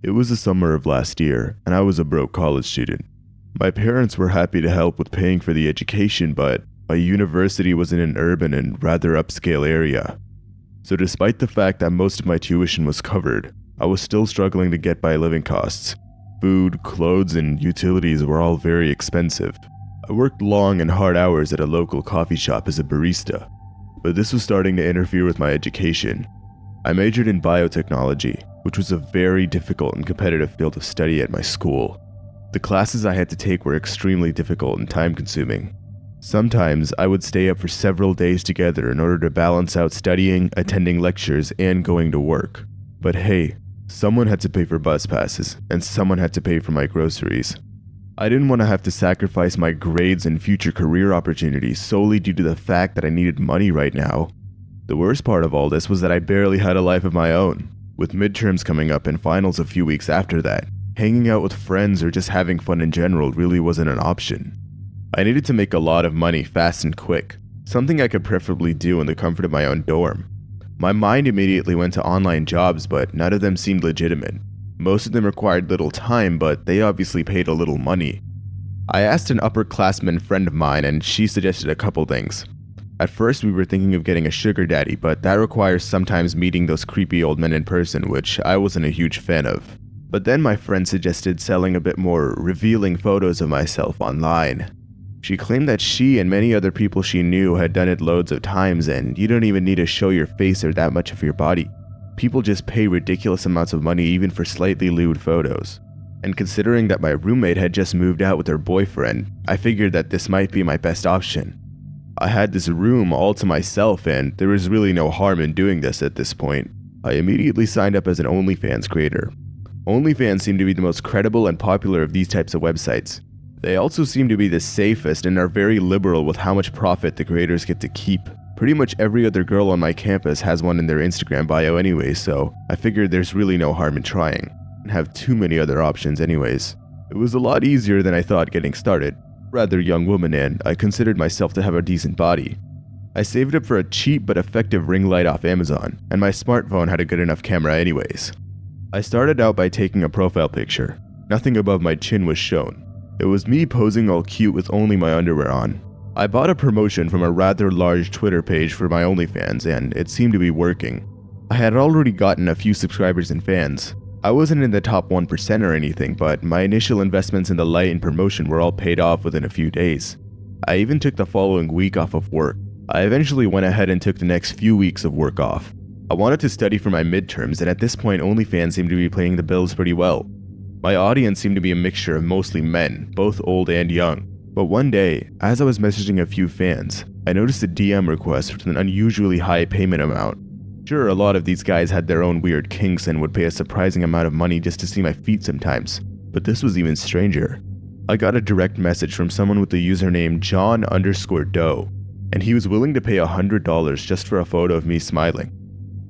It was the summer of last year, and I was a broke college student. My parents were happy to help with paying for the education, but my university was in an urban and rather upscale area. So despite the fact that most of my tuition was covered, I was still struggling to get by living costs. Food, clothes, and utilities were all very expensive. I worked long and hard hours at a local coffee shop as a barista, but this was starting to interfere with my education. I majored in biotechnology, which was a very difficult and competitive field of study at my school. The classes I had to take were extremely difficult and time-consuming. Sometimes I would stay up for several days together in order to balance out studying, attending lectures, and going to work. But hey, someone had to pay for bus passes, and someone had to pay for my groceries. I didn't want to have to sacrifice my grades and future career opportunities solely due to the fact that I needed money right now. The worst part of all this was that I barely had a life of my own. With midterms coming up and finals a few weeks after that, hanging out with friends or just having fun in general really wasn't an option. I needed to make a lot of money fast and quick, something I could preferably do in the comfort of my own dorm. My mind immediately went to online jobs, but none of them seemed legitimate. Most of them required little time, but they obviously paid a little money. I asked an upperclassman friend of mine, and she suggested a couple things. At first, we were thinking of getting a sugar daddy, but that requires sometimes meeting those creepy old men in person, which I wasn't a huge fan of. But then my friend suggested selling a bit more revealing photos of myself online. She claimed that she and many other people she knew had done it loads of times, and you don't even need to show your face or that much of your body. People just pay ridiculous amounts of money even for slightly lewd photos. And considering that my roommate had just moved out with her boyfriend, I figured that this might be my best option. I had this room all to myself, and there was really no harm in doing this at this point. I immediately signed up as an OnlyFans creator. OnlyFans seemed to be the most credible and popular of these types of websites. They also seem to be the safest and are very liberal with how much profit the creators get to keep. Pretty much every other girl on my campus has one in their Instagram bio anyway, so I figured there's really no harm in trying. And have too many other options anyways. It was a lot easier than I thought getting started. Rather young woman, and I considered myself to have a decent body. I saved up for a cheap but effective ring light off Amazon, and my smartphone had a good enough camera anyways. I started out by taking a profile picture. Nothing above my chin was shown. It was me posing all cute with only my underwear on. I bought a promotion from a rather large Twitter page for my OnlyFans, and it seemed to be working. I had already gotten a few subscribers and fans. I wasn't in the top 1% or anything, but my initial investments in the light and promotion were all paid off within a few days. I even took the following week off of work. I eventually went ahead and took the next few weeks of work off. I wanted to study for my midterms, and at this point OnlyFans seemed to be paying the bills pretty well. My audience seemed to be a mixture of mostly men, both old and young. But one day, as I was messaging a few fans, I noticed a DM request with an unusually high payment amount. Sure, a lot of these guys had their own weird kinks and would pay a surprising amount of money just to see my feet sometimes, but this was even stranger. I got a direct message from someone with the username John_Doe, and he was willing to pay $100 just for a photo of me smiling.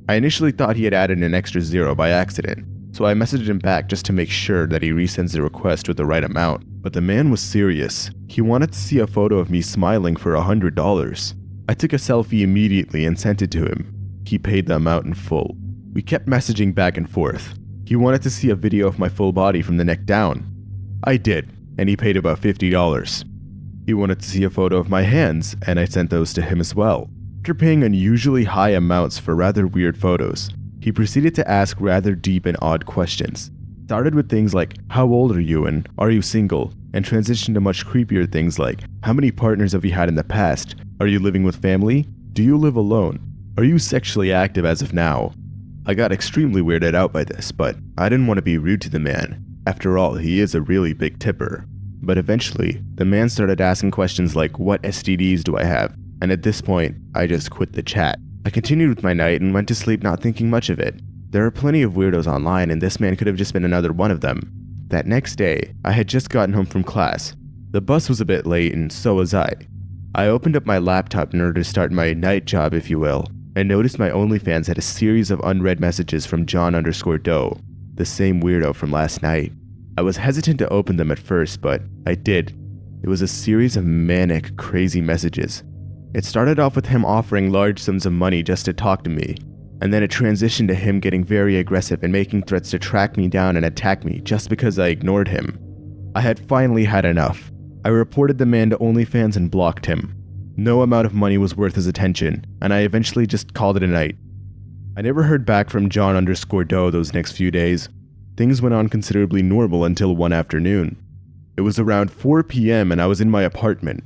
I initially thought he had added an extra zero by accident, so I messaged him back just to make sure that he resends the request with the right amount. But the man was serious. He wanted to see a photo of me smiling for $100. I took a selfie immediately and sent it to him. He paid the amount in full. We kept messaging back and forth. He wanted to see a video of my full body from the neck down. I did, and he paid about $50. He wanted to see a photo of my hands, and I sent those to him as well. After paying unusually high amounts for rather weird photos, he proceeded to ask rather deep and odd questions. Started with things like, how old are you and are you single? And transitioned to much creepier things like, how many partners have you had in the past? Are you living with family? Do you live alone? Are you sexually active as of now? I got extremely weirded out by this, but I didn't want to be rude to the man. After all, he is a really big tipper. But eventually, the man started asking questions like, what STDs do I have? And at this point, I just quit the chat. I continued with my night and went to sleep not thinking much of it. There are plenty of weirdos online, and this man could have just been another one of them. That next day, I had just gotten home from class. The bus was a bit late, and so was I. I opened up my laptop in order to start my night job, if you will, and noticed my OnlyFans had a series of unread messages from John_Doe, the same weirdo from last night. I was hesitant to open them at first, but I did. It was a series of manic, crazy messages. It started off with him offering large sums of money just to talk to me. and then it transitioned to him getting very aggressive and making threats to track me down and attack me just because I ignored him. I had finally had enough. I reported the man to OnlyFans and blocked him. No amount of money was worth his attention, and I eventually just called it a night. I never heard back from John_Doe those next few days. Things went on considerably normal until one afternoon. It was around 4 p.m. and I was in my apartment.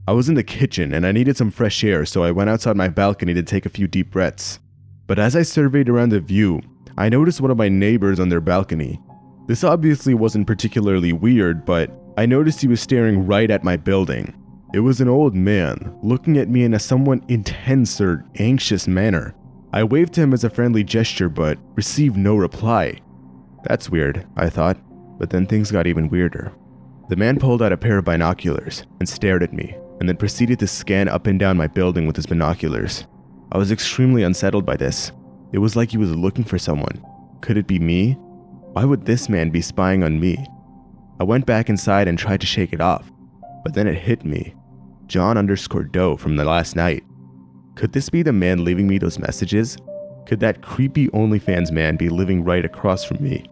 I was in the kitchen and I needed some fresh air, so I went outside my balcony to take a few deep breaths. But as I surveyed around the view, I noticed one of my neighbors on their balcony. This obviously wasn't particularly weird, but I noticed he was staring right at my building. It was an old man, looking at me in a somewhat intense or anxious manner. I waved to him as a friendly gesture, but received no reply. That's weird, I thought, but then things got even weirder. The man pulled out a pair of binoculars and stared at me, and then proceeded to scan up and down my building with his binoculars. I was extremely unsettled by this. It was like he was looking for someone. Could it be me? Why would this man be spying on me? I went back inside and tried to shake it off, but then it hit me. John_Doe from the last night. Could this be the man leaving me those messages? Could that creepy OnlyFans man be living right across from me?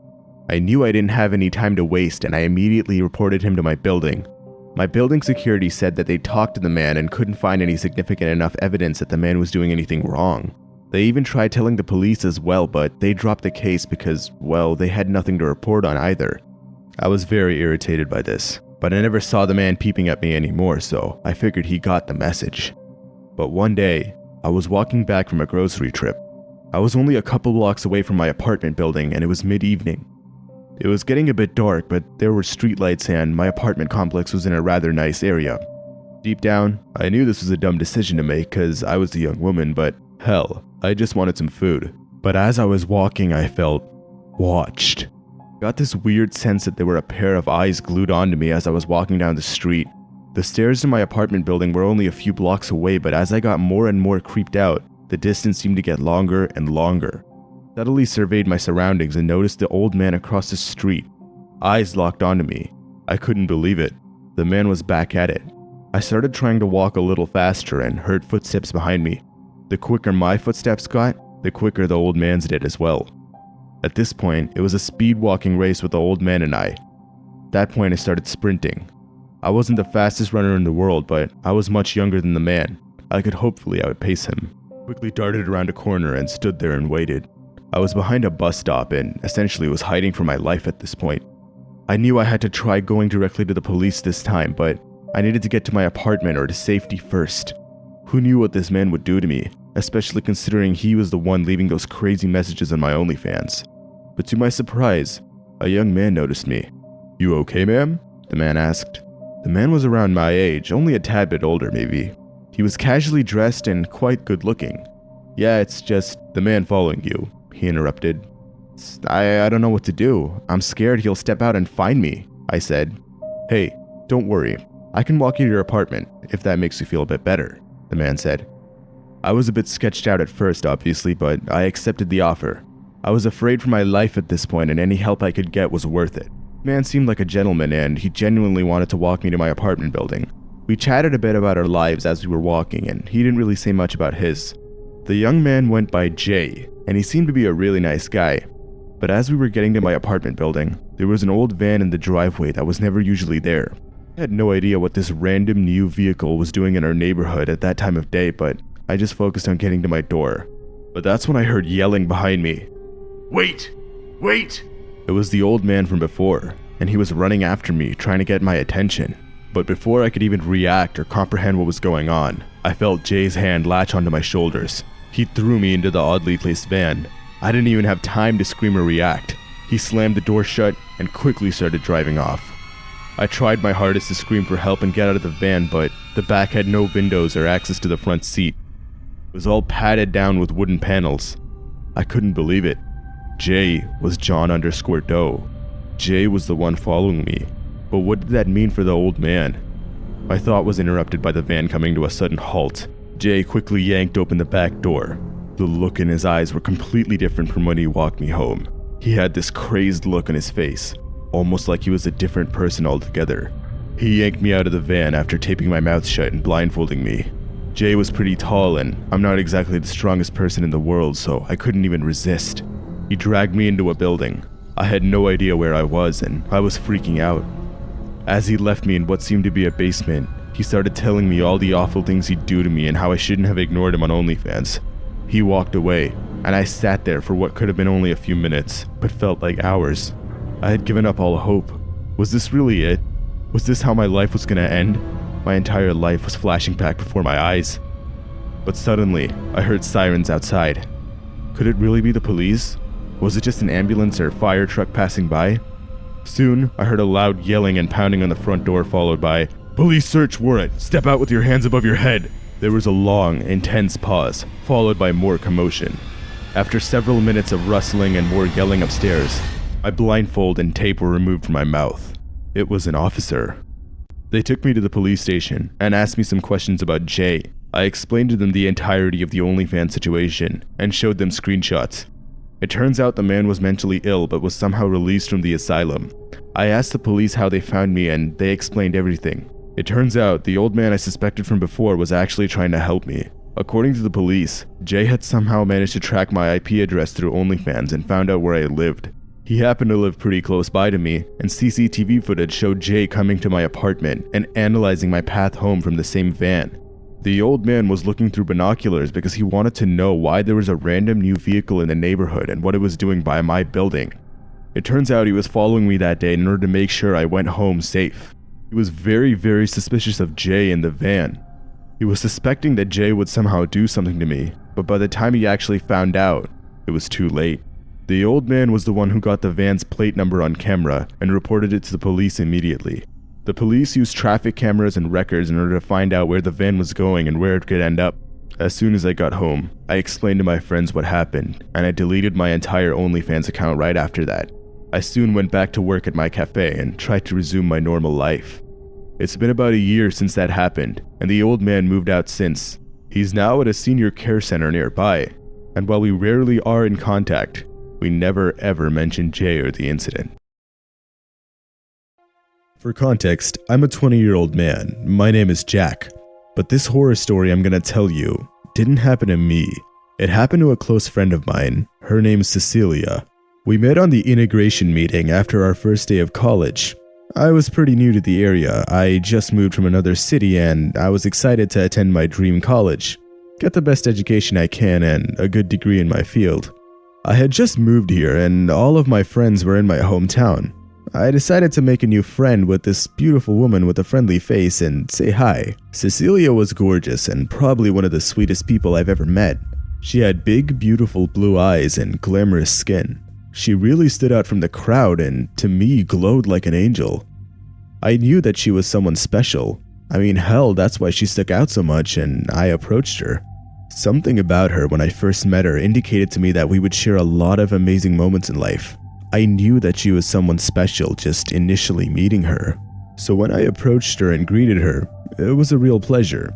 I knew I didn't have any time to waste, and I immediately reported him to my building. My building security said that they talked to the man and couldn't find any significant enough evidence that the man was doing anything wrong. They even tried telling the police as well, but they dropped the case because, well, they had nothing to report on either. I was very irritated by this, but I never saw the man peeping at me anymore, so I figured he got the message. But one day, I was walking back from a grocery trip. I was only a couple blocks away from my apartment building, and it was mid-evening. It was getting a bit dark, but there were streetlights and my apartment complex was in a rather nice area. Deep down, I knew this was a dumb decision to make because I was a young woman, but hell, I just wanted some food. But as I was walking, I felt watched. Got this weird sense that there were a pair of eyes glued onto me as I was walking down the street. The stairs to my apartment building were only a few blocks away, but as I got more and more creeped out, the distance seemed to get longer and longer. Subtly surveyed my surroundings and noticed the old man across the street. Eyes locked onto me. I couldn't believe it. The man was back at it. I started trying to walk a little faster and heard footsteps behind me. The quicker my footsteps got, the quicker the old man's did as well. At this point, it was a speed walking race with the old man and I. At that point, I started sprinting. I wasn't the fastest runner in the world, but I was much younger than the man. I could hopefully outpace him. Quickly darted around a corner and stood there and waited. I was behind a bus stop and essentially was hiding for my life at this point. I knew I had to try going directly to the police this time, but I needed to get to my apartment or to safety first. Who knew what this man would do to me, especially considering he was the one leaving those crazy messages on my OnlyFans. But to my surprise, a young man noticed me. "You okay, ma'am?" the man asked. The man was around my age, only a tad bit older maybe. He was casually dressed and quite good looking. "Yeah, it's just the man following you," he interrupted. I don't know what to do. I'm scared he'll step out and find me," I said. "Hey, don't worry. I can walk you to your apartment, if that makes you feel a bit better," the man said. I was a bit sketched out at first, obviously, but I accepted the offer. I was afraid for my life at this point, and any help I could get was worth it. The man seemed like a gentleman, and he genuinely wanted to walk me to my apartment building. We chatted a bit about our lives as we were walking, and he didn't really say much about his. The young man went by Jay, and he seemed to be a really nice guy. But as we were getting to my apartment building, there was an old van in the driveway that was never usually there. I had no idea what this random new vehicle was doing in our neighborhood at that time of day, but I just focused on getting to my door. But that's when I heard yelling behind me. "Wait! Wait!" It was the old man from before, and he was running after me, trying to get my attention. But before I could even react or comprehend what was going on, I felt Jay's hand latch onto my shoulders. He threw me into the oddly placed van. I didn't even have time to scream or react. He slammed the door shut and quickly started driving off. I tried my hardest to scream for help and get out of the van, but the back had no windows or access to the front seat. It was all padded down with wooden panels. I couldn't believe it. Jay was John_Doe. Jay was the one following me. But what did that mean for the old man? My thought was interrupted by the van coming to a sudden halt. Jay quickly yanked open the back door. The look in his eyes were completely different from when he walked me home. He had this crazed look on his face, almost like he was a different person altogether. He yanked me out of the van after taping my mouth shut and blindfolding me. Jay was pretty tall and I'm not exactly the strongest person in the world, so I couldn't even resist. He dragged me into a building. I had no idea where I was and I was freaking out. As he left me in what seemed to be a basement, he started telling me all the awful things he'd do to me and how I shouldn't have ignored him on OnlyFans. He walked away, and I sat there for what could have been only a few minutes, but felt like hours. I had given up all hope. Was this really it? Was this how my life was gonna end? My entire life was flashing back before my eyes. But suddenly, I heard sirens outside. Could it really be the police? Was it just an ambulance or fire truck passing by? Soon, I heard a loud yelling and pounding on the front door, followed by, "Police search warrant! Step out with your hands above your head!" There was a long, intense pause, followed by more commotion. After several minutes of rustling and more yelling upstairs, my blindfold and tape were removed from my mouth. It was an officer. They took me to the police station and asked me some questions about Jay. I explained to them the entirety of the OnlyFans situation and showed them screenshots. It turns out the man was mentally ill but was somehow released from the asylum. I asked the police how they found me and they explained everything. It turns out the old man I suspected from before was actually trying to help me. According to the police, Jay had somehow managed to track my IP address through OnlyFans and found out where I lived. He happened to live pretty close by to me, and CCTV footage showed Jay coming to my apartment and analyzing my path home from the same van. The old man was looking through binoculars because he wanted to know why there was a random new vehicle in the neighborhood and what it was doing by my building. It turns out he was following me that day in order to make sure I went home safe. He was very suspicious of Jay in the van. He was suspecting that Jay would somehow do something to me, but by the time he actually found out, it was too late. The old man was the one who got the van's plate number on camera and reported it to the police immediately. The police used traffic cameras and records in order to find out where the van was going and where it could end up. As soon as I got home, I explained to my friends what happened, and I deleted my entire OnlyFans account right after that. I soon went back to work at my cafe and tried to resume my normal life. It's been about a year since that happened, and the old man moved out since. He's now at a senior care center nearby, and while we rarely are in contact, we never ever mention Jay or the incident. For context, I'm a 20-year-old man. My name is Jack. But this horror story I'm gonna tell you didn't happen to me. It happened to a close friend of mine. Her name's Cecilia. We met on the integration meeting after our first day of college. I was pretty new to the area. I just moved from another city and I was excited to attend my dream college, get the best education I can and a good degree in my field. I had just moved here and all of my friends were in my hometown. I decided to make a new friend with this beautiful woman with a friendly face and say hi. Cecilia was gorgeous and probably one of the sweetest people I've ever met. She had big, beautiful blue eyes and glamorous skin. She really stood out from the crowd and, to me, glowed like an angel. I knew that she was someone special. I mean, hell, that's why she stuck out so much, and I approached her. Something about her when I first met her indicated to me that we would share a lot of amazing moments in life. I knew that she was someone special just initially meeting her. So when I approached her and greeted her, it was a real pleasure.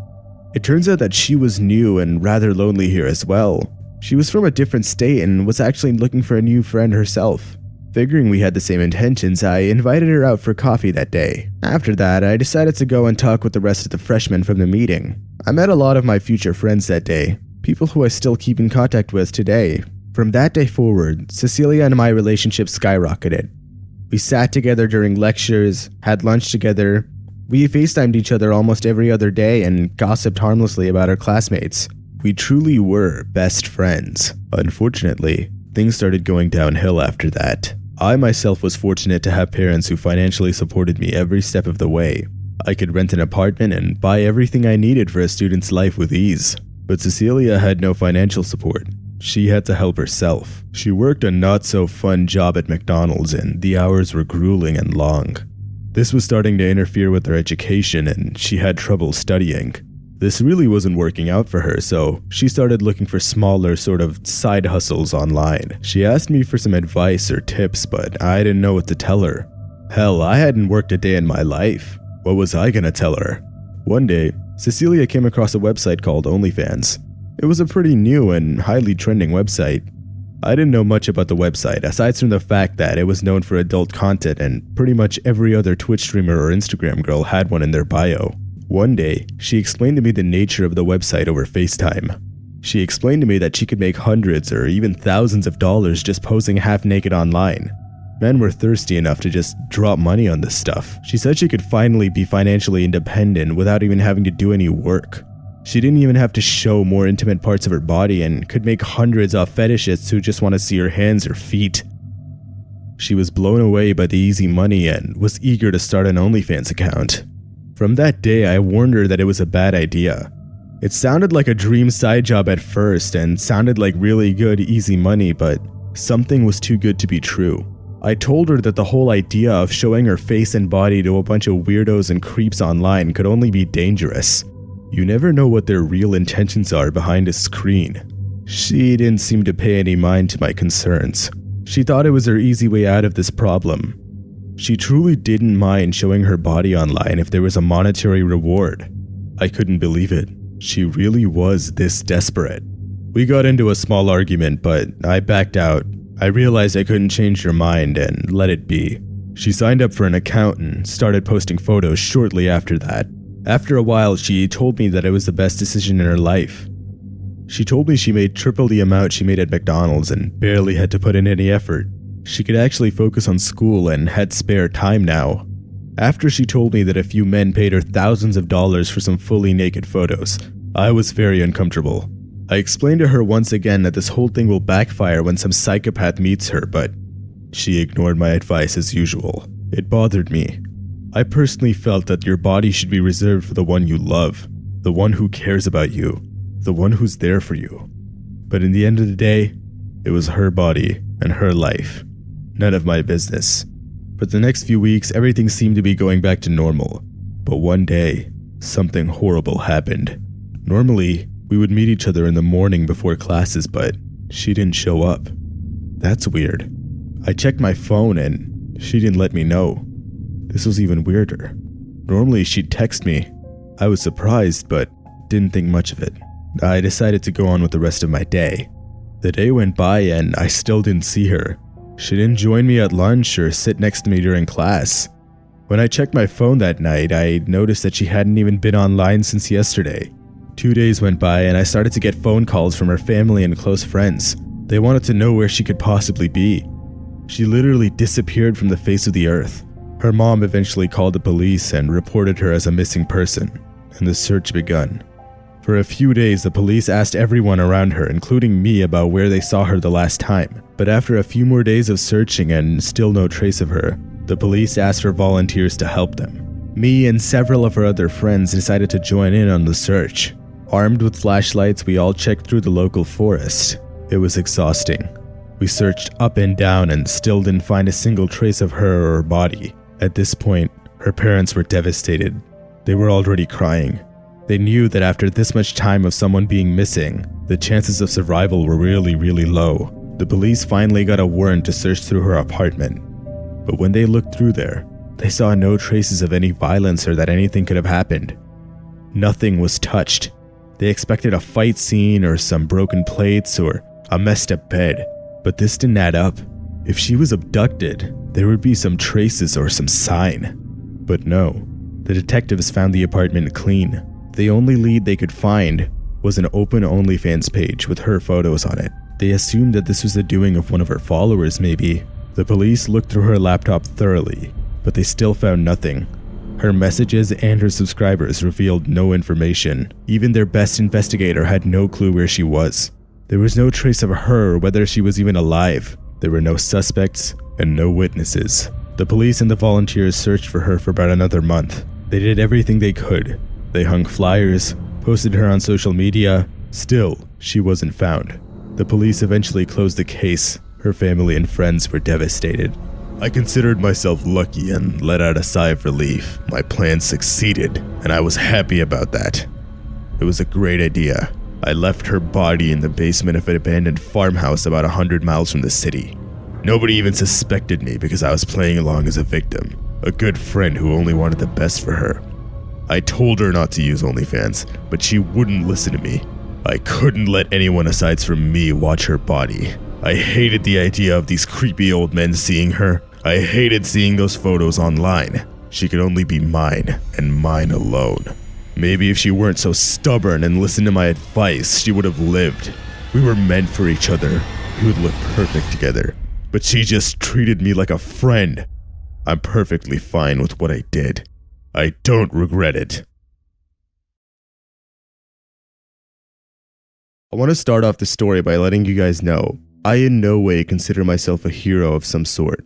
It turns out that she was new and rather lonely here as well. She was from a different state and was actually looking for a new friend herself. Figuring we had the same intentions, I invited her out for coffee that day. After that, I decided to go and talk with the rest of the freshmen from the meeting. I met a lot of my future friends that day, people who I still keep in contact with today. From that day forward, Cecilia and my relationship skyrocketed. We sat together during lectures, had lunch together. We FaceTimed each other almost every other day and gossiped harmlessly about our classmates. We truly were best friends. Unfortunately, things started going downhill after that. I myself was fortunate to have parents who financially supported me every step of the way. I could rent an apartment and buy everything I needed for a student's life with ease. But Cecilia had no financial support. She had to help herself. She worked a not-so-fun job at McDonald's and the hours were grueling and long. This was starting to interfere with her education and she had trouble studying. This really wasn't working out for her, so she started looking for smaller sort of side hustles online. She asked me for some advice or tips, but I didn't know what to tell her. Hell, I hadn't worked a day in my life. What was I gonna tell her? One day, Cecilia came across a website called OnlyFans. It was a pretty new and highly trending website. I didn't know much about the website, aside from the fact that it was known for adult content and pretty much every other Twitch streamer or Instagram girl had one in their bio. One day, she explained to me the nature of the website over FaceTime. She explained to me that she could make hundreds or even thousands of dollars just posing half naked online. Men were thirsty enough to just drop money on this stuff. She said she could finally be financially independent without even having to do any work. She didn't even have to show more intimate parts of her body and could make hundreds off fetishists who just want to see her hands or feet. She was blown away by the easy money and was eager to start an OnlyFans account. From that day, I warned her that it was a bad idea. It sounded like a dream side job at first and sounded like really good, easy money, but something was too good to be true. I told her that the whole idea of showing her face and body to a bunch of weirdos and creeps online could only be dangerous. You never know what their real intentions are behind a screen. She didn't seem to pay any mind to my concerns. She thought it was her easy way out of this problem. She truly didn't mind showing her body online if there was a monetary reward. I couldn't believe it. She really was this desperate. We got into a small argument, but I backed out. I realized I couldn't change her mind and let it be. She signed up for an account and started posting photos shortly after that. After a while, she told me that it was the best decision in her life. She told me she made triple the amount she made at McDonald's and barely had to put in any effort. She could actually focus on school and had spare time now. After she told me that a few men paid her thousands of dollars for some fully naked photos, I was very uncomfortable. I explained to her once again that this whole thing will backfire when some psychopath meets her, but she ignored my advice as usual. It bothered me. I personally felt that your body should be reserved for the one you love, the one who cares about you, the one who's there for you. But in the end of the day, it was her body and her life. None of my business. For the next few weeks, everything seemed to be going back to normal. But one day, something horrible happened. Normally, we would meet each other in the morning before classes, but she didn't show up. That's weird. I checked my phone and she didn't let me know. This was even weirder. Normally, she'd text me. I was surprised, but didn't think much of it. I decided to go on with the rest of my day. The day went by and I still didn't see her. She didn't join me at lunch or sit next to me during class. When I checked my phone that night, I noticed that she hadn't even been online since yesterday. 2 days went by and I started to get phone calls from her family and close friends. They wanted to know where she could possibly be. She literally disappeared from the face of the earth. Her mom eventually called the police and reported her as a missing person, and the search begun. For a few days, the police asked everyone around her, including me, about where they saw her the last time. But after a few more days of searching and still no trace of her, the police asked for volunteers to help them. Me and several of her other friends decided to join in on the search. Armed with flashlights, we all checked through the local forest. It was exhausting. We searched up and down and still didn't find a single trace of her or her body. At this point, her parents were devastated. They were already crying. They knew that after this much time of someone being missing, the chances of survival were really, really low. The police finally got a warrant to search through her apartment. But when they looked through there, they saw no traces of any violence or that anything could have happened. Nothing was touched. They expected a fight scene or some broken plates or a messed up bed, but this didn't add up. If she was abducted, there would be some traces or some sign. But no, the detectives found the apartment clean. The only lead they could find was an open OnlyFans page with her photos on it. They assumed that this was the doing of one of her followers, maybe. The police looked through her laptop thoroughly, but they still found nothing. Her messages and her subscribers revealed no information. Even their best investigator had no clue where she was. There was no trace of her or whether she was even alive. There were no suspects and no witnesses. The police and the volunteers searched for her for about another month. They did everything they could. They hung flyers, posted her on social media. Still, she wasn't found. The police eventually closed the case. Her family and friends were devastated. I considered myself lucky and let out a sigh of relief. My plan succeeded, and I was happy about that. It was a great idea. I left her body in the basement of an abandoned farmhouse about 100 miles from the city. Nobody even suspected me because I was playing along as a victim, a good friend who only wanted the best for her. I told her not to use OnlyFans, but she wouldn't listen to me. I couldn't let anyone aside from me watch her body. I hated the idea of these creepy old men seeing her. I hated seeing those photos online. She could only be mine, and mine alone. Maybe if she weren't so stubborn and listened to my advice, she would have lived. We were meant for each other. We would look perfect together. But she just treated me like a friend. I'm perfectly fine with what I did. I don't regret it. I want to start off the story by letting you guys know I in no way consider myself a hero of some sort.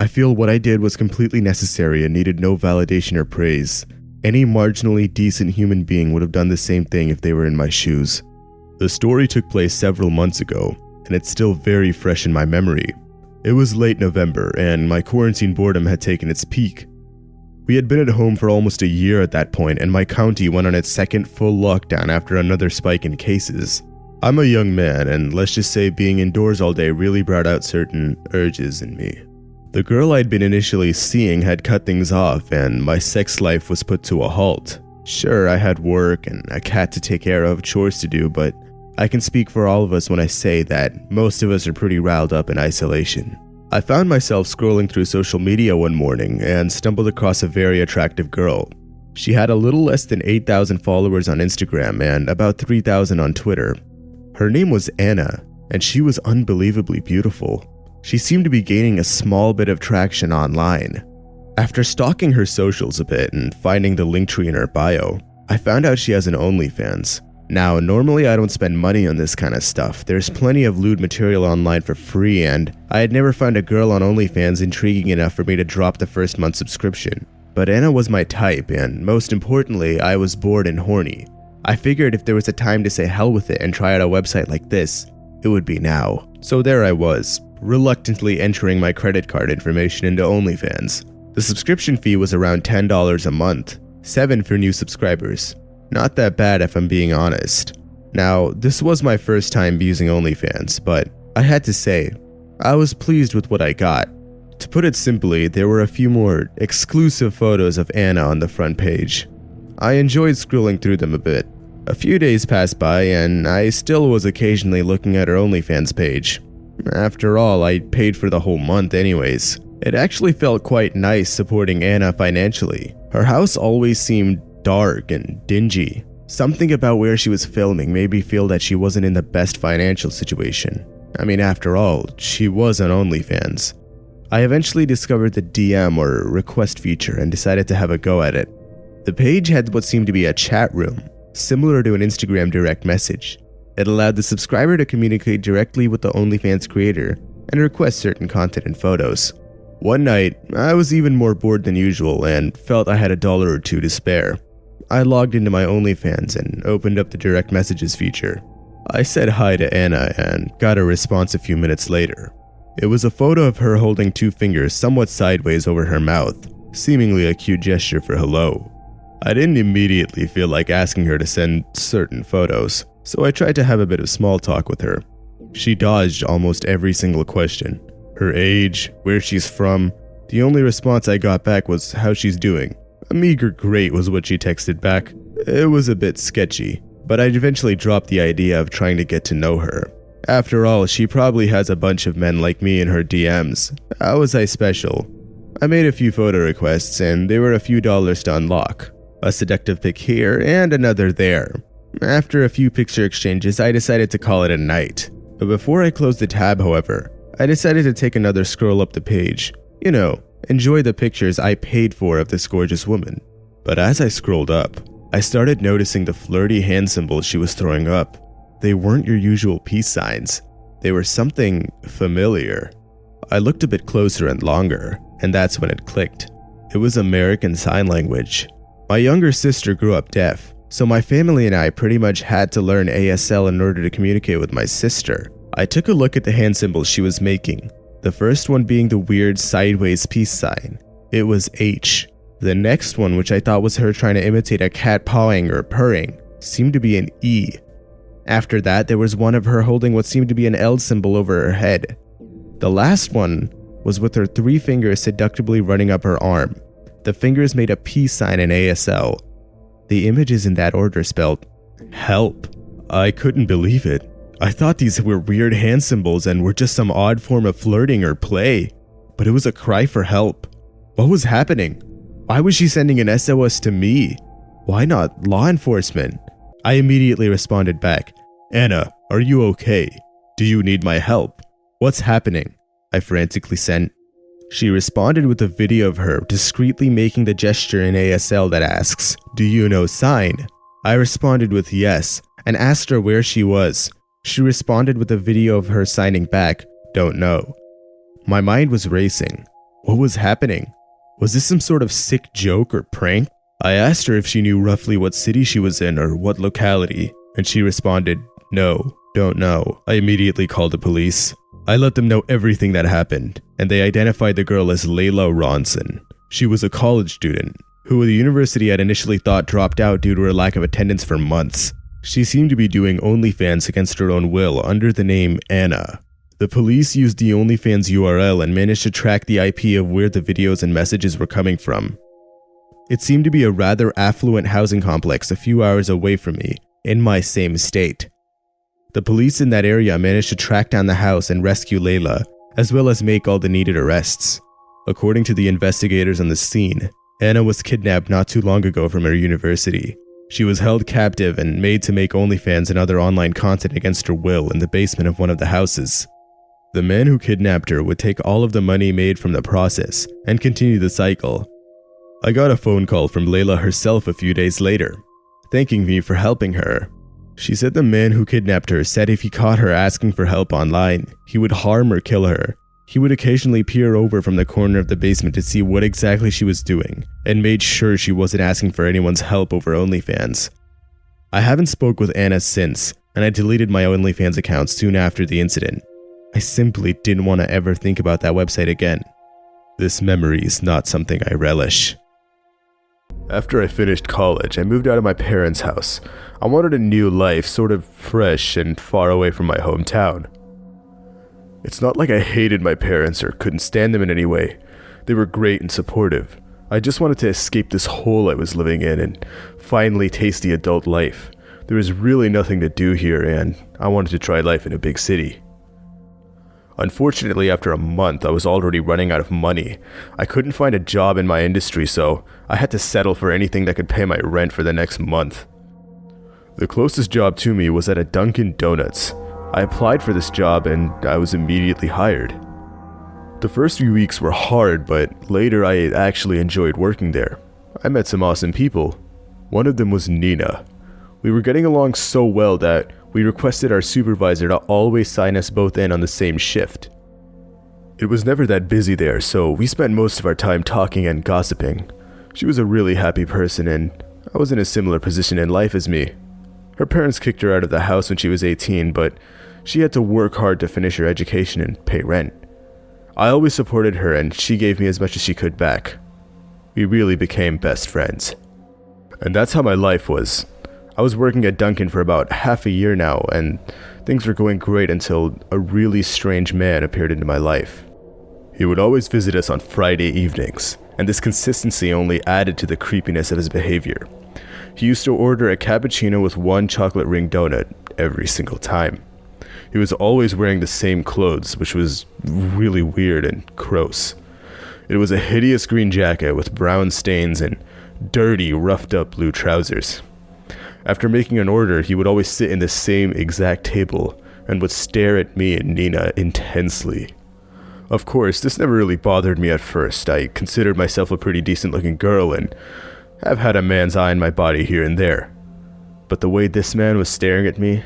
I feel what I did was completely necessary and needed no validation or praise. Any marginally decent human being would have done the same thing if they were in my shoes. The story took place several months ago, and it's still very fresh in my memory. It was late November, and my quarantine boredom had taken its peak. We had been at home for almost a year at that point, and my county went on its second full lockdown after another spike in cases. I'm a young man, and let's just say being indoors all day really brought out certain urges in me. The girl I'd been initially seeing had cut things off, and my sex life was put to a halt. Sure, I had work and a cat to take care of, chores to do, but I can speak for all of us when I say that most of us are pretty riled up in isolation. I found myself scrolling through social media one morning and stumbled across a very attractive girl. She had a little less than 8,000 followers on Instagram and about 3,000 on Twitter. Her name was Anna, and she was unbelievably beautiful. She seemed to be gaining a small bit of traction online. After stalking her socials a bit and finding the link tree in her bio, I found out she has an OnlyFans. Now, normally I don't spend money on this kind of stuff. There's plenty of lewd material online for free, and I had never found a girl on OnlyFans intriguing enough for me to drop the first month subscription. But Anna was my type, and most importantly, I was bored and horny. I figured if there was a time to say hell with it and try out a website like this, it would be now. So there I was, reluctantly entering my credit card information into OnlyFans. The subscription fee was around $10 a month, $7 for new subscribers. Not that bad if I'm being honest. Now, this was my first time using OnlyFans, but I had to say, I was pleased with what I got. To put it simply, there were a few more exclusive photos of Anna on the front page. I enjoyed scrolling through them a bit. A few days passed by and I still was occasionally looking at her OnlyFans page. After all, I paid for the whole month anyways. It actually felt quite nice supporting Anna financially. Her house always seemed dark and dingy. Something about where she was filming made me feel that she wasn't in the best financial situation. I mean, after all, she was on OnlyFans. I eventually discovered the DM or request feature and decided to have a go at it. The page had what seemed to be a chat room, similar to an Instagram direct message. It allowed the subscriber to communicate directly with the OnlyFans creator and request certain content and photos. One night, I was even more bored than usual and felt I had $1 or $2 to spare. I logged into my OnlyFans and opened up the direct messages feature. I said hi to Anna and got a response a few minutes later. It was a photo of her holding 2 fingers somewhat sideways over her mouth, seemingly a cute gesture for hello. I didn't immediately feel like asking her to send certain photos, so I tried to have a bit of small talk with her. She dodged almost every single question. Her age, where she's from. The only response I got back was how she's doing. A meager great was what she texted back. It was a bit sketchy, but I'd eventually dropped the idea of trying to get to know her. After all, she probably has a bunch of men like me in her DMs. How was I special? I made a few photo requests and they were a few dollars to unlock. A seductive pic here and another there. After a few picture exchanges, I decided to call it a night. But before I closed the tab, however, I decided to take another scroll up the page. You know, enjoy the pictures I paid for of this gorgeous woman. But as I scrolled up, I started noticing the flirty hand symbols she was throwing up. They weren't your usual peace signs. They were something familiar. I looked a bit closer and longer, and that's when it clicked. It was American Sign Language. My younger sister grew up deaf, so my family and I pretty much had to learn ASL in order to communicate with my sister. I took a look at the hand symbols she was making, the first one being the weird sideways peace sign. It was H. The next one, which I thought was her trying to imitate a cat pawing or purring, seemed to be an E. After that, there was one of her holding what seemed to be an L symbol over her head. The last one was with her 3 fingers seductively running up her arm. The fingers made a peace sign in ASL. The images in that order spelled help. I couldn't believe it. I thought these were weird hand symbols and were just some odd form of flirting or play. But it was a cry for help. What was happening? Why was she sending an SOS to me? "Why not law enforcement?" I immediately responded back, "Anna, are you okay? Do you need my help? What's happening?" I frantically sent. She responded with a video of her discreetly making the gesture in ASL that asks, "Do you know sign?" I responded with yes and asked her where she was. She responded with a video of her signing back, "Don't know." My mind was racing. What was happening? Was this some sort of sick joke or prank? I asked her if she knew roughly what city she was in or what locality, and she responded, "No, don't know." I immediately called the police. I let them know everything that happened, and they identified the girl as Layla Ronson. She was a college student, who the university had initially thought dropped out due to her lack of attendance for months. She seemed to be doing OnlyFans against her own will under the name Anna. The police used the OnlyFans URL and managed to track the IP of where the videos and messages were coming from. It seemed to be a rather affluent housing complex a few hours away from me, in my same state. The police in that area managed to track down the house and rescue Layla, as well as make all the needed arrests. According to the investigators on the scene, Anna was kidnapped not too long ago from her university. She was held captive and made to make OnlyFans and other online content against her will in the basement of one of the houses. The man who kidnapped her would take all of the money made from the process and continue the cycle. I got a phone call from Layla herself a few days later, thanking me for helping her. She said the man who kidnapped her said if he caught her asking for help online, he would harm or kill her. He would occasionally peer over from the corner of the basement to see what exactly she was doing, and made sure she wasn't asking for anyone's help over OnlyFans. I haven't spoke with Anna since, and I deleted my OnlyFans account soon after the incident. I simply didn't want to ever think about that website again. This memory is not something I relish. After I finished college, I moved out of my parents' house. I wanted a new life, sort of fresh and far away from my hometown. It's not like I hated my parents or couldn't stand them in any way. They were great and supportive. I just wanted to escape this hole I was living in and finally taste the adult life. There was really nothing to do here, and I wanted to try life in a big city. Unfortunately, after a month, I was already running out of money. I couldn't find a job in my industry, so I had to settle for anything that could pay my rent for the next month. The closest job to me was at a Dunkin Donuts. I applied for this job and I was immediately hired. The first few weeks were hard, but later I actually enjoyed working there. I met some awesome people. One of them was Nina. We were getting along so well that we requested our supervisor to always sign us both in on the same shift. It was never that busy there, so we spent most of our time talking and gossiping. She was a really happy person, and I was in a similar position in life as me. Her parents kicked her out of the house when she was 18, but she had to work hard to finish her education and pay rent. I always supported her, and she gave me as much as she could back. We really became best friends. And that's how my life was. I was working at Dunkin for about half a year now, and things were going great until a really strange man appeared into my life. He would always visit us on Friday evenings, and this consistency only added to the creepiness of his behavior. He used to order a cappuccino with 1 chocolate ring donut every single time. He was always wearing the same clothes, which was really weird and gross. It was a hideous green jacket with brown stains and dirty, roughed-up blue trousers. After making an order, he would always sit in the same exact table and would stare at me and Nina intensely. Of course, this never really bothered me at first. I considered myself a pretty decent-looking girl and have had a man's eye on my body here and there. But the way this man was staring at me,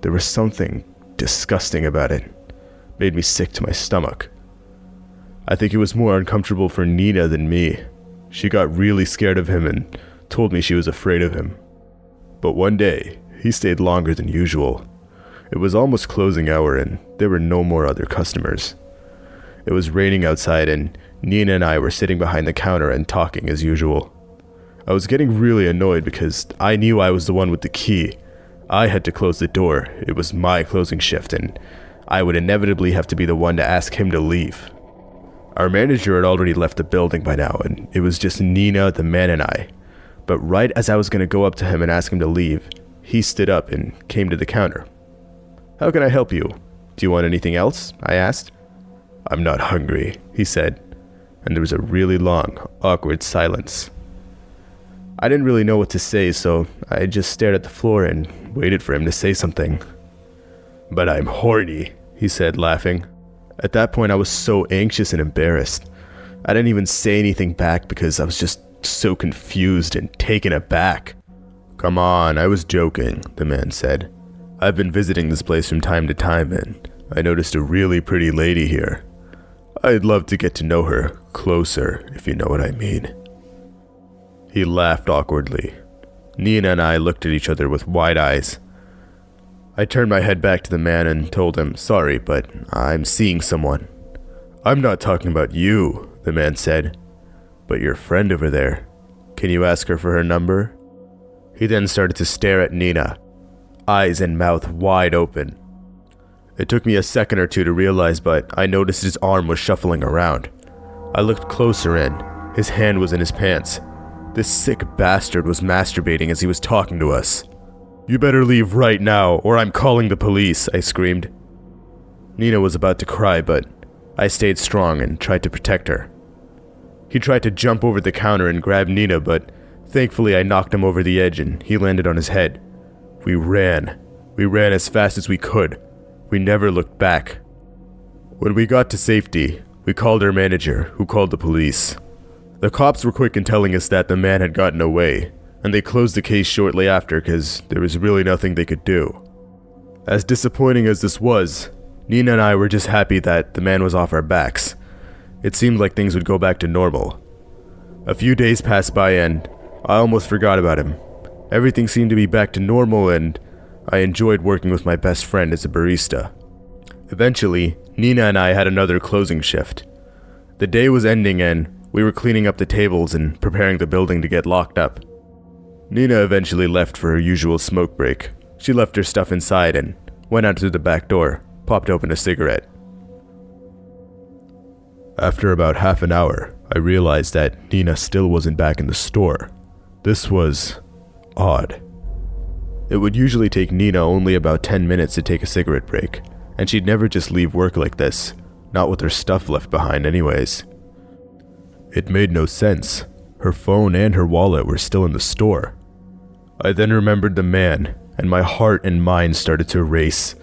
there was something disgusting about it. Made me sick to my stomach. I think it was more uncomfortable for Nina than me. She got really scared of him and told me she was afraid of him. But one day, he stayed longer than usual. It was almost closing hour and there were no more other customers. It was raining outside and Nina and I were sitting behind the counter and talking as usual. I was getting really annoyed because I knew I was the one with the key. I had to close the door. It was my closing shift and I would inevitably have to be the one to ask him to leave. Our manager had already left the building by now and it was just Nina, the man, and I. But right as I was going to go up to him and ask him to leave, he stood up and came to the counter. "How can I help you? Do you want anything else?" I asked. "I'm not hungry," he said, and there was a really long, awkward silence. I didn't really know what to say, so I just stared at the floor and waited for him to say something. "But I'm horny," he said, laughing. At that point, I was so anxious and embarrassed. I didn't even say anything back because I was just so confused and taken aback. "Come on, I was joking," the man said. "I've been visiting this place from time to time and I noticed a really pretty lady here. I'd love to get to know her closer, if you know what I mean." He laughed awkwardly. Nina and I looked at each other with wide eyes. I turned my head back to the man and told him, "Sorry, but I'm seeing someone." "I'm not talking about you," the man said, "but your friend over there. Can you ask her for her number?" He then started to stare at Nina, eyes and mouth wide open. It took me a second or two to realize, but I noticed his arm was shuffling around. I looked closer and his hand was in his pants. This sick bastard was masturbating as he was talking to us. "You better leave right now, or I'm calling the police," I screamed. Nina was about to cry, but I stayed strong and tried to protect her. He tried to jump over the counter and grab Nina, but thankfully I knocked him over the edge and he landed on his head. We ran. We ran as fast as we could. We never looked back. When we got to safety, we called our manager, who called the police. The cops were quick in telling us that the man had gotten away, and they closed the case shortly after because there was really nothing they could do. As disappointing as this was, Nina and I were just happy that the man was off our backs. It seemed like things would go back to normal. A few days passed by and I almost forgot about him. Everything seemed to be back to normal and I enjoyed working with my best friend as a barista. Eventually, Nina and I had another closing shift. The day was ending and we were cleaning up the tables and preparing the building to get locked up. Nina eventually left for her usual smoke break. She left her stuff inside and went out through the back door, popped open a cigarette. After about half an hour, I realized that Nina still wasn't back in the store. This was odd. It would usually take Nina only about 10 minutes to take a cigarette break, and she'd never just leave work like this, not with her stuff left behind anyways. It made no sense. Her phone and her wallet were still in the store. I then remembered the man, and my heart and mind started to race.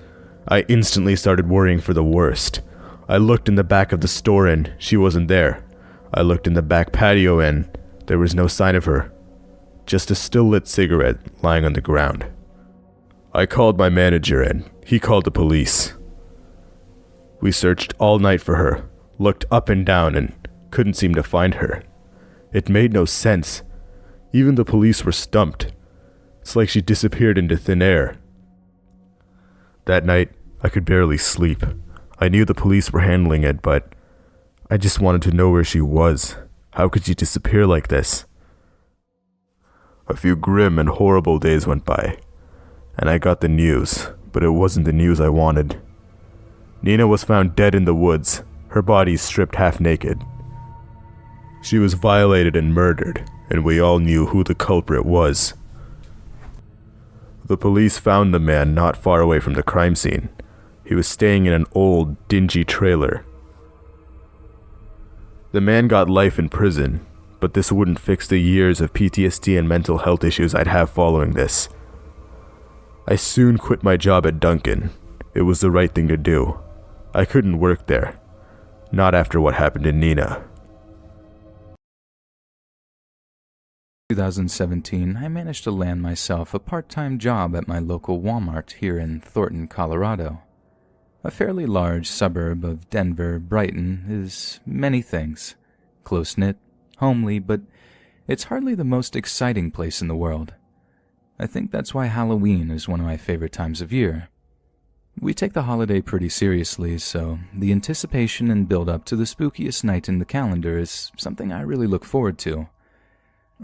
I instantly started worrying for the worst. I looked in the back of the store and she wasn't there. I looked in the back patio and there was no sign of her. Just a still-lit cigarette lying on the ground. I called my manager and he called the police. We searched all night for her, looked up and down and couldn't seem to find her. It made no sense. Even the police were stumped. It's like she disappeared into thin air. That night, I could barely sleep. I knew the police were handling it, but I just wanted to know where she was. How could she disappear like this? A few grim and horrible days went by, and I got the news, but it wasn't the news I wanted. Nina was found dead in the woods, her body stripped half naked. She was violated and murdered, and we all knew who the culprit was. The police found the man not far away from the crime scene. He was staying in an old, dingy trailer. The man got life in prison, but this wouldn't fix the years of PTSD and mental health issues I'd have following this. I soon quit my job at Dunkin. It was the right thing to do. I couldn't work there. Not after what happened to Nina. 2017, I managed to land myself a part-time job at my local Walmart here in Thornton, Colorado. A fairly large suburb of Denver, Brighton is many things. Close-knit, homely, but it's hardly the most exciting place in the world. I think that's why Halloween is one of my favorite times of year. We take the holiday pretty seriously, so the anticipation and build-up to the spookiest night in the calendar is something I really look forward to.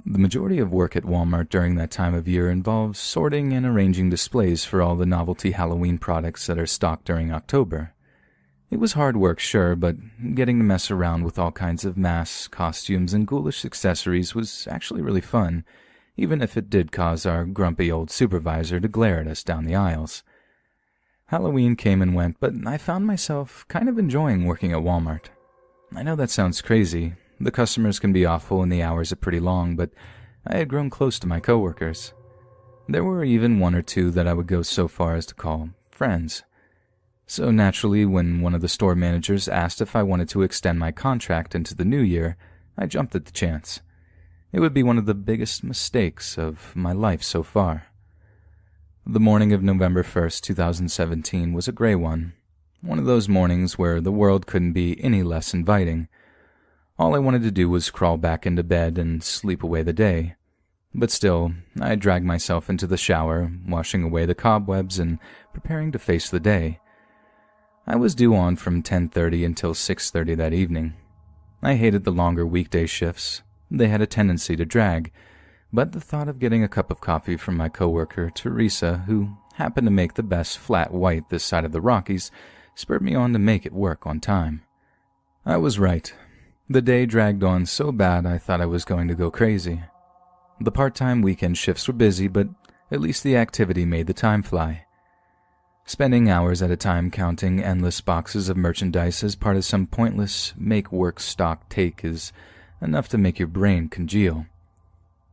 The majority of work at Walmart during that time of year involves sorting and arranging displays for all the novelty Halloween products that are stocked during October. It was hard work, sure, but getting to mess around with all kinds of masks, costumes, and ghoulish accessories was actually really fun, even if it did cause our grumpy old supervisor to glare at us down the aisles. Halloween came and went, but I found myself kind of enjoying working at Walmart. I know that sounds crazy. The customers can be awful and the hours are pretty long, but I had grown close to my coworkers. There were even one or two that I would go so far as to call friends. So naturally, when one of the store managers asked if I wanted to extend my contract into the new year, I jumped at the chance. It would be one of the biggest mistakes of my life so far. The morning of November 1st, 2017 was a gray one. One of those mornings where the world couldn't be any less inviting. All I wanted to do was crawl back into bed and sleep away the day. But still, I dragged myself into the shower, washing away the cobwebs and preparing to face the day. I was due on from 10:30 until 6:30 that evening. I hated the longer weekday shifts. They had a tendency to drag, but the thought of getting a cup of coffee from my coworker, Teresa, who happened to make the best flat white this side of the Rockies, spurred me on to make it work on time. I was right. The day dragged on so bad I thought I was going to go crazy. The part-time weekend shifts were busy, but at least the activity made the time fly. Spending hours at a time counting endless boxes of merchandise as part of some pointless make-work stock take is enough to make your brain congeal.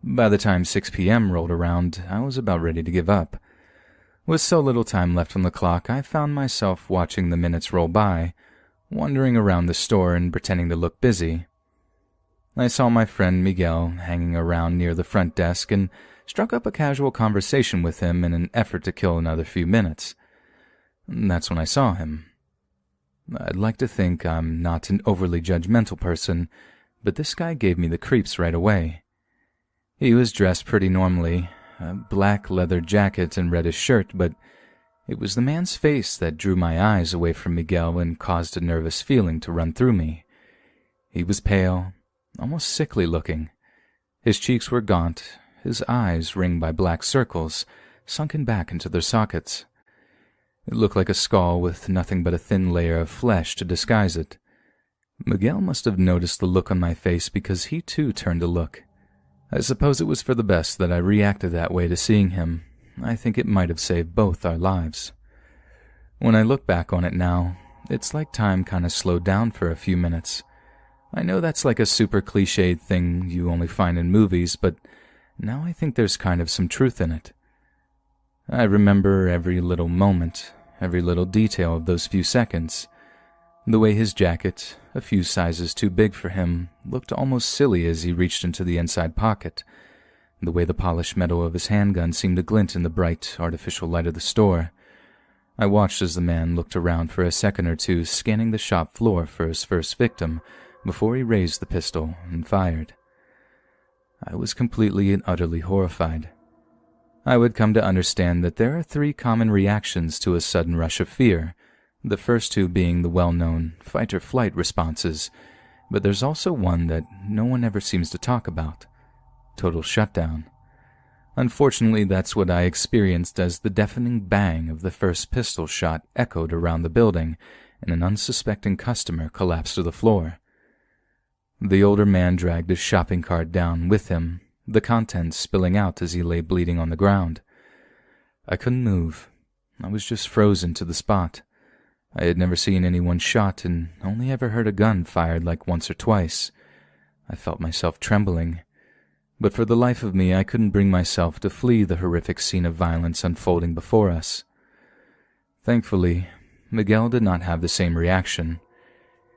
By the time 6 p.m. rolled around, I was about ready to give up. With so little time left on the clock, I found myself watching the minutes roll by, wandering around the store and pretending to look busy. I saw my friend Miguel hanging around near the front desk and struck up a casual conversation with him in an effort to kill another few minutes. That's when I saw him. I'd like to think I'm not an overly judgmental person, but this guy gave me the creeps right away. He was dressed pretty normally, a black leather jacket and reddish shirt, but it was the man's face that drew my eyes away from Miguel and caused a nervous feeling to run through me. He was pale, almost sickly looking. His cheeks were gaunt, his eyes ringed by black circles, sunken back into their sockets. It looked like a skull with nothing but a thin layer of flesh to disguise it. Miguel must have noticed the look on my face because he too turned to look. I suppose it was for the best that I reacted that way to seeing him. I think it might have saved both our lives. When I look back on it now, it's like time kind of slowed down for a few minutes. I know that's like a super cliched thing you only find in movies, but now I think there's kind of some truth in it. I remember every little moment, every little detail of those few seconds. The way his jacket, a few sizes too big for him, looked almost silly as he reached into the inside pocket. The way the polished metal of his handgun seemed to glint in the bright, artificial light of the store. I watched as the man looked around for a second or two, scanning the shop floor for his first victim, before he raised the pistol and fired. I was completely and utterly horrified. I would come to understand that there are 3 common reactions to a sudden rush of fear, the first 2 being the well-known fight-or-flight responses, but there's also one that no one ever seems to talk about: total shutdown. Unfortunately, that's what I experienced as the deafening bang of the first pistol shot echoed around the building and an unsuspecting customer collapsed to the floor. The older man dragged his shopping cart down with him, the contents spilling out as he lay bleeding on the ground. I couldn't move. I was just frozen to the spot. I had never seen anyone shot and only ever heard a gun fired like once or twice. I felt myself trembling, but for the life of me I couldn't bring myself to flee the horrific scene of violence unfolding before us. Thankfully, Miguel did not have the same reaction.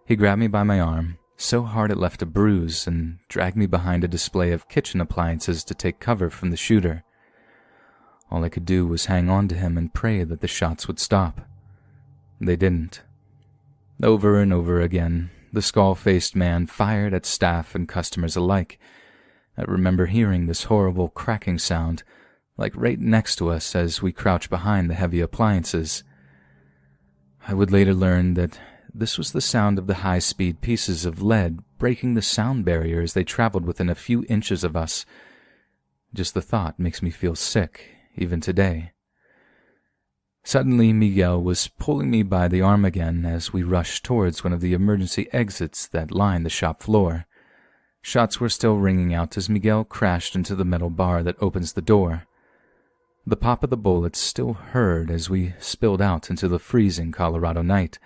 He grabbed me by my arm, so hard it left a bruise, and dragged me behind a display of kitchen appliances to take cover from the shooter. All I could do was hang on to him and pray that the shots would stop. They didn't. Over and over again, the skull-faced man fired at staff and customers alike. I remember hearing this horrible cracking sound, like right next to us as we crouched behind the heavy appliances. I would later learn that this was the sound of the high-speed pieces of lead breaking the sound barrier as they traveled within a few inches of us. Just the thought makes me feel sick, even today. Suddenly, Miguel was pulling me by the arm again as we rushed towards one of the emergency exits that lined the shop floor. Shots were still ringing out as Miguel crashed into the metal bar that opens the door. The pop of the bullets still heard as we spilled out into the freezing Colorado night.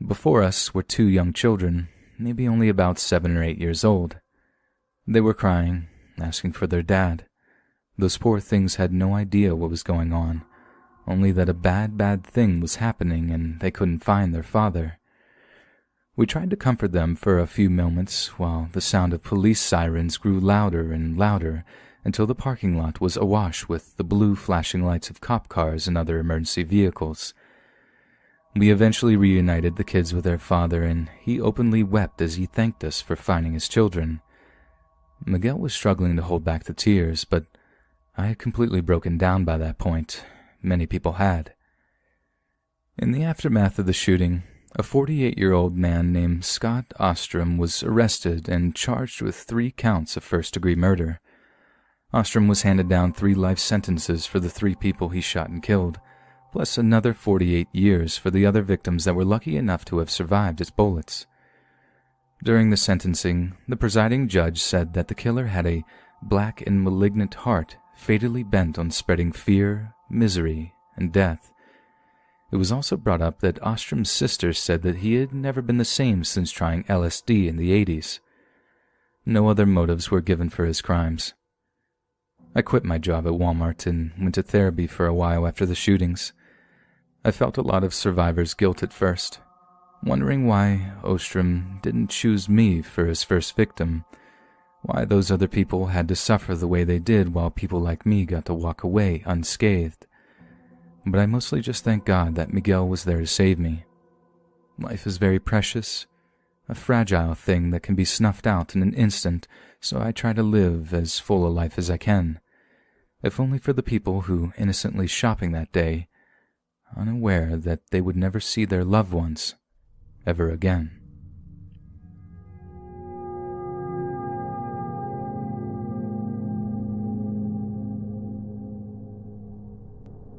Before us were 2 young children, maybe only about 7 or 8 years old. They were crying, asking for their dad. Those poor things had no idea what was going on, only that a bad thing was happening and they couldn't find their father. We tried to comfort them for a few moments while the sound of police sirens grew louder and louder until the parking lot was awash with the blue flashing lights of cop cars and other emergency vehicles. We eventually reunited the kids with their father, and he openly wept as he thanked us for finding his children. Miguel was struggling to hold back the tears, but I had completely broken down by that point. Many people had. In the aftermath of the shooting, a 48-year-old man named Scott Ostrom was arrested and charged with 3 counts of first-degree murder. Ostrom was handed down 3 life sentences for the 3 people he shot and killed, plus another 48 years for the other victims that were lucky enough to have survived his bullets. During the sentencing, the presiding judge said that the killer had a black and malignant heart fatally bent on spreading fear, misery, and death. It was also brought up that Ostrom's sister said that he had never been the same since trying LSD in the 80s. No other motives were given for his crimes. I quit my job at Walmart and went to therapy for a while after the shootings. I felt a lot of survivor's guilt at first, wondering why Ostrom didn't choose me for his first victim, why those other people had to suffer the way they did while people like me got to walk away unscathed. But I mostly just thank God that Miguel was there to save me. Life is very precious, a fragile thing that can be snuffed out in an instant, so I try to live as full a life as I can, if only for the people who innocently shopping that day, unaware that they would never see their loved ones ever again.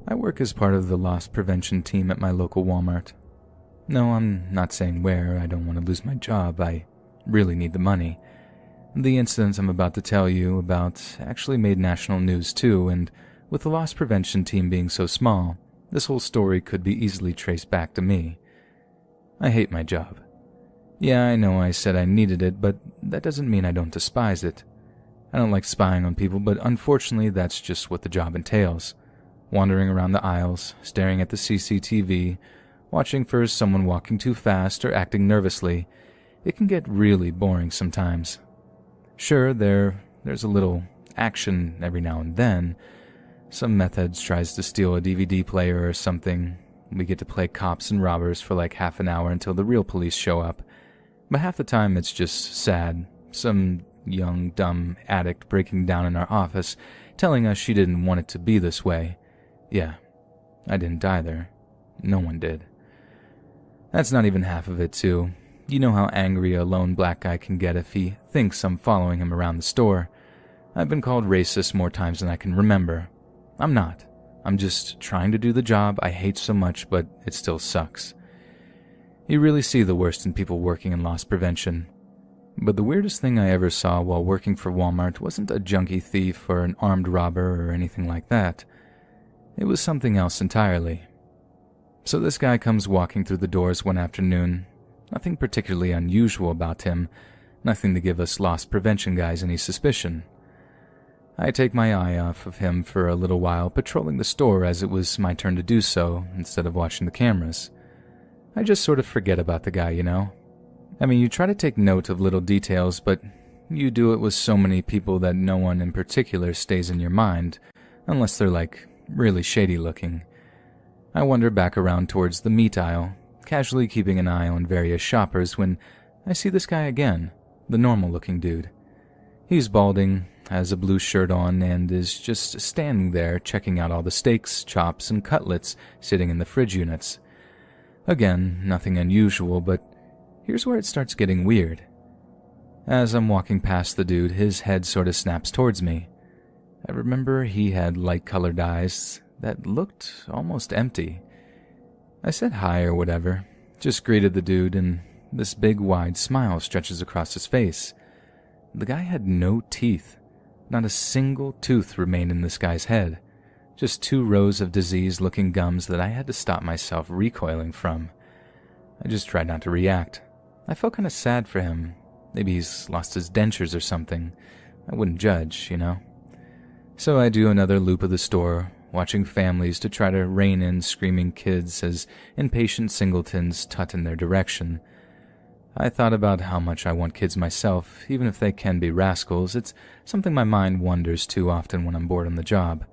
I work as part of the loss prevention team at my local Walmart. No, I'm not saying where. I don't want to lose my job. I really need the money. The incident I'm about to tell you about actually made national news too, and with the loss prevention team being so small, this whole story could be easily traced back to me. I hate my job. Yeah, I know I said I needed it, but that doesn't mean I don't despise it. I don't like spying on people, but unfortunately that's just what the job entails. Wandering around the aisles, staring at the CCTV, watching for someone walking too fast or acting nervously, it can get really boring sometimes. Sure, there's a little action every now and then. Some meth heads tries to steal a DVD player or something. We get to play cops and robbers for like half an hour until the real police show up. But half the time it's just sad. Some young, dumb addict breaking down in our office, telling us she didn't want it to be this way. Yeah, I didn't either. No one did. That's not even half of it, too. You know how angry a lone black guy can get if he thinks I'm following him around the store. I've been called racist more times than I can remember. I'm not. I'm just trying to do the job I hate so much, but it still sucks. You really see the worst in people working in loss prevention. But the weirdest thing I ever saw while working for Walmart wasn't a junkie thief or an armed robber or anything like that. It was something else entirely. So this guy comes walking through the doors one afternoon. Nothing particularly unusual about him. Nothing to give us loss prevention guys any suspicion. I take my eye off of him for a little while, patrolling the store as it was my turn to do so, instead of watching the cameras. I just sort of forget about the guy, you know? I mean, you try to take note of little details, but you do it with so many people that no one in particular stays in your mind, unless they're like really shady looking. I wander back around towards the meat aisle, casually keeping an eye on various shoppers when I see this guy again, the normal-looking dude. He's balding, has a blue shirt on, and is just standing there checking out all the steaks, chops, and cutlets sitting in the fridge units. Again, nothing unusual, but here's where it starts getting weird. As I'm walking past the dude, his head sort of snaps towards me. I remember he had light-colored eyes that looked almost empty. I said hi or whatever, just greeted the dude, and this big wide smile stretches across his face. The guy had no teeth. Not a single tooth remained in this guy's head. Just 2 rows of diseased-looking gums that I had to stop myself recoiling from. I just tried not to react. I felt kind of sad for him. Maybe he's lost his dentures or something. I wouldn't judge, you know. So I do another loop of the store, watching families to try to rein in screaming kids as impatient singletons tut in their direction. I thought about how much I want kids myself, even if they can be rascals. It's something my mind wanders too often when I'm bored on the job.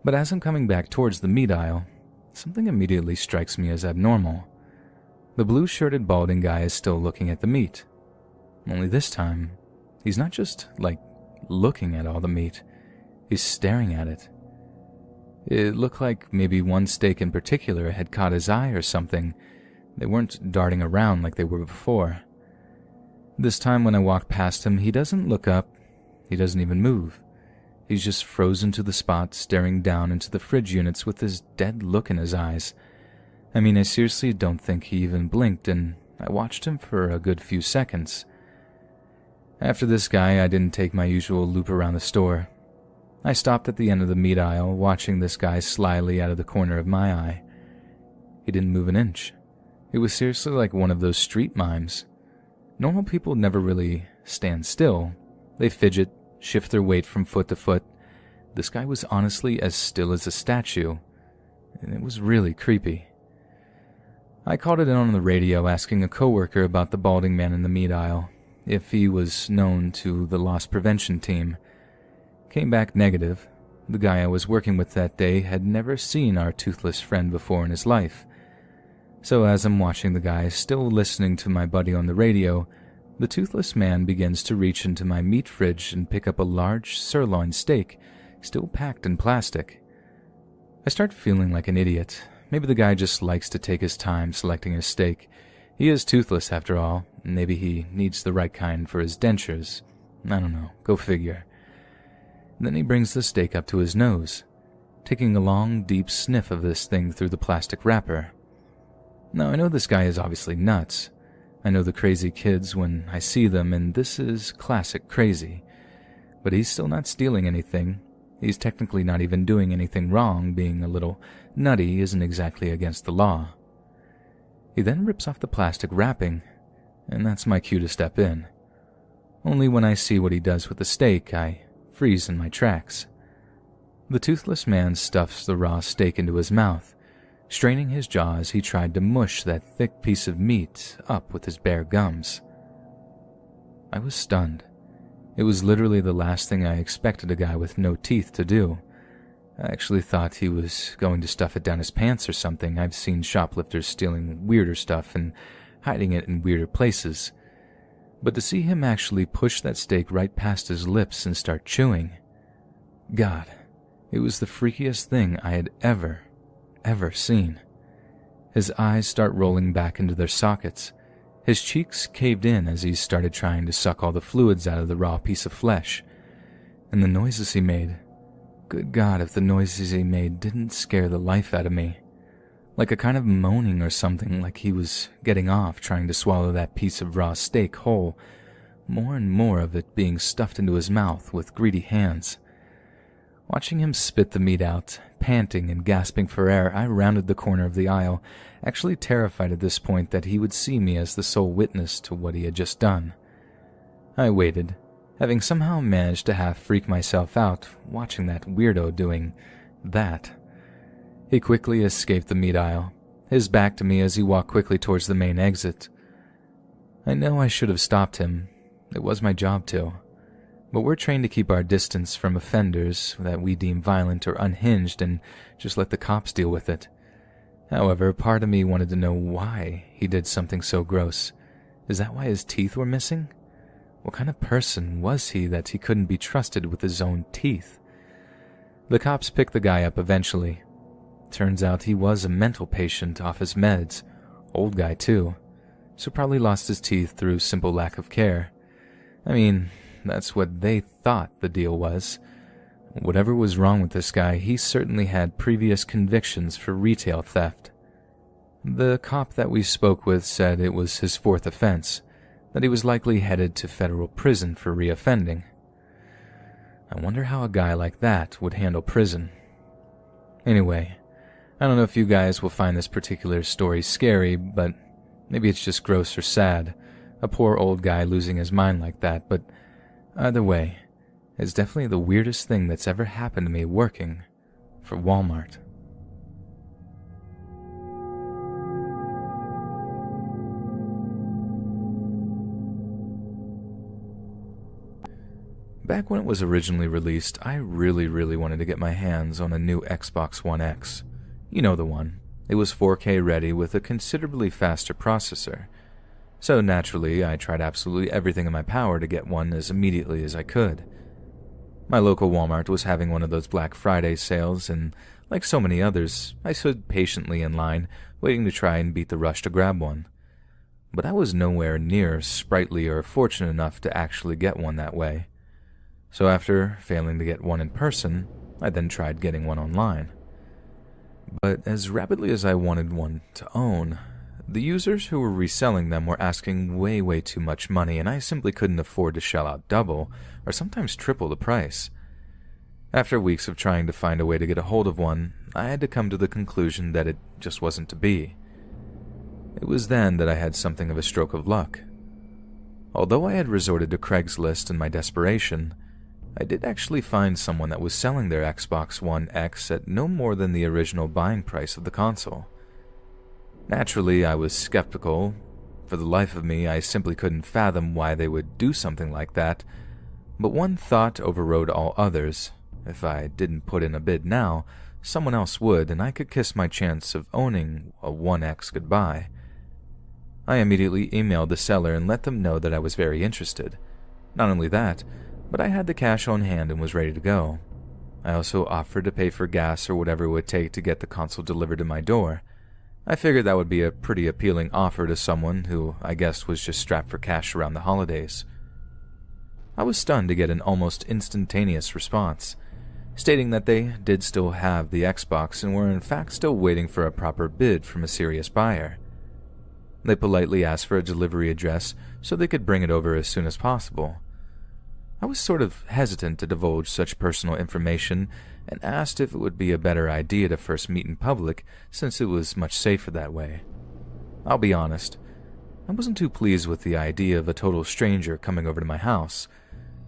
But as I'm coming back towards the meat aisle, something immediately strikes me as abnormal. The blue-shirted balding guy is still looking at the meat. Only this time, he's not just, looking at all the meat. He's staring at it. It looked like maybe one steak in particular had caught his eye or something. They weren't darting around like they were before. This time when I walked past him, he doesn't look up. He doesn't even move. He's just frozen to the spot, staring down into the fridge units with this dead look in his eyes. I mean, I seriously don't think he even blinked, and I watched him for a good few seconds. After this guy, I didn't take my usual loop around the store. I stopped at the end of the meat aisle, watching this guy slyly out of the corner of my eye. He didn't move an inch. It was seriously like one of those street mimes. Normal people never really stand still. They fidget, shift their weight from foot to foot. This guy was honestly as still as a statue, and it was really creepy. I called it in on the radio, asking a coworker about the balding man in the meat aisle, if he was known to the loss prevention team. Came back negative. The guy I was working with that day had never seen our toothless friend before in his life. So as I'm watching the guy, still listening to my buddy on the radio, the toothless man begins to reach into my meat fridge and pick up a large sirloin steak, still packed in plastic. I start feeling like an idiot. Maybe the guy just likes to take his time selecting his steak. He is toothless after all. Maybe he needs the right kind for his dentures. I don't know. Go figure. Then he brings the steak up to his nose, taking a long, deep sniff of this thing through the plastic wrapper. Now, I know this guy is obviously nuts. I know the crazy kids when I see them, and this is classic crazy. But he's still not stealing anything. He's technically not even doing anything wrong. Being a little nutty isn't exactly against the law. He then rips off the plastic wrapping, and that's my cue to step in. Only when I see what he does with the steak, I freeze in my tracks. The toothless man stuffs the raw steak into his mouth, straining his jaw as he tried to mush that thick piece of meat up with his bare gums. I was stunned. It was literally the last thing I expected a guy with no teeth to do. I actually thought he was going to stuff it down his pants or something. I've seen shoplifters stealing weirder stuff and hiding it in weirder places. But to see him actually push that steak right past his lips and start chewing, God, it was the freakiest thing I had ever seen. His eyes start rolling back into their sockets. His cheeks caved in as he started trying to suck all the fluids out of the raw piece of flesh. And the noises he made, good God, if the noises he made didn't scare the life out of me. Like a kind of moaning or something, like he was getting off trying to swallow that piece of raw steak whole, more and more of it being stuffed into his mouth with greedy hands. Watching him spit the meat out, panting and gasping for air, I rounded the corner of the aisle, actually terrified at this point that he would see me as the sole witness to what he had just done. I waited, having somehow managed to half freak myself out watching that weirdo doing that. He quickly escaped the meat aisle, his back to me as he walked quickly towards the main exit. I know I should have stopped him. It was my job to. But we're trained to keep our distance from offenders that we deem violent or unhinged and just let the cops deal with it. However, part of me wanted to know why he did something so gross. Is that why his teeth were missing? What kind of person was he that he couldn't be trusted with his own teeth? The cops picked the guy up eventually. Turns out he was a mental patient off his meds, old guy too, so probably lost his teeth through simple lack of care. I mean, that's what they thought the deal was. Whatever was wrong with this guy, he certainly had previous convictions for retail theft. The cop that we spoke with said it was his fourth offense, that he was likely headed to federal prison for reoffending. I wonder how a guy like that would handle prison. Anyway, I don't know if you guys will find this particular story scary, but maybe it's just gross or sad, a poor old guy losing his mind like that, but either way, is definitely the weirdest thing that's ever happened to me working for Walmart. Back when it was originally released, I really wanted to get my hands on a new Xbox One X. You know the one. It was 4K ready with a considerably faster processor. So naturally, I tried absolutely everything in my power to get one as immediately as I could. My local Walmart was having one of those Black Friday sales, and like so many others, I stood patiently in line, waiting to try and beat the rush to grab one. But I was nowhere near sprightly or fortunate enough to actually get one that way. So after failing to get one in person, I then tried getting one online. But as rapidly as I wanted one to own, the users who were reselling them were asking way too much money, and I simply couldn't afford to shell out double, or sometimes triple the price. After weeks of trying to find a way to get a hold of one, I had to come to the conclusion that it just wasn't to be. It was then that I had something of a stroke of luck. Although I had resorted to Craigslist in my desperation, I did actually find someone that was selling their Xbox One X at no more than the original buying price of the console. Naturally, I was skeptical. For the life of me, I simply couldn't fathom why they would do something like that, but one thought overrode all others. If I didn't put in a bid now, someone else would, and I could kiss my chance of owning a One X goodbye. I immediately emailed the seller and let them know that I was very interested. Not only that, but I had the cash on hand and was ready to go. I also offered to pay for gas or whatever it would take to get the console delivered to my door. I figured that would be a pretty appealing offer to someone who I guessed was just strapped for cash around the holidays. I was stunned to get an almost instantaneous response, stating that they did still have the Xbox and were in fact still waiting for a proper bid from a serious buyer. They politely asked for a delivery address so they could bring it over as soon as possible. I was sort of hesitant to divulge such personal information and asked if it would be a better idea to first meet in public since it was much safer that way. I'll be honest, I wasn't too pleased with the idea of a total stranger coming over to my house,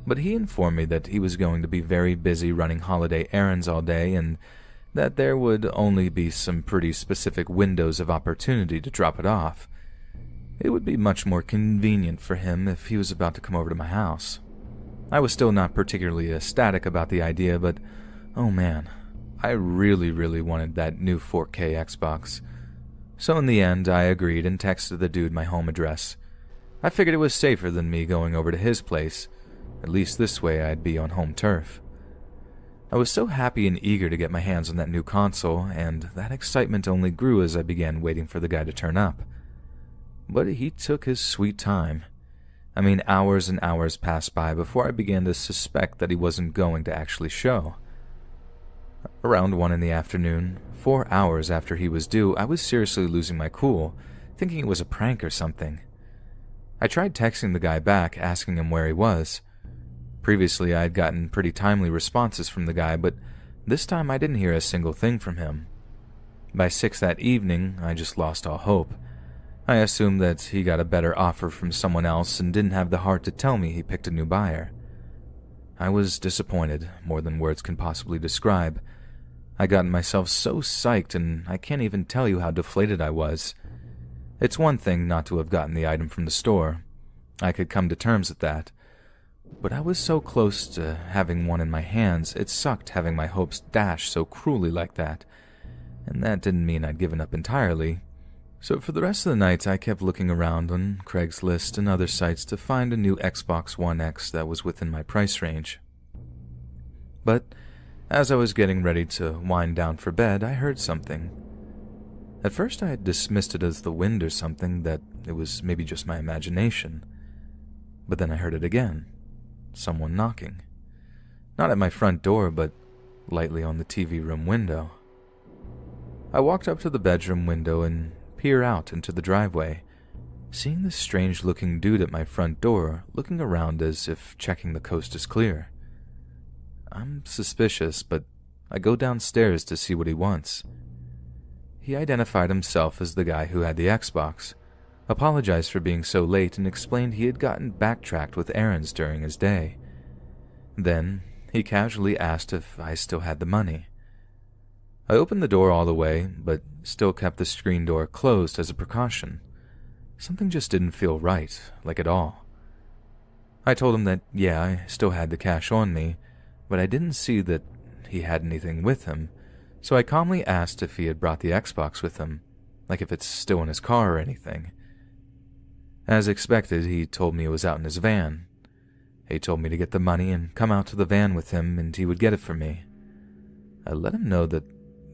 but he informed me that he was going to be very busy running holiday errands all day and that there would only be some pretty specific windows of opportunity to drop it off. It would be much more convenient for him if he was about to come over to my house. I was still not particularly ecstatic about the idea, but oh man, I really wanted that new 4K Xbox. So in the end, I agreed and texted the dude my home address. I figured it was safer than me going over to his place. At least this way I'd be on home turf. I was so happy and eager to get my hands on that new console, and that excitement only grew as I began waiting for the guy to turn up. But he took his sweet time. I mean, hours and hours passed by before I began to suspect that he wasn't going to actually show. Around 1 in the afternoon, 4 hours after he was due, I was seriously losing my cool, thinking it was a prank or something. I tried texting the guy back, asking him where he was. Previously, I had gotten pretty timely responses from the guy, but this time I didn't hear a single thing from him. By 6 that evening, I just lost all hope. I assumed that he got a better offer from someone else and didn't have the heart to tell me he picked a new buyer. I was disappointed, more than words can possibly describe. I got myself so psyched, and I can't even tell you how deflated I was. It's one thing not to have gotten the item from the store. I could come to terms with that. But I was so close to having one in my hands, it sucked having my hopes dashed so cruelly like that. And that didn't mean I'd given up entirely. So for the rest of the night, I kept looking around on Craigslist and other sites to find a new Xbox One X that was within my price range. But as I was getting ready to wind down for bed, I heard something. At first I had dismissed it as the wind or something, that it was maybe just my imagination. But then I heard it again. Someone knocking. Not at my front door, but lightly on the TV room window. I walked up to the bedroom window and peered out into the driveway, seeing this strange-looking dude at my front door looking around as if checking the coast is clear. I'm suspicious, but I go downstairs to see what he wants. He identified himself as the guy who had the Xbox, apologized for being so late, and explained he had gotten backtracked with errands during his day. Then he casually asked if I still had the money. I opened the door all the way, but still kept the screen door closed as a precaution. Something just didn't feel right, like at all. I told him that, yeah, I still had the cash on me, but I didn't see that he had anything with him, so I calmly asked if he had brought the Xbox with him, like if it's still in his car or anything. As expected, he told me it was out in his van. He told me to get the money and come out to the van with him and he would get it for me. I let him know that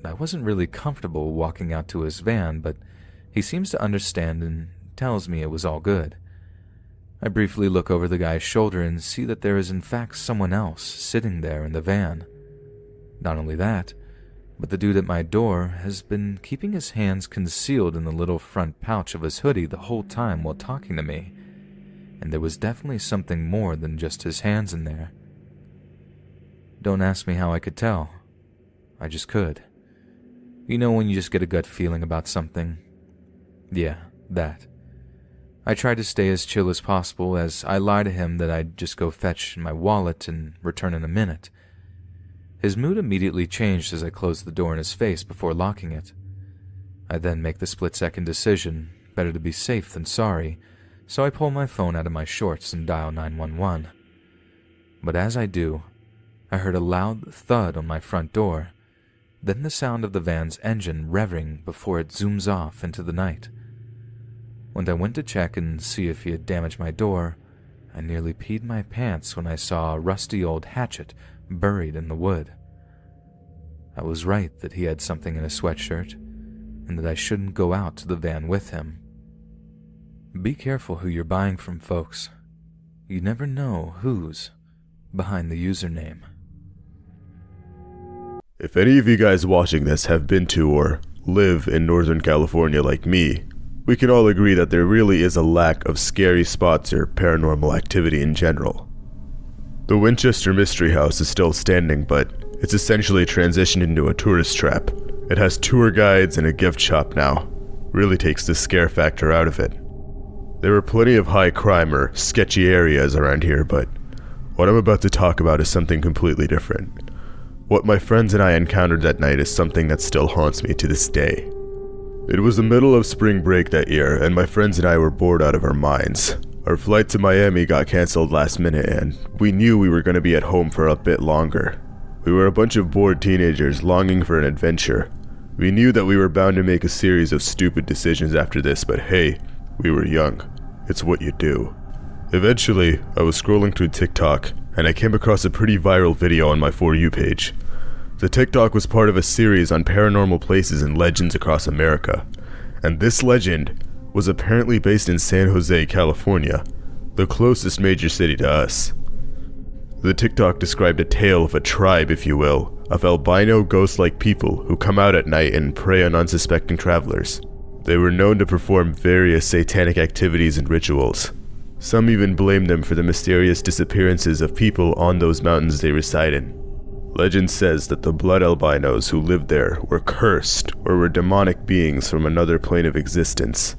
I wasn't really comfortable walking out to his van, but he seems to understand and tells me it was all good. I briefly look over the guy's shoulder and see that there is in fact someone else sitting there in the van. Not only that, but the dude at my door has been keeping his hands concealed in the little front pouch of his hoodie the whole time while talking to me, and there was definitely something more than just his hands in there. Don't ask me how I could tell. I just could. You know when you just get a gut feeling about something? Yeah, that. I tried to stay as chill as possible as I lied to him that I'd just go fetch my wallet and return in a minute. His mood immediately changed as I closed the door in his face before locking it. I then make the split-second decision, better to be safe than sorry, so I pull my phone out of my shorts and dial 911. But as I do, I heard a loud thud on my front door, then the sound of the van's engine revving before it zooms off into the night. When I went to check and see if he had damaged my door, I nearly peed my pants when I saw a rusty old hatchet buried in the wood. I was right that he had something in his sweatshirt, and that I shouldn't go out to the van with him. Be careful who you're buying from, folks. You never know who's behind the username. If any of you guys watching this have been to or live in Northern California like me, we can all agree that there really is a lack of scary spots or paranormal activity in general. The Winchester Mystery House is still standing, but it's essentially transitioned into a tourist trap. It has tour guides and a gift shop now. Really takes the scare factor out of it. There are plenty of high crime or sketchy areas around here, but what I'm about to talk about is something completely different. What my friends and I encountered that night is something that still haunts me to this day. It was the middle of spring break that year, and my friends and I were bored out of our minds. Our flight to Miami got cancelled last minute, and we knew we were going to be at home for a bit longer. We were a bunch of bored teenagers longing for an adventure. We knew that we were bound to make a series of stupid decisions after this, but hey, we were young. It's what you do. Eventually, I was scrolling through TikTok, and I came across a pretty viral video on my For You page. The TikTok was part of a series on paranormal places and legends across America, and this legend was apparently based in San Jose, California, the closest major city to us. The TikTok described a tale of a tribe, if you will, of albino ghost-like people who come out at night and prey on unsuspecting travelers. They were known to perform various satanic activities and rituals. Some even blamed them for the mysterious disappearances of people on those mountains they reside in. Legend says that the blood albinos who lived there were cursed or were demonic beings from another plane of existence.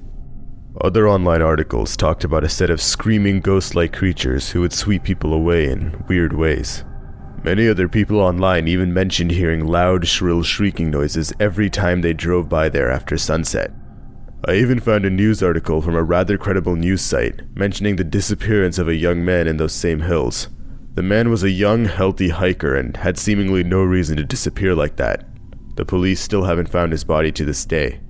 Other online articles talked about a set of screaming ghost-like creatures who would sweep people away in weird ways. Many other people online even mentioned hearing loud, shrill shrieking noises every time they drove by there after sunset. I even found a news article from a rather credible news site mentioning the disappearance of a young man in those same hills. The man was a young, healthy hiker and had seemingly no reason to disappear like that. The police still haven't found his body to this day.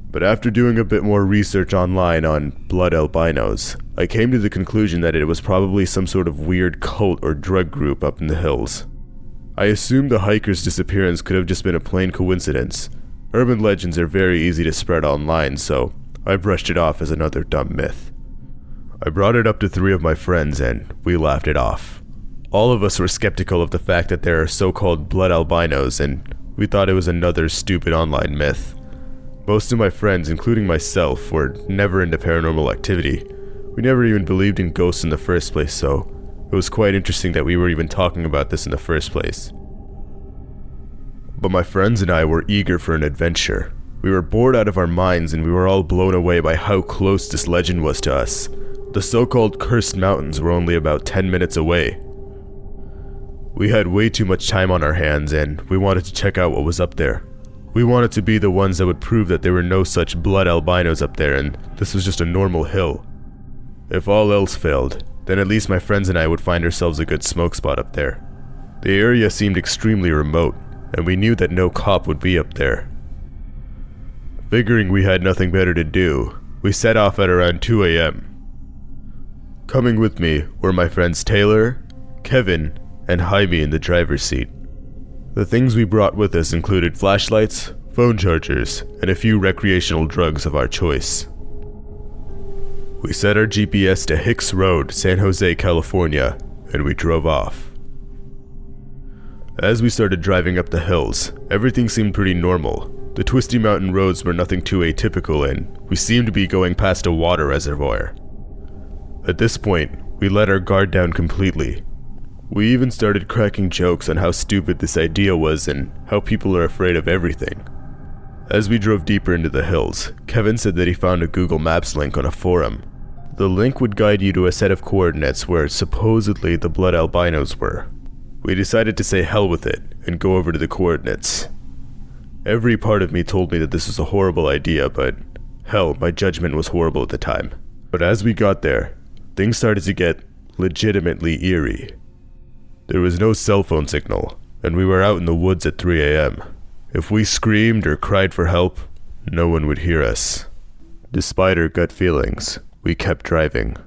But after doing a bit more research online on blood albinos, I came to the conclusion that it was probably some sort of weird cult or drug group up in the hills. I assumed the hiker's disappearance could have just been a plain coincidence. Urban legends are very easy to spread online, so I brushed it off as another dumb myth. I brought it up to 3 of my friends and we laughed it off. All of us were skeptical of the fact that there are so-called blood albinos, and we thought it was another stupid online myth. Most of my friends, including myself, were never into paranormal activity. We never even believed in ghosts in the first place, so it was quite interesting that we were even talking about this in the first place. But my friends and I were eager for an adventure. We were bored out of our minds and we were all blown away by how close this legend was to us. The so-called cursed mountains were only about 10 minutes away. We had way too much time on our hands and we wanted to check out what was up there. We wanted to be the ones that would prove that there were no such blood albinos up there and this was just a normal hill. If all else failed, then at least my friends and I would find ourselves a good smoke spot up there. The area seemed extremely remote, and we knew that no cop would be up there. Figuring we had nothing better to do, we set off at around 2 a.m. Coming with me were my friends Taylor, Kevin, and Jaime in the driver's seat. The things we brought with us included flashlights, phone chargers, and a few recreational drugs of our choice. We set our GPS to Hicks Road, San Jose, California, and we drove off. As we started driving up the hills, everything seemed pretty normal. The twisty mountain roads were nothing too atypical and we seemed to be going past a water reservoir. At this point, we let our guard down completely. We even started cracking jokes on how stupid this idea was and how people are afraid of everything. As we drove deeper into the hills, Kevin said that he found a Google Maps link on a forum. The link would guide you to a set of coordinates where supposedly the blood albinos were. We decided to say hell with it and go over to the coordinates. Every part of me told me that this was a horrible idea, but hell, my judgment was horrible at the time. But as we got there, things started to get legitimately eerie. There was no cell phone signal, and we were out in the woods at 3 a.m. If we screamed or cried for help, no one would hear us. Despite our gut feelings, we kept driving.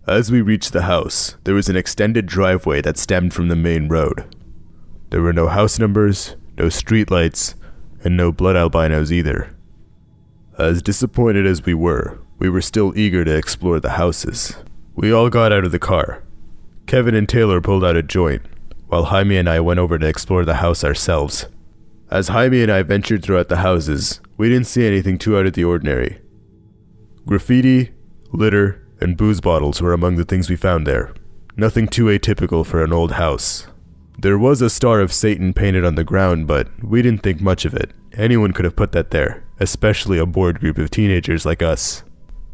As we reached the house, there was an extended driveway that stemmed from the main road. There were no house numbers, no streetlights, and no blood albinos either. As disappointed as we were still eager to explore the houses. We all got out of the car. Kevin and Taylor pulled out a joint, while Jaime and I went over to explore the house ourselves. As Jaime and I ventured throughout the houses, we didn't see anything too out of the ordinary. Graffiti, litter, and booze bottles were among the things we found there. Nothing too atypical for an old house. There was a star of Satan painted on the ground, but we didn't think much of it. Anyone could have put that there, especially a bored group of teenagers like us.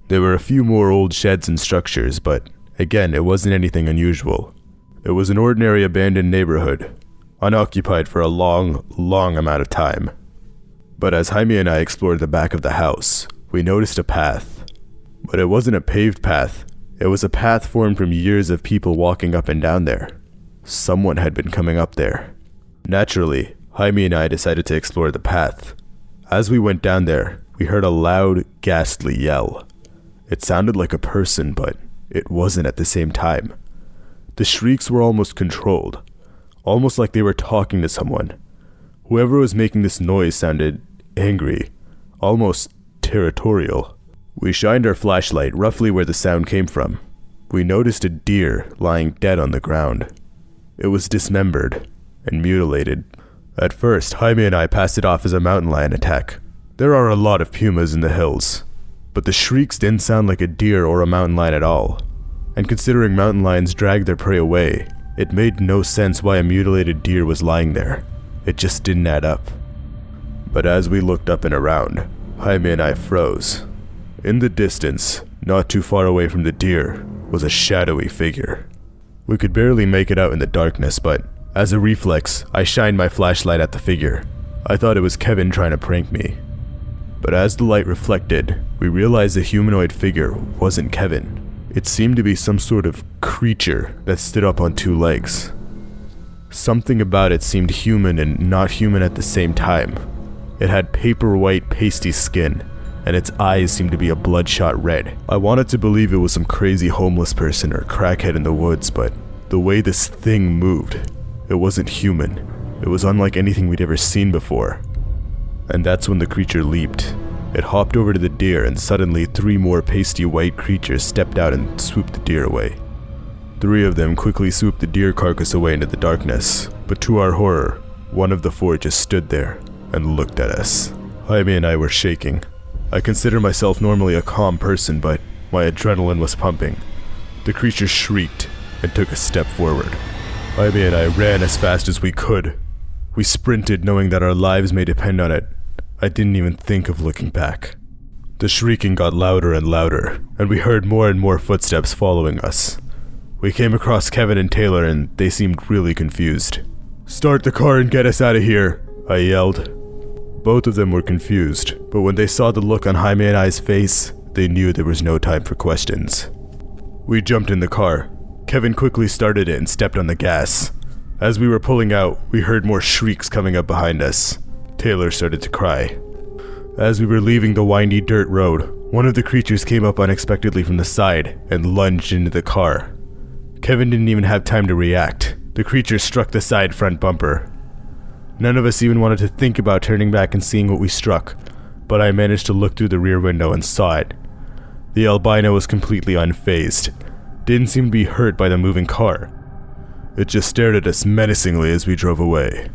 There were a few more old sheds and structures, but again, it wasn't anything unusual. It was an ordinary abandoned neighborhood, unoccupied for a long amount of time. But as Jaime and I explored the back of the house, we noticed a path. But it wasn't a paved path. It was a path formed from years of people walking up and down there. Someone had been coming up there. Naturally, Jaime and I decided to explore the path. As we went down there, we heard a loud, ghastly yell. It sounded like a person, but it wasn't at the same time. The shrieks were almost controlled, almost like they were talking to someone. Whoever was making this noise sounded angry, almost territorial. We shined our flashlight roughly where the sound came from. We noticed a deer lying dead on the ground. It was dismembered and mutilated. At first, Jaime and I passed it off as a mountain lion attack. There are a lot of pumas in the hills, but the shrieks didn't sound like a deer or a mountain lion at all. And considering mountain lions drag their prey away, it made no sense why a mutilated deer was lying there. It just didn't add up. But as we looked up and around, Jaime and I froze. In the distance, not too far away from the deer, was a shadowy figure. We could barely make it out in the darkness, but as a reflex, I shined my flashlight at the figure. I thought it was Kevin trying to prank me. But as the light reflected, we realized the humanoid figure wasn't Kevin. It seemed to be some sort of creature that stood up on two legs. Something about it seemed human and not human at the same time. It had paper white pasty skin, and its eyes seemed to be a bloodshot red. I wanted to believe it was some crazy homeless person or crackhead in the woods, but the way this thing moved, it wasn't human. It was unlike anything we'd ever seen before. And that's when the creature leaped. It hopped over to the deer, and suddenly 3 more pasty white creatures stepped out and swooped the deer away. 3 of them quickly swooped the deer carcass away into the darkness, but to our horror, one of the 4 just stood there and looked at us. Jaime and I were shaking. I consider myself normally a calm person, but my adrenaline was pumping. The creature shrieked and took a step forward. Jaime and I ran as fast as we could. We sprinted knowing that our lives may depend on it. I didn't even think of looking back. The shrieking got louder and louder, and we heard more and more footsteps following us. We came across Kevin and Taylor and they seemed really confused. "Start the car and get us out of here," I yelled. Both of them were confused, but when they saw the look on Jaime and I's face, they knew there was no time for questions. We jumped in the car. Kevin quickly started it and stepped on the gas. As we were pulling out, we heard more shrieks coming up behind us. Taylor started to cry. As we were leaving the windy dirt road, one of the creatures came up unexpectedly from the side and lunged into the car. Kevin didn't even have time to react. The creature struck the side front bumper. None of us even wanted to think about turning back and seeing what we struck, but I managed to look through the rear window and saw it. The albino was completely unfazed. Didn't seem to be hurt by the moving car. It just stared at us menacingly as we drove away.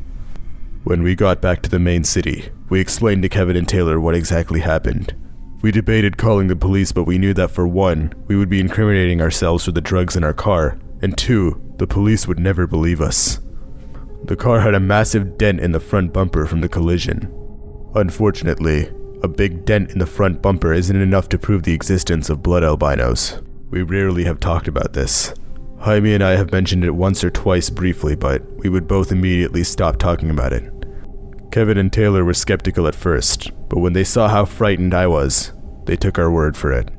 When we got back to the main city, we explained to Kevin and Taylor what exactly happened. We debated calling the police, but we knew that for one, we would be incriminating ourselves for the drugs in our car, and two, the police would never believe us. The car had a massive dent in the front bumper from the collision. Unfortunately, a big dent in the front bumper isn't enough to prove the existence of blood albinos. We rarely have talked about this. Jaime and I have mentioned it once or twice briefly, but we would both immediately stop talking about it. Kevin and Taylor were skeptical at first, but when they saw how frightened I was, they took our word for it.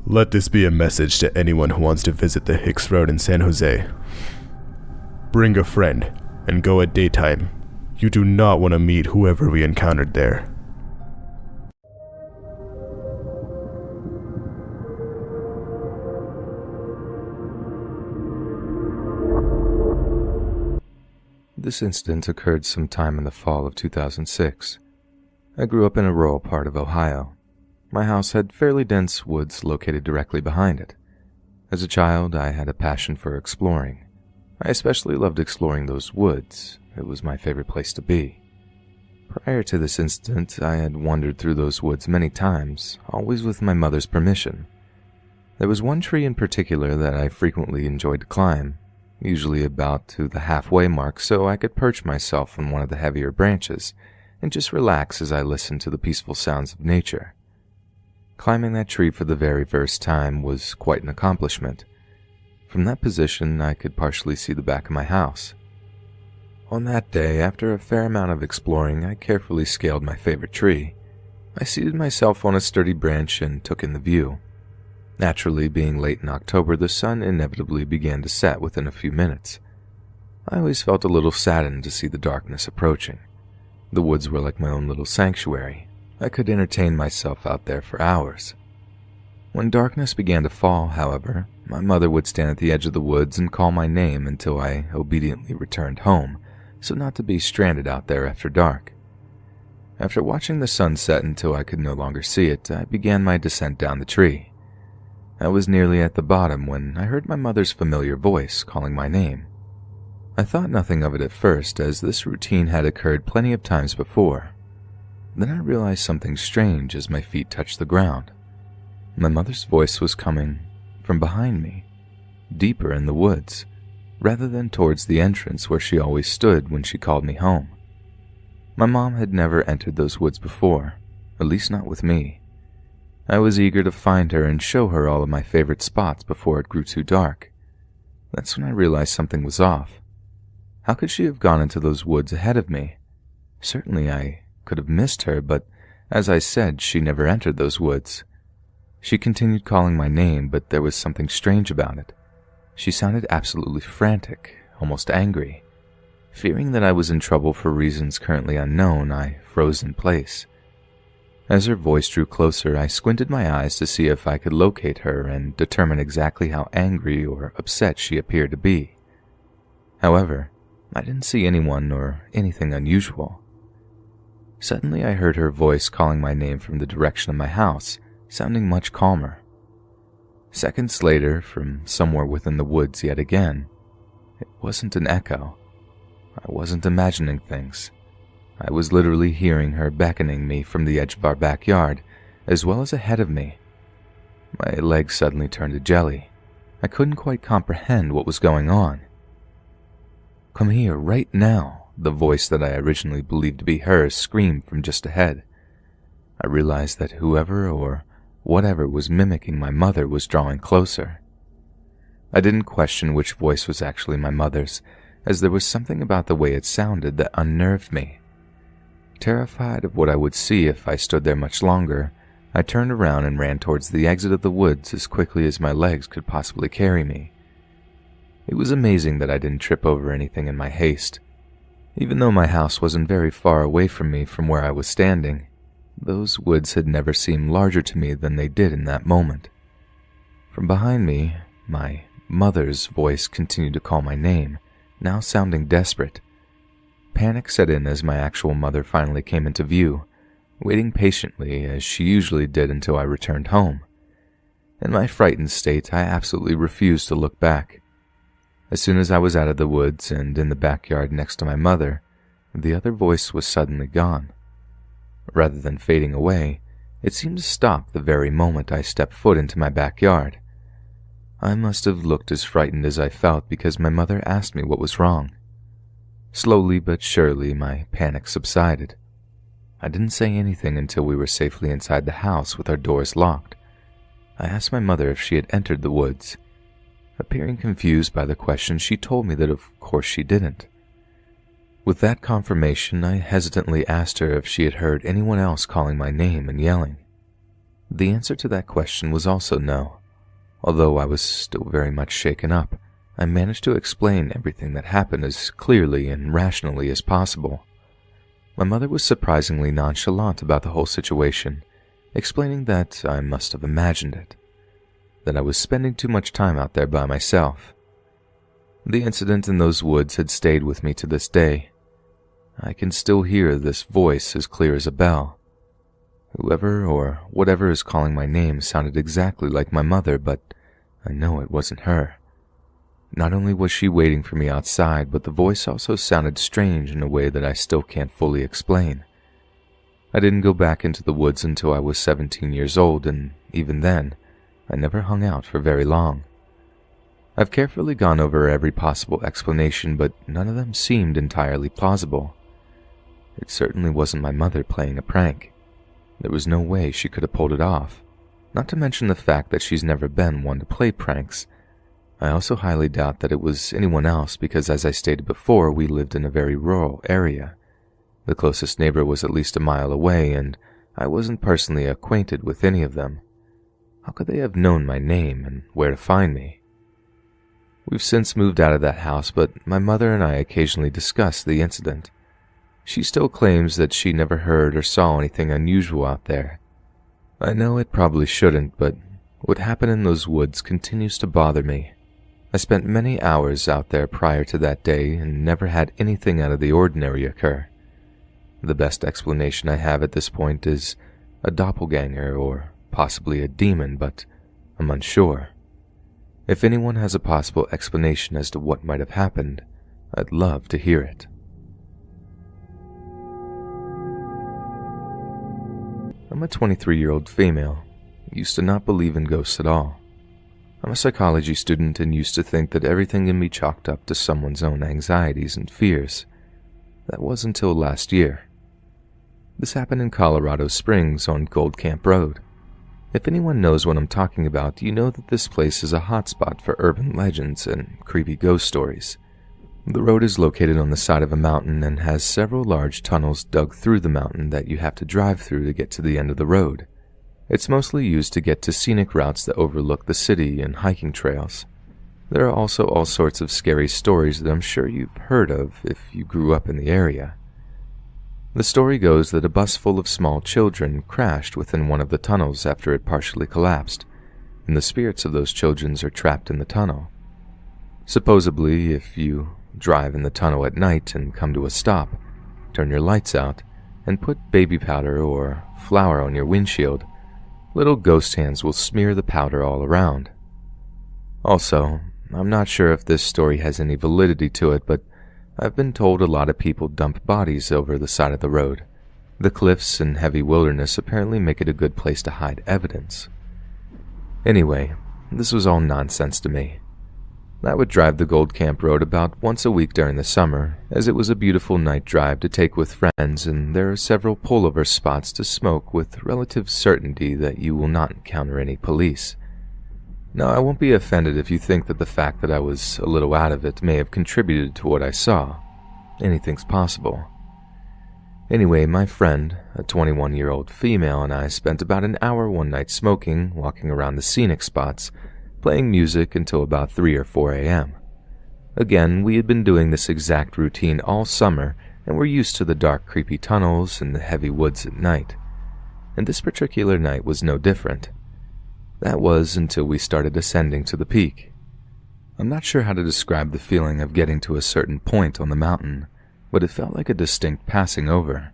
Let this be a message to anyone who wants to visit the Hicks Road in San Jose. Bring a friend, and go at daytime. You do not want to meet whoever we encountered there. This incident occurred sometime in the fall of 2006. I grew up in a rural part of Ohio. My house had fairly dense woods located directly behind it. As a child, I had a passion for exploring. I especially loved exploring those woods. It was my favorite place to be. Prior to this incident, I had wandered through those woods many times, always with my mother's permission. There was one tree in particular that I frequently enjoyed to climb, usually about to the halfway mark so I could perch myself on one of the heavier branches and just relax as I listened to the peaceful sounds of nature. Climbing that tree for the very first time was quite an accomplishment. From that position, I could partially see the back of my house. On that day, after a fair amount of exploring, I carefully scaled my favorite tree. I seated myself on a sturdy branch and took in the view. Naturally, being late in October, the sun inevitably began to set within a few minutes. I always felt a little saddened to see the darkness approaching. The woods were like my own little sanctuary. I could entertain myself out there for hours. When darkness began to fall, however, my mother would stand at the edge of the woods and call my name until I obediently returned home, so not to be stranded out there after dark. After watching the sun set until I could no longer see it, I began my descent down the tree. I was nearly at the bottom when I heard my mother's familiar voice calling my name. I thought nothing of it at first, as this routine had occurred plenty of times before. Then I realized something strange as my feet touched the ground. My mother's voice was coming from behind me, deeper in the woods, rather than towards the entrance where she always stood when she called me home. My mom had never entered those woods before, at least not with me. I was eager to find her and show her all of my favorite spots before it grew too dark. That's when I realized something was off. How could she have gone into those woods ahead of me? Certainly I could have missed her, but as I said, she never entered those woods. She continued calling my name, but there was something strange about it. She sounded absolutely frantic, almost angry. Fearing that I was in trouble for reasons currently unknown, I froze in place. As her voice drew closer, I squinted my eyes to see if I could locate her and determine exactly how angry or upset she appeared to be. However, I didn't see anyone or anything unusual. Suddenly I heard her voice calling my name from the direction of my house, sounding much calmer. Seconds later, from somewhere within the woods yet again, it wasn't an echo. I wasn't imagining things. I was literally hearing her beckoning me from the edge of our backyard, as well as ahead of me. My legs suddenly turned to jelly. I couldn't quite comprehend what was going on. "Come here, right now," the voice that I originally believed to be hers screamed from just ahead. I realized that whoever or whatever was mimicking my mother was drawing closer. I didn't question which voice was actually my mother's, as there was something about the way it sounded that unnerved me. Terrified of what I would see if I stood there much longer, I turned around and ran towards the exit of the woods as quickly as my legs could possibly carry me. It was amazing that I didn't trip over anything in my haste. Even though my house wasn't very far away from me from where I was standing, those woods had never seemed larger to me than they did in that moment. From behind me, my mother's voice continued to call my name, now sounding desperate. Panic set in as my actual mother finally came into view, waiting patiently as she usually did until I returned home. In my frightened state, I absolutely refused to look back. As soon as I was out of the woods and in the backyard next to my mother, the other voice was suddenly gone. Rather than fading away, it seemed to stop the very moment I stepped foot into my backyard. I must have looked as frightened as I felt because my mother asked me what was wrong. Slowly but surely, my panic subsided. I didn't say anything until we were safely inside the house with our doors locked. I asked my mother if she had entered the woods. Appearing confused by the question, she told me that of course she didn't. With that confirmation, I hesitantly asked her if she had heard anyone else calling my name and yelling. The answer to that question was also no. Although I was still very much shaken up, I managed to explain everything that happened as clearly and rationally as possible. My mother was surprisingly nonchalant about the whole situation, explaining that I must have imagined it, that I was spending too much time out there by myself. The incident in those woods had stayed with me to this day. I can still hear this voice as clear as a bell. Whoever or whatever is calling my name sounded exactly like my mother, but I know it wasn't her. Not only was she waiting for me outside, but the voice also sounded strange in a way that I still can't fully explain. I didn't go back into the woods until I was 17 years old, and even then, I never hung out for very long. I've carefully gone over every possible explanation, but none of them seemed entirely plausible. It certainly wasn't my mother playing a prank. There was no way she could have pulled it off, not to mention the fact that she's never been one to play pranks. I also highly doubt that it was anyone else because, as I stated before, we lived in a very rural area. The closest neighbor was at least a mile away, and I wasn't personally acquainted with any of them. How could they have known my name and where to find me? We've since moved out of that house, but my mother and I occasionally discuss the incident. She still claims that she never heard or saw anything unusual out there. I know it probably shouldn't, but what happened in those woods continues to bother me. I spent many hours out there prior to that day and never had anything out of the ordinary occur. The best explanation I have at this point is a doppelganger or possibly a demon, but I'm unsure. If anyone has a possible explanation as to what might have happened, I'd love to hear it. I'm a 23-year-old female, used to not believe in ghosts at all. I'm a psychology student and used to think that everything can be chalked up to someone's own anxieties and fears. That was until last year. This happened in Colorado Springs on Gold Camp Road. If anyone knows what I'm talking about, you know that this place is a hotspot for urban legends and creepy ghost stories. The road is located on the side of a mountain and has several large tunnels dug through the mountain that you have to drive through to get to the end of the road. It's mostly used to get to scenic routes that overlook the city and hiking trails. There are also all sorts of scary stories that I'm sure you've heard of if you grew up in the area. The story goes that a bus full of small children crashed within one of the tunnels after it partially collapsed, and the spirits of those children are trapped in the tunnel. Supposedly, if you drive in the tunnel at night and come to a stop, turn your lights out, and put baby powder or flour on your windshield, little ghost hands will smear the powder all around. Also, I'm not sure if this story has any validity to it, but I've been told a lot of people dump bodies over the side of the road. The cliffs and heavy wilderness apparently make it a good place to hide evidence. Anyway, this was all nonsense to me. I would drive the Gold Camp Road about once a week during the summer, as it was a beautiful night drive to take with friends, and there are several pullover spots to smoke with relative certainty that you will not encounter any police. Now, I won't be offended if you think that the fact that I was a little out of it may have contributed to what I saw. Anything's possible. Anyway, my friend, a 21-year-old female, and I spent about an hour one night smoking, walking around the scenic spots, playing music until about 3 or 4 a.m. Again, we had been doing this exact routine all summer, and were used to the dark, creepy tunnels and the heavy woods at night. And this particular night was no different. That was until we started ascending to the peak. I'm not sure how to describe the feeling of getting to a certain point on the mountain, but it felt like a distinct passing over.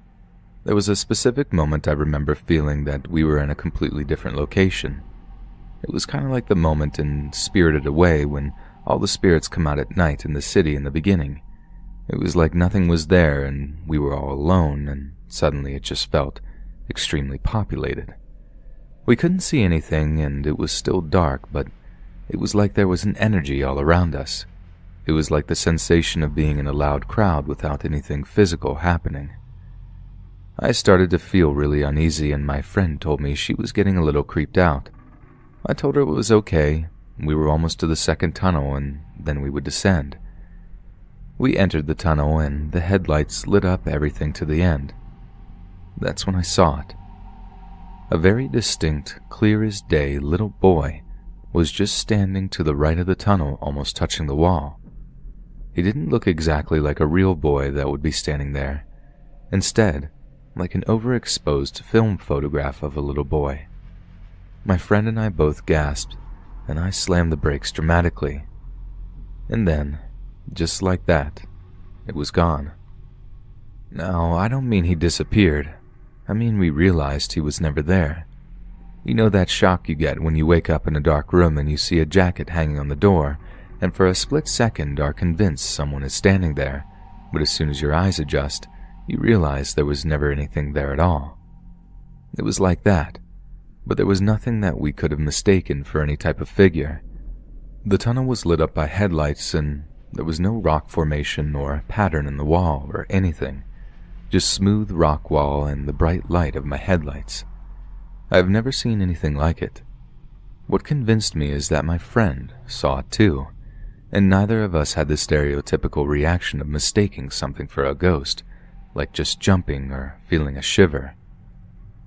There was a specific moment I remember feeling that we were in a completely different location. It was kind of like the moment in Spirited Away when all the spirits come out at night in the city in the beginning. It was like nothing was there and we were all alone, and suddenly it just felt extremely populated. We couldn't see anything and it was still dark, but it was like there was an energy all around us. It was like the sensation of being in a loud crowd without anything physical happening. I started to feel really uneasy and my friend told me she was getting a little creeped out. I told her it was okay. We were almost to the second tunnel and then we would descend. We entered the tunnel and the headlights lit up everything to the end. That's when I saw it. A very distinct, clear as day little boy was just standing to the right of the tunnel, almost touching the wall. He didn't look exactly like a real boy that would be standing there. Instead, like an overexposed film photograph of a little boy. My friend and I both gasped, and I slammed the brakes dramatically. And then, just like that, it was gone. Now, I don't mean he disappeared. I mean we realized he was never there. You know that shock you get when you wake up in a dark room and you see a jacket hanging on the door, and for a split second are convinced someone is standing there, but as soon as your eyes adjust, you realize there was never anything there at all. It was like that, but there was nothing that we could have mistaken for any type of figure. The tunnel was lit up by headlights and there was no rock formation or pattern in the wall or anything, just smooth rock wall and the bright light of my headlights. I have never seen anything like it. What convinced me is that my friend saw it too, and neither of us had the stereotypical reaction of mistaking something for a ghost, like just jumping or feeling a shiver.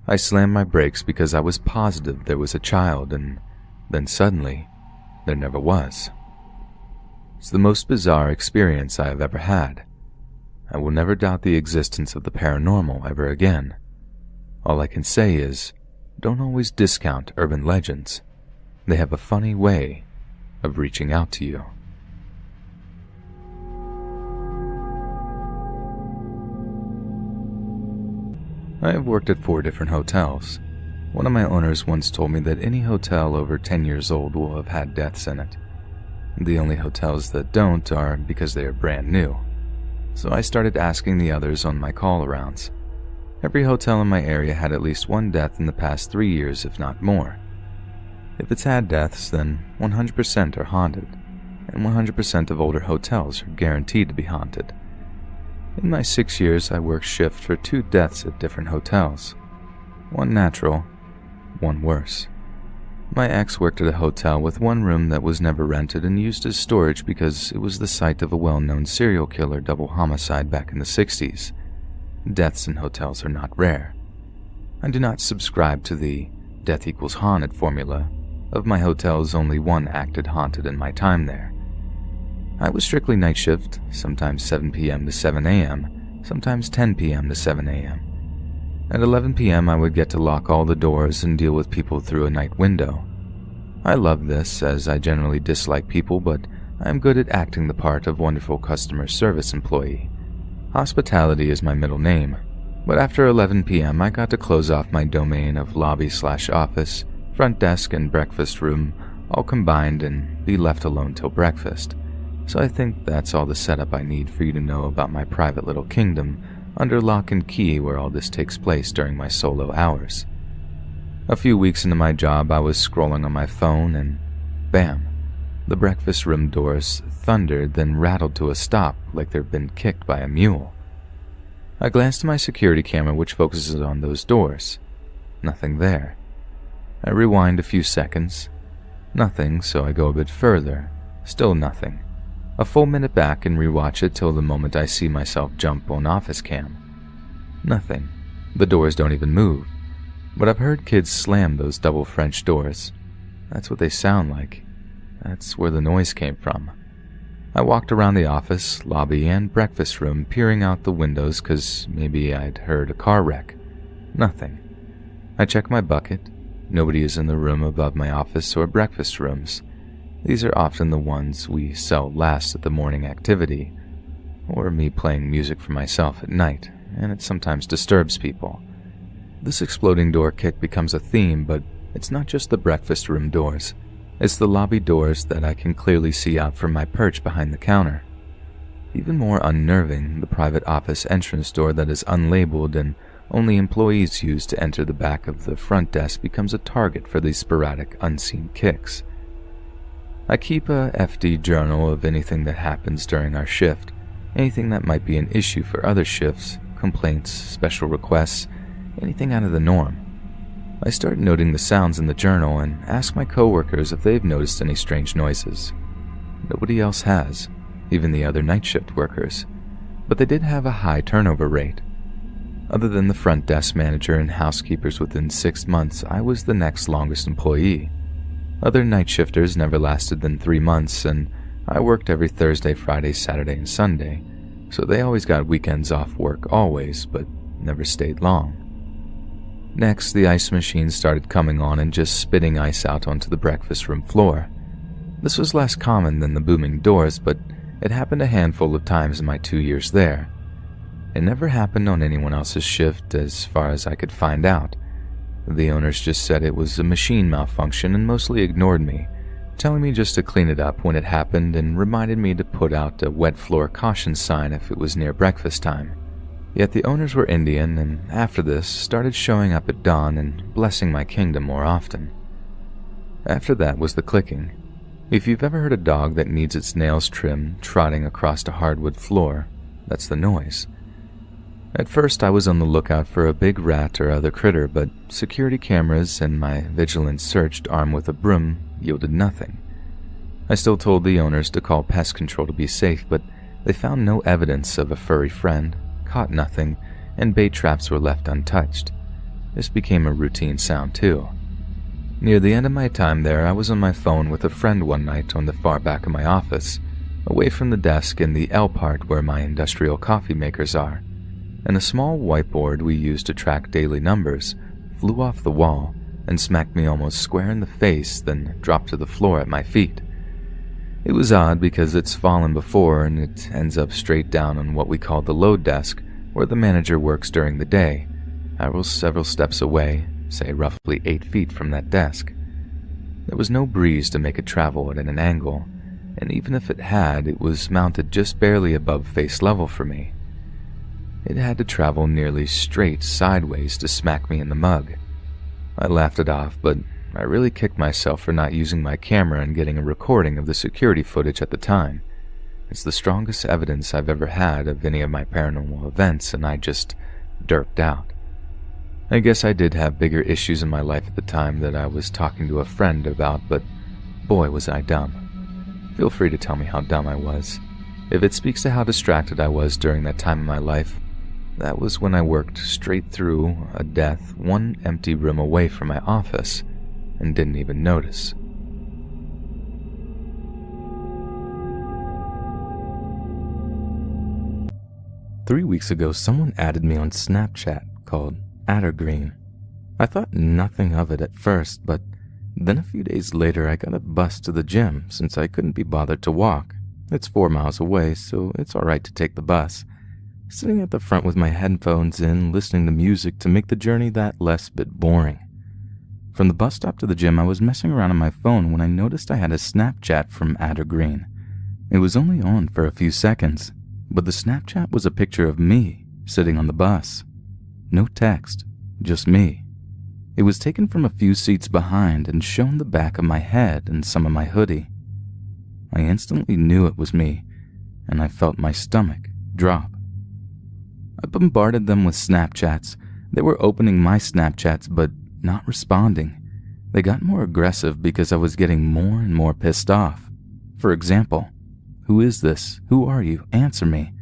I slammed my brakes because I was positive there was a child, and then suddenly, there never was. It's the most bizarre experience I have ever had. I will never doubt the existence of the paranormal ever again. All I can say is, don't always discount urban legends. They have a funny way of reaching out to you. I have worked at 4 different hotels. One of my owners once told me that any hotel over 10 years old will have had deaths in it. The only hotels that don't are because they are brand new. So I started asking the others on my call-arounds. Every hotel in my area had at least one death in the past 3 years, if not more. If it's had deaths, then 100% are haunted, and 100% of older hotels are guaranteed to be haunted. In my 6 years, I worked shift for 2 deaths at different hotels. One natural, one worse. My ex worked at a hotel with one room that was never rented and used as storage because it was the site of a well-known serial killer double homicide back in the 60s. Deaths in hotels are not rare. I do not subscribe to the death equals haunted formula. Of my hotels, only one acted haunted in my time there. I was strictly night shift, sometimes 7 p.m. to 7 a.m., sometimes 10 p.m. to 7 a.m. At 11 p.m. I would get to lock all the doors and deal with people through a night window. I love this, as I generally dislike people, but I am good at acting the part of wonderful customer service employee. Hospitality is my middle name, but after 11 p.m. I got to close off my domain of lobby/office, front desk, and breakfast room, all combined, and be left alone till breakfast. So I think that's all the setup I need for you to know about my private little kingdom under lock and key where all this takes place during my solo hours. A few weeks into my job, I was scrolling on my phone and bam, the breakfast room doors thundered, then rattled to a stop like they'd been kicked by a mule. I glanced at my security camera, which focuses on those doors. Nothing there. I rewind a few seconds. Nothing, so I go a bit further. Still nothing. A full minute back and rewatch it till the moment I see myself jump on office cam. Nothing. The doors don't even move. But I've heard kids slam those double French doors. That's what they sound like. That's where the noise came from. I walked around the office, lobby, and breakfast room, peering out the windows because maybe I'd heard a car wreck. Nothing. I check my bucket. Nobody is in the room above my office or breakfast rooms. These are often the ones we sell last at the morning activity, or me playing music for myself at night, and it sometimes disturbs people. This exploding door kick becomes a theme, but it's not just the breakfast room doors. It's the lobby doors that I can clearly see out from my perch behind the counter. Even more unnerving, the private office entrance door that is unlabeled and only employees use to enter the back of the front desk becomes a target for these sporadic, unseen kicks. I keep a FD journal of anything that happens during our shift, anything that might be an issue for other shifts, complaints, special requests, anything out of the norm. I start noting the sounds in the journal and ask my coworkers if they've noticed any strange noises. Nobody else has, even the other night shift workers, but they did have a high turnover rate. Other than the front desk manager and housekeepers within 6 months, I was the next longest employee. Other night shifters never lasted than 3 months, and I worked every Thursday, Friday, Saturday, and Sunday, so they always got weekends off work always, but never stayed long. Next, the ice machine started coming on and just spitting ice out onto the breakfast room floor. This was less common than the booming doors, but it happened a handful of times in my 2 years there. It never happened on anyone else's shift as far as I could find out. The owners just said it was a machine malfunction and mostly ignored me, telling me just to clean it up when it happened and reminded me to put out a wet floor caution sign if it was near breakfast time. Yet the owners were Indian, and after this started showing up at dawn and blessing my kingdom more often. After that was the clicking. If you've ever heard a dog that needs its nails trimmed trotting across a hardwood floor, that's the noise. At first I was on the lookout for a big rat or other critter, but security cameras and my vigilant search armed with a broom yielded nothing. I still told the owners to call pest control to be safe, but they found no evidence of a furry friend, caught nothing, and bait traps were left untouched. This became a routine sound too. Near the end of my time there, I was on my phone with a friend one night on the far back of my office, away from the desk in the L part where my industrial coffee makers are, and a small whiteboard we used to track daily numbers flew off the wall and smacked me almost square in the face, then dropped to the floor at my feet. It was odd because it's fallen before and it ends up straight down on what we call the load desk, where the manager works during the day. I was several steps away, say roughly 8 feet from that desk. There was no breeze to make it travel at an angle, and even if it had, it was mounted just barely above face level for me. It had to travel nearly straight sideways to smack me in the mug. I laughed it off, but I really kicked myself for not using my camera and getting a recording of the security footage at the time. It's the strongest evidence I've ever had of any of my paranormal events, and I just derped out. I guess I did have bigger issues in my life at the time that I was talking to a friend about, but boy was I dumb. Feel free to tell me how dumb I was. If it speaks to how distracted I was during that time in my life, that was when I worked straight through a death 1 empty room away from my office and didn't even notice. Three weeks ago, someone added me on Snapchat called Addergreen. I thought nothing of it at first, but then a few days later I got a bus to the gym since I couldn't be bothered to walk. It's 4 miles away, so it's alright to take the bus. Sitting at the front with my headphones in, listening to music to make the journey that less bit boring. From the bus stop to the gym, I was messing around on my phone when I noticed I had a Snapchat from Addergreen. It was only on for a few seconds, but the Snapchat was a picture of me sitting on the bus. No text, just me. It was taken from a few seats behind and shown the back of my head and some of my hoodie. I instantly knew it was me, and I felt my stomach drop. I bombarded them with Snapchats. They were opening my Snapchats but not responding. They got more aggressive because I was getting more and more pissed off. For example, "Who is this? Who are you? Answer me.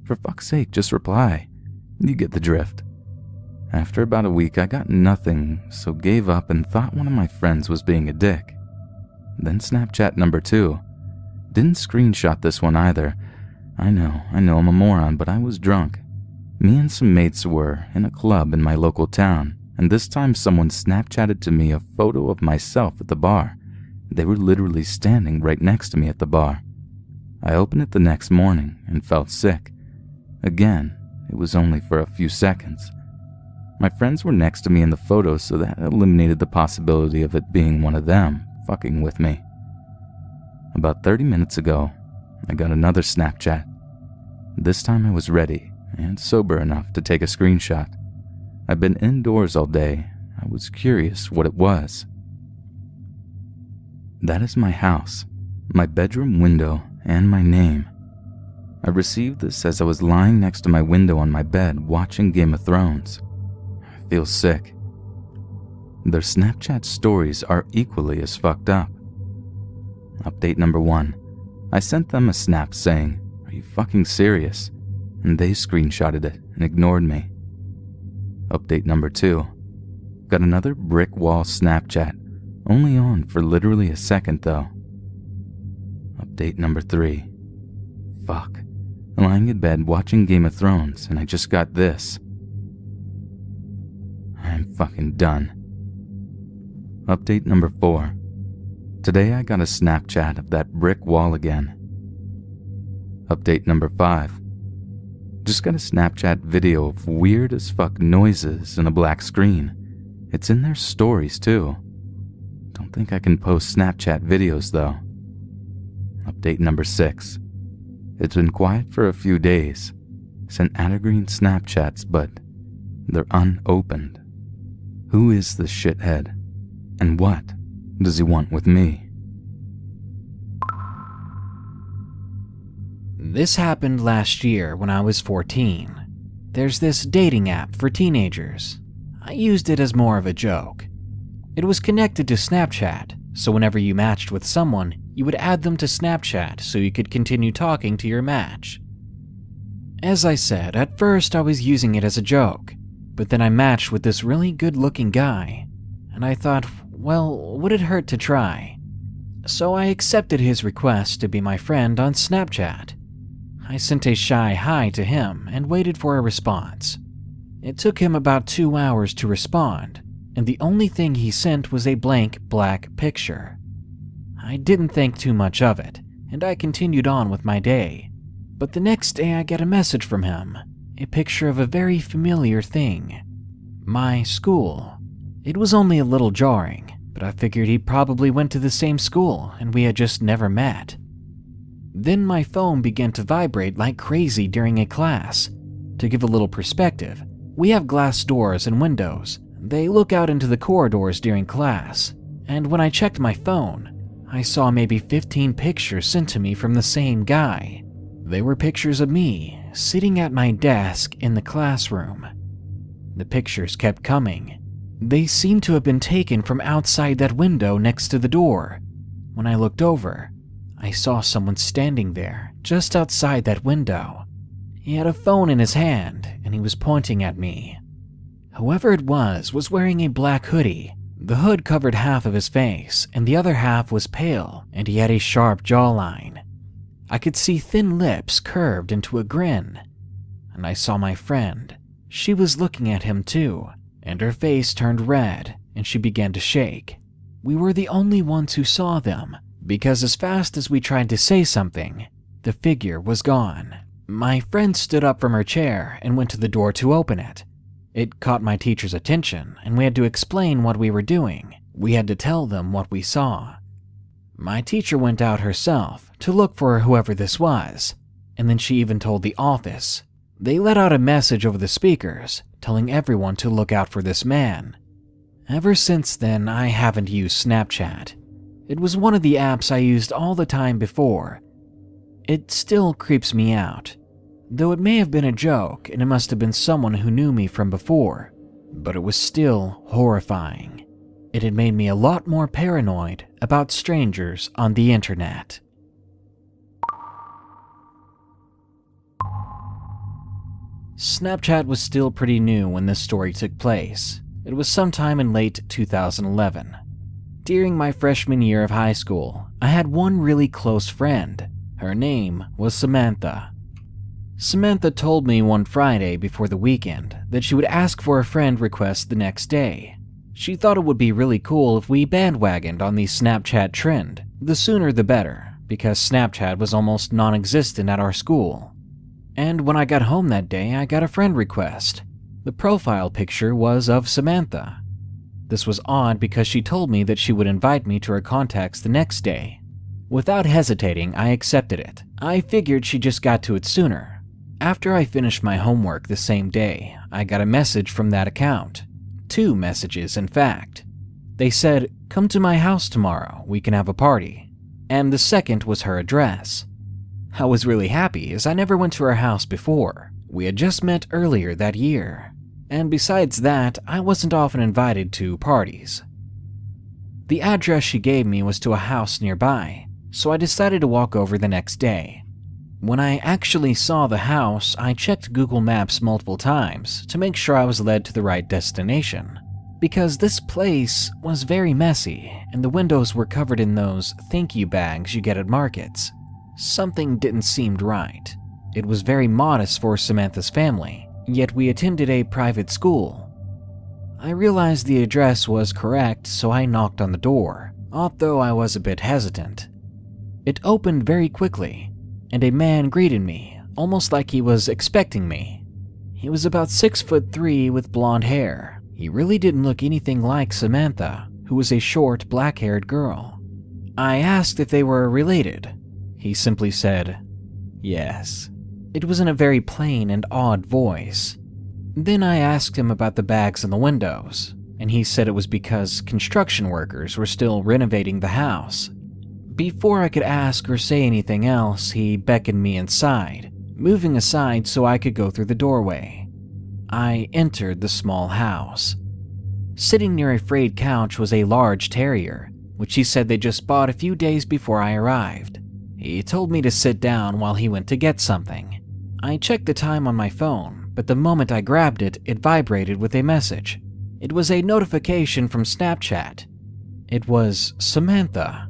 For fuck's sake, just reply." You get the drift. After about a week, I got nothing, so gave up and thought one of my friends was being a dick. Then Snapchat number 2. Didn't screenshot this one either. I know, I'm a moron, but I was drunk. Me and some mates were in a club in my local town, and this time someone Snapchatted to me a photo of myself at the bar. They were literally standing right next to me at the bar. I opened it the next morning and felt sick. Again, it was only for a few seconds. My friends were next to me in the photo, so that eliminated the possibility of it being one of them fucking with me. About 30 minutes ago, I got another Snapchat. This time I was ready and sober enough to take a screenshot. I've been indoors all day. I was curious what it was. That is my house, my bedroom window, and my name. I received this as I was lying next to my window on my bed watching Game of Thrones. I feel sick. Their Snapchat stories are equally as fucked up. Update number 1. I sent them a snap saying, "Are you fucking serious?" And they screenshotted it and ignored me. Update number 2. Got another brick wall Snapchat, only on for literally a second though. Update number 3. Fuck. Lying in bed watching Game of Thrones and I just got this. I'm fucking done. Update number 4. Today I got a Snapchat of that brick wall again. Update number 5. Just got a Snapchat video of weird as fuck noises and a black screen. It's in their stories too. Don't think I can post Snapchat videos though. Update number 6. It's been quiet for a few days. Sent Attergreen Snapchats, but they're unopened. Who is this shithead? And what does he want with me? This happened last year when I was 14. There's this dating app for teenagers. I used it as more of a joke. It was connected to Snapchat, so whenever you matched with someone, you would add them to Snapchat so you could continue talking to your match. As I said, at first I was using it as a joke, but then I matched with this really good-looking guy, and I thought, well, would it hurt to try? So I accepted his request to be my friend on Snapchat. I sent a shy hi to him and waited for a response. It took him about 2 hours to respond, and the only thing he sent was a blank black picture. I didn't think too much of it, and I continued on with my day. But the next day I get a message from him, a picture of a very familiar thing. My school. It was only a little jarring, but I figured he probably went to the same school and we had just never met. Then my phone began to vibrate like crazy during a class. To give a little perspective, we have glass doors and windows. They look out into the corridors during class, and when I checked my phone, I saw maybe 15 pictures sent to me from the same guy. They were pictures of me sitting at my desk in the classroom. The pictures kept coming. They seemed to have been taken from outside that window next to the door. When I looked over, I saw someone standing there just outside that window. He had a phone in his hand and he was pointing at me. Whoever it was wearing a black hoodie. The hood covered half of his face and the other half was pale, and he had a sharp jawline. I could see thin lips curved into a grin. And I saw my friend. She was looking at him too, and her face turned red and she began to shake. We were the only ones who saw them, because as fast as we tried to say something, the figure was gone. My friend stood up from her chair and went to the door to open it. It caught my teacher's attention, and we had to explain what we were doing. We had to tell them what we saw. My teacher went out herself to look for whoever this was, and then she even told the office. They let out a message over the speakers, telling everyone to look out for this man. Ever since then, I haven't used Snapchat. It was one of the apps I used all the time before. It still creeps me out, though it may have been a joke and it must have been someone who knew me from before, but it was still horrifying. It had made me a lot more paranoid about strangers on the internet. Snapchat was still pretty new when this story took place. It was sometime in late 2011. During my freshman year of high school, I had one really close friend. Her name was Samantha. Samantha told me one Friday before the weekend that she would ask for a friend request the next day. She thought it would be really cool if we bandwagoned on the Snapchat trend. The sooner the better, because Snapchat was almost non-existent at our school. And when I got home that day, I got a friend request. The profile picture was of Samantha. This was odd because she told me that she would invite me to her contacts the next day. Without hesitating, I accepted it. I figured she just got to it sooner. After I finished my homework the same day, I got a message from that account. 2 messages, in fact. They said, "Come to my house tomorrow, we can have a party." And the second was her address. I was really happy as I never went to her house before. We had just met earlier that year. And besides that, I wasn't often invited to parties. The address she gave me was to a house nearby, so I decided to walk over the next day. When I actually saw the house, I checked Google Maps multiple times to make sure I was led to the right destination, because this place was very messy and the windows were covered in those thank you bags you get at markets. Something didn't seem right. It was very modest for Samantha's family, yet we attended a private school. I realized the address was correct, so I knocked on the door, although I was a bit hesitant. It opened very quickly, and a man greeted me, almost like he was expecting me. He was about 6'3" with blonde hair. He really didn't look anything like Samantha, who was a short, black-haired girl. I asked if they were related. He simply said, "Yes." It was in a very plain and odd voice. Then I asked him about the bags on the windows, and he said it was because construction workers were still renovating the house. Before I could ask or say anything else, he beckoned me inside, moving aside so I could go through the doorway. I entered the small house. Sitting near a frayed couch was a large terrier, which he said they just bought a few days before I arrived. He told me to sit down while he went to get something. I checked the time on my phone, but the moment I grabbed it, it vibrated with a message. It was a notification from Snapchat. It was Samantha.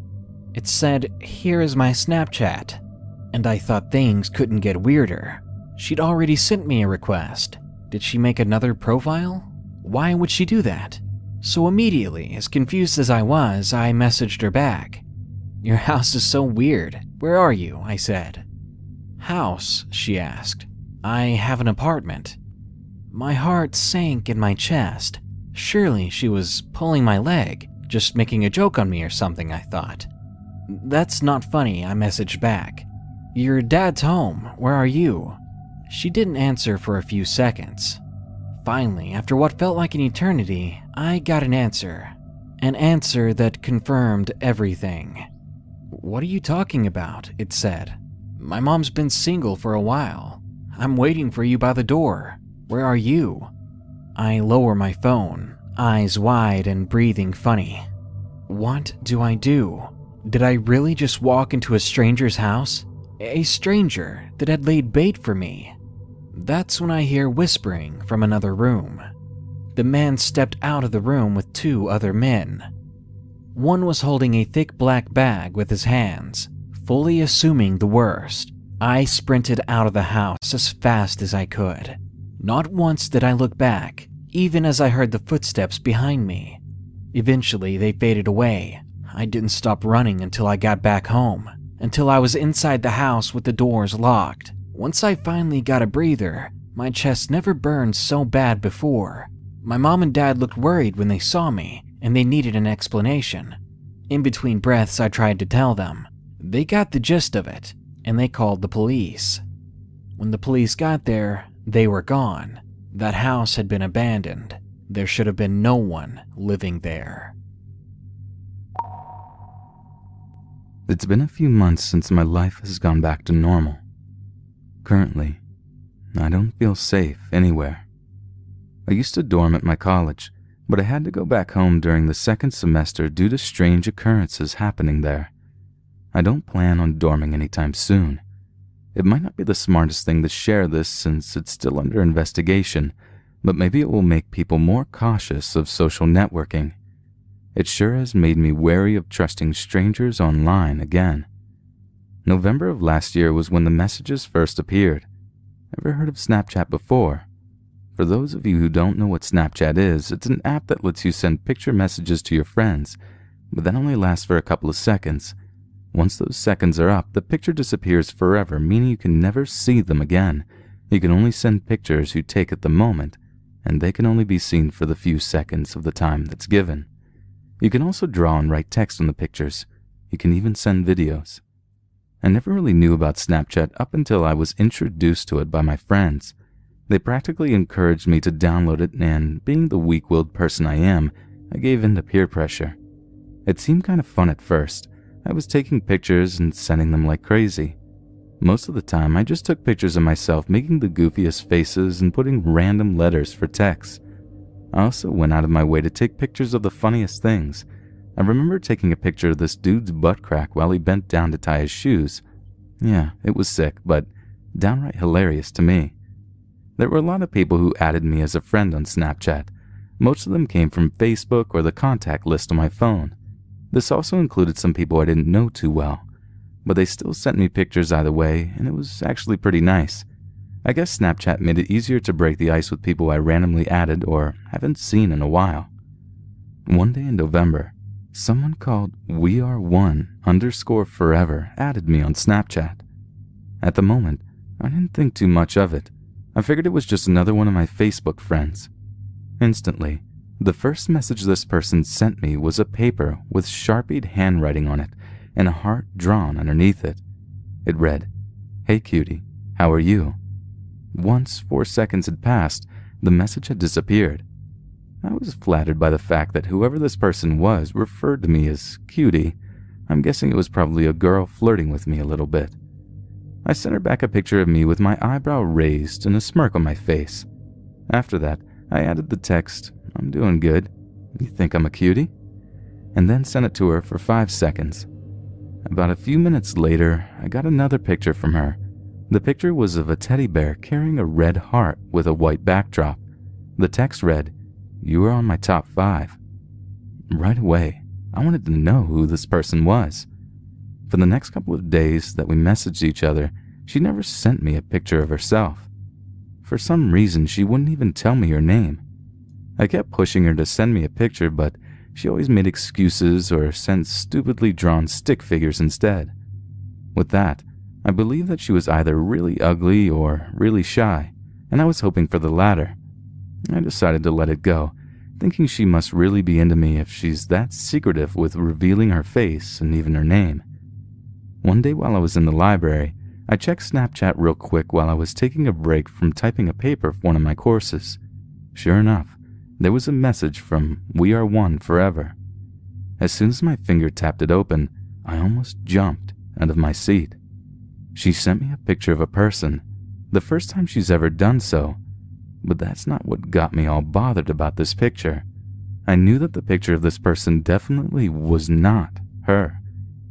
It said, "Here is my Snapchat." And I thought things couldn't get weirder. She'd already sent me a request. Did she make another profile? Why would she do that? So immediately, as confused as I was, I messaged her back. "Your house is so weird. Where are you?" I said. "House?" she asked. "I have an apartment." My heart sank in my chest. Surely she was pulling my leg, just making a joke on me or something, I thought. "That's not funny," I messaged back. "Your dad's home. Where are you?" She didn't answer for a few seconds. Finally, after what felt like an eternity, I got an answer. An answer that confirmed everything. "What are you talking about?" it said. "My mom's been single for a while. I'm waiting for you by the door. Where are you?" I lower my phone, eyes wide and breathing funny. What do I do? Did I really just walk into a stranger's house? A stranger that had laid bait for me? That's when I hear whispering from another room. The man stepped out of the room with 2 other men. One was holding a thick black bag with his hands. Fully assuming the worst, I sprinted out of the house as fast as I could. Not once did I look back, even as I heard the footsteps behind me. Eventually, they faded away. I didn't stop running until I got back home, until I was inside the house with the doors locked. Once I finally got a breather, my chest never burned so bad before. My mom and dad looked worried when they saw me, and they needed an explanation. In between breaths, I tried to tell them. They got the gist of it, and they called the police. When the police got there, they were gone. That house had been abandoned. There should have been no one living there. It's been a few months since my life has gone back to normal. Currently, I don't feel safe anywhere. I used to dorm at my college, but I had to go back home during the second semester due to strange occurrences happening there. I don't plan on dorming anytime soon. It might not be the smartest thing to share this since it's still under investigation, but maybe it will make people more cautious of social networking. It sure has made me wary of trusting strangers online again. November of last year was when the messages first appeared. Ever heard of Snapchat before? For those of you who don't know what Snapchat is, it's an app that lets you send picture messages to your friends, but that only lasts for a couple of seconds. Once those seconds are up, the picture disappears forever, meaning you can never see them again. You can only send pictures you take at the moment, and they can only be seen for the few seconds of the time that's given. You can also draw and write text on the pictures. You can even send videos. I never really knew about Snapchat up until I was introduced to it by my friends. They practically encouraged me to download it, and being the weak-willed person I am, I gave in to peer pressure. It seemed kind of fun at first. I was taking pictures and sending them like crazy. Most of the time, I just took pictures of myself making the goofiest faces and putting random letters for text. I also went out of my way to take pictures of the funniest things. I remember taking a picture of this dude's butt crack while he bent down to tie his shoes. Yeah, it was sick, but downright hilarious to me. There were a lot of people who added me as a friend on Snapchat. Most of them came from Facebook or the contact list on my phone. This also included some people I didn't know too well, but they still sent me pictures either way, and it was actually pretty nice. I guess Snapchat made it easier to break the ice with people I randomly added or haven't seen in a while. One day in November, someone called WeAreOne_Forever added me on Snapchat. At the moment, I didn't think too much of it. I figured it was just another one of my Facebook friends. Instantly, the first message this person sent me was a paper with Sharpied handwriting on it and a heart drawn underneath it. It read, "Hey cutie, how are you?" Once 4 seconds had passed, the message had disappeared. I was flattered by the fact that whoever this person was referred to me as cutie. I'm guessing it was probably a girl flirting with me a little bit. I sent her back a picture of me with my eyebrow raised and a smirk on my face. After that, I added the text, "I'm doing good. You think I'm a cutie?" and then sent it to her for 5 seconds. About a few minutes later, I got another picture from her. The picture was of a teddy bear carrying a red heart with a white backdrop. The text read, "You are on my top 5. Right away, I wanted to know who this person was. For the next couple of days that we messaged each other, she never sent me a picture of herself. For some reason, she wouldn't even tell me her name. I kept pushing her to send me a picture, but she always made excuses or sent stupidly drawn stick figures instead. With that, I believe that she was either really ugly or really shy, and I was hoping for the latter. I decided to let it go, thinking she must really be into me if she's that secretive with revealing her face and even her name. One day while I was in the library, I checked Snapchat real quick while I was taking a break from typing a paper for one of my courses. Sure enough, there was a message from WeAreOneForever. As soon as my finger tapped it open, I almost jumped out of my seat. She sent me a picture of a person, the first time she's ever done so, but that's not what got me all bothered about this picture. I knew that the picture of this person definitely was not her.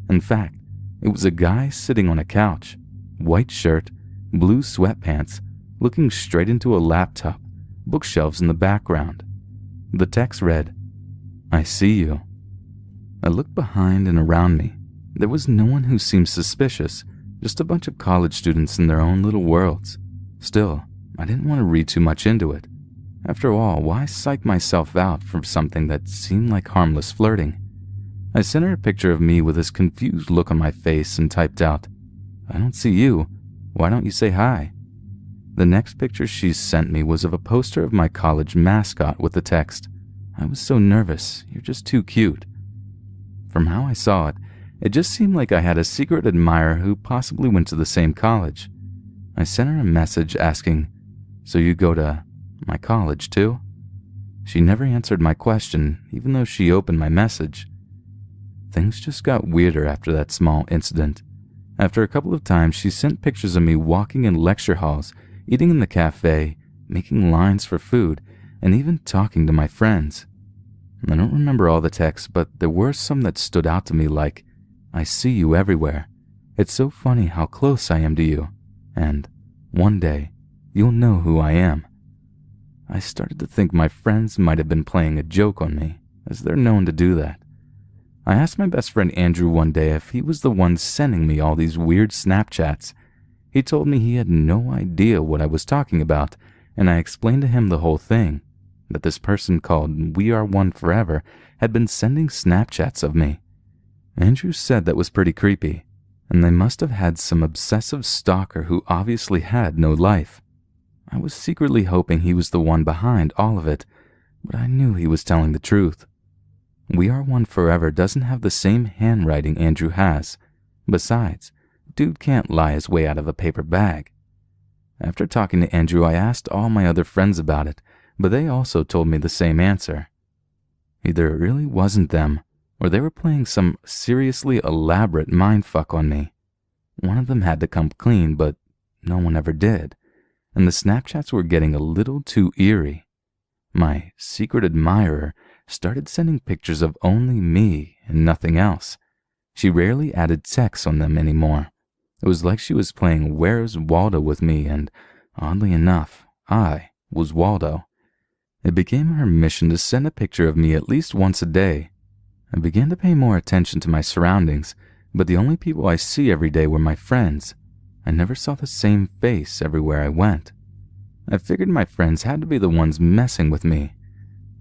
In fact, it was a guy sitting on a couch, white shirt, blue sweatpants, looking straight into a laptop, bookshelves in the background. The text read, "I see you." I looked behind and around me. There was no one who seemed suspicious, just a bunch of college students in their own little worlds. Still, I didn't want to read too much into it. After all, why psych myself out for something that seemed like harmless flirting? I sent her a picture of me with this confused look on my face and typed out, "I don't see you. Why don't you say hi?" The next picture she sent me was of a poster of my college mascot with the text, "I was so nervous. You're just too cute." From how I saw it, it just seemed like I had a secret admirer who possibly went to the same college. I sent her a message asking, "So you go to my college too?" She never answered my question, even though she opened my message. Things just got weirder after that small incident. After a couple of times, she sent pictures of me walking in lecture halls, eating in the cafe, making lines for food, and even talking to my friends. I don't remember all the texts, but there were some that stood out to me like, "I see you everywhere. It's so funny how close I am to you." And, "One day, you'll know who I am." I started to think my friends might have been playing a joke on me, as they're known to do that. I asked my best friend Andrew one day if he was the one sending me all these weird Snapchats. He told me he had no idea what I was talking about, and I explained to him the whole thing, that this person called We Are One Forever had been sending Snapchats of me. Andrew said that was pretty creepy, and they must have had some obsessive stalker who obviously had no life. I was secretly hoping he was the one behind all of it, but I knew he was telling the truth. We Are One Forever doesn't have the same handwriting Andrew has. Besides, dude can't lie his way out of a paper bag. After talking to Andrew, I asked all my other friends about it, but they also told me the same answer. Either it really wasn't them, or they were playing some seriously elaborate mindfuck on me. One of them had to come clean, but no one ever did, and the Snapchats were getting a little too eerie. My secret admirer started sending pictures of only me and nothing else. She rarely added texts on them anymore. It was like she was playing Where's Waldo with me, and oddly enough, I was Waldo. It became her mission to send a picture of me at least once a day. I began to pay more attention to my surroundings, but the only people I see every day were my friends. I never saw the same face everywhere I went. I figured my friends had to be the ones messing with me.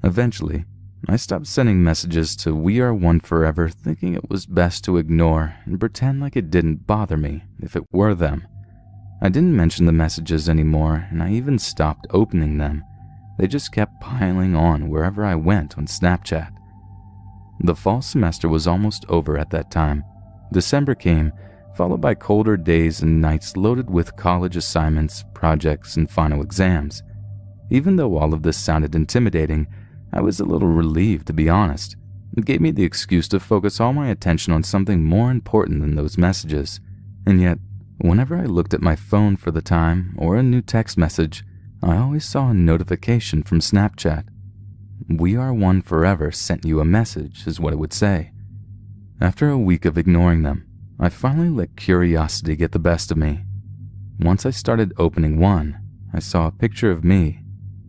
Eventually, I stopped sending messages to We Are One Forever, thinking it was best to ignore and pretend like it didn't bother me if it were them. I didn't mention the messages anymore, and I even stopped opening them. They just kept piling on wherever I went on Snapchat. The fall semester was almost over at that time. December came, followed by colder days and nights loaded with college assignments, projects, and final exams. Even though all of this sounded intimidating, I was a little relieved, to be honest. It gave me the excuse to focus all my attention on something more important than those messages. And yet, whenever I looked at my phone for the time or a new text message, I always saw a notification from Snapchat. We Are One Forever sent you a message, is what it would say. After a week of ignoring them, I finally let curiosity get the best of me. Once I started opening one, I saw a picture of me,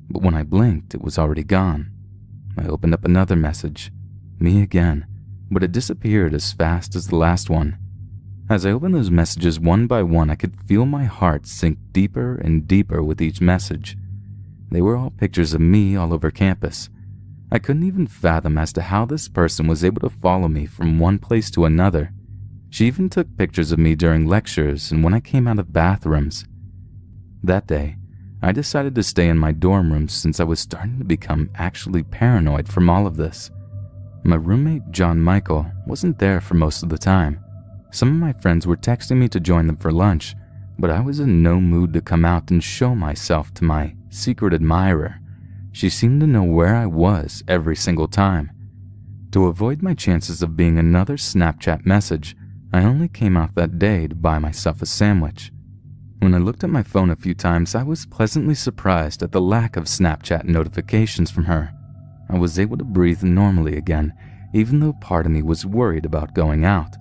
but when I blinked, it was already gone. I opened up another message, me again, but it disappeared as fast as the last one. As I opened those messages one by one, I could feel my heart sink deeper and deeper with each message. They were all pictures of me all over campus. I couldn't even fathom as to how this person was able to follow me from one place to another. She even took pictures of me during lectures and when I came out of bathrooms. That day, I decided to stay in my dorm room since I was starting to become actually paranoid from all of this. My roommate, John Michael, wasn't there for most of the time. Some of my friends were texting me to join them for lunch, but I was in no mood to come out and show myself to my secret admirer. She seemed to know where I was every single time. To avoid my chances of being another Snapchat message, I only came out that day to buy myself a sandwich. When I looked at my phone a few times, I was pleasantly surprised at the lack of Snapchat notifications from her. I was able to breathe normally again, even though part of me was worried about going out.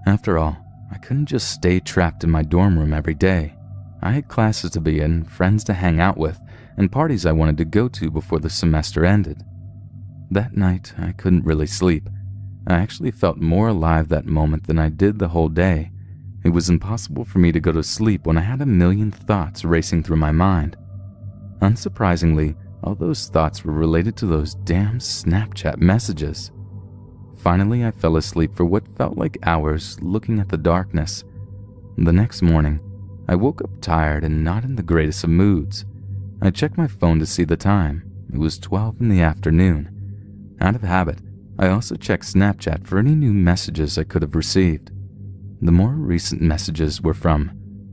After all, I couldn't just stay trapped in my dorm room every day. I had classes to be in, friends to hang out with, and parties I wanted to go to before the semester ended. That night, I couldn't really sleep. I actually felt more alive that moment than I did the whole day. It was impossible for me to go to sleep when I had a million thoughts racing through my mind. Unsurprisingly, all those thoughts were related to those damn Snapchat messages. Finally, I fell asleep for what felt like hours looking at the darkness. The next morning, I woke up tired and not in the greatest of moods. I checked my phone to see the time. It was 12 in the afternoon. Out of habit, I also checked Snapchat for any new messages I could have received. The more recent messages were from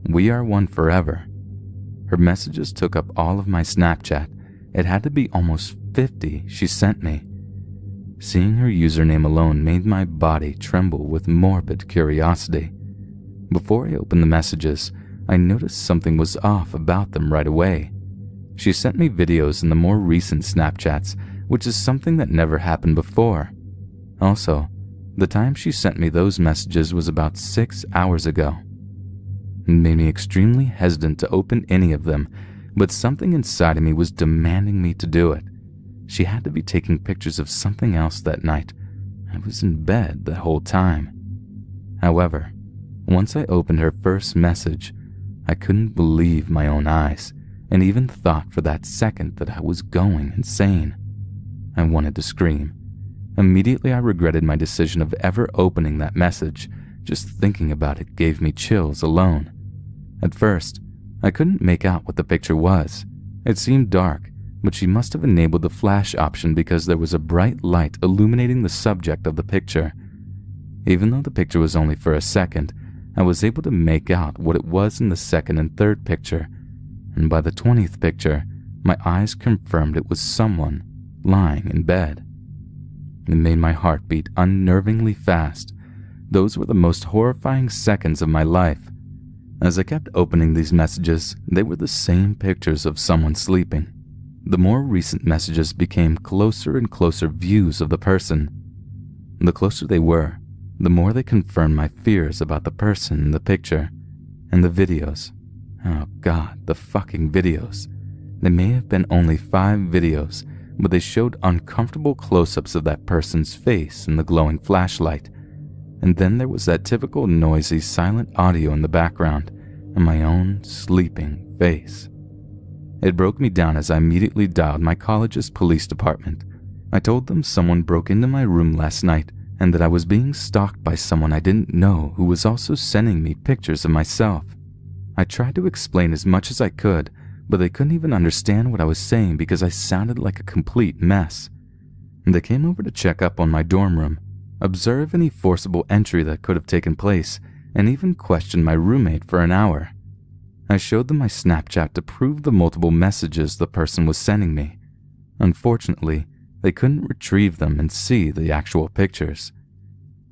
We Are One Forever. Her messages took up all of my Snapchat. It had to be almost 50 she sent me. Seeing her username alone made my body tremble with morbid curiosity. Before I opened the messages, I noticed something was off about them right away. She sent me videos in the more recent Snapchats which is something that never happened before. Also, the time she sent me those messages was about 6 hours ago. It made me extremely hesitant to open any of them, but something inside of me was demanding me to do it. She had to be taking pictures of something else that night. I was in bed the whole time. However, once I opened her first message, I couldn't believe my own eyes, and even thought for that second that I was going insane. I wanted to scream. Immediately I regretted my decision of ever opening that message. Just thinking about it gave me chills alone. At first, I couldn't make out what the picture was. It seemed dark, but she must have enabled the flash option because there was a bright light illuminating the subject of the picture. Even though the picture was only for a second, I was able to make out what it was in the second and third picture, and by the 20th picture, my eyes confirmed it was someone lying in bed. It made my heart beat unnervingly fast. Those were the most horrifying seconds of my life. As I kept opening these messages, they were the same pictures of someone sleeping. The more recent messages became closer and closer views of the person. The closer they were, the more they confirmed my fears about the person in the picture. And the videos. Oh God, the fucking videos. They may have been only 5 videos, but they showed uncomfortable close-ups of that person's face in the glowing flashlight. And then there was that typical noisy, silent audio in the background, and my own sleeping face. It broke me down as I immediately dialed my college's police department. I told them someone broke into my room last night, and that I was being stalked by someone I didn't know who was also sending me pictures of myself. I tried to explain as much as I could, but they couldn't even understand what I was saying because I sounded like a complete mess. They came over to check up on my dorm room, observe any forcible entry that could have taken place, and even questioned my roommate for an hour. I showed them my Snapchat to prove the multiple messages the person was sending me. Unfortunately, they couldn't retrieve them and see the actual pictures.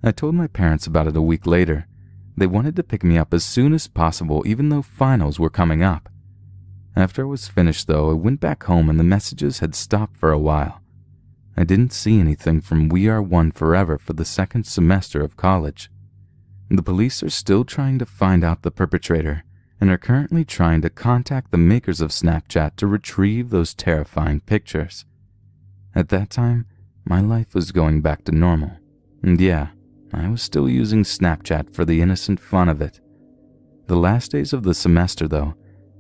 I told my parents about it a week later. They wanted to pick me up as soon as possible, even though finals were coming up. After I was finished, though, I went back home and the messages had stopped for a while. I didn't see anything from We Are One Forever for the second semester of college. The police are still trying to find out the perpetrator and are currently trying to contact the makers of Snapchat to retrieve those terrifying pictures. At that time, my life was going back to normal. And yeah, I was still using Snapchat for the innocent fun of it. The last days of the semester, though,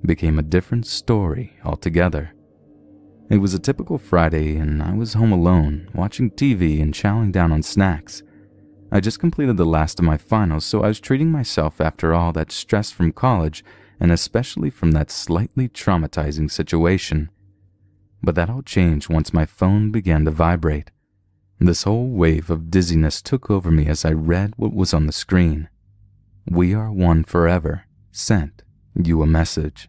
became a different story altogether. It was a typical Friday, and I was home alone, watching TV and chowing down on snacks. I just completed the last of my finals, so I was treating myself after all that stress from college, and especially from that slightly traumatizing situation. But that all changed once my phone began to vibrate. This whole wave of dizziness took over me as I read what was on the screen. We Are One Forever sent you a message.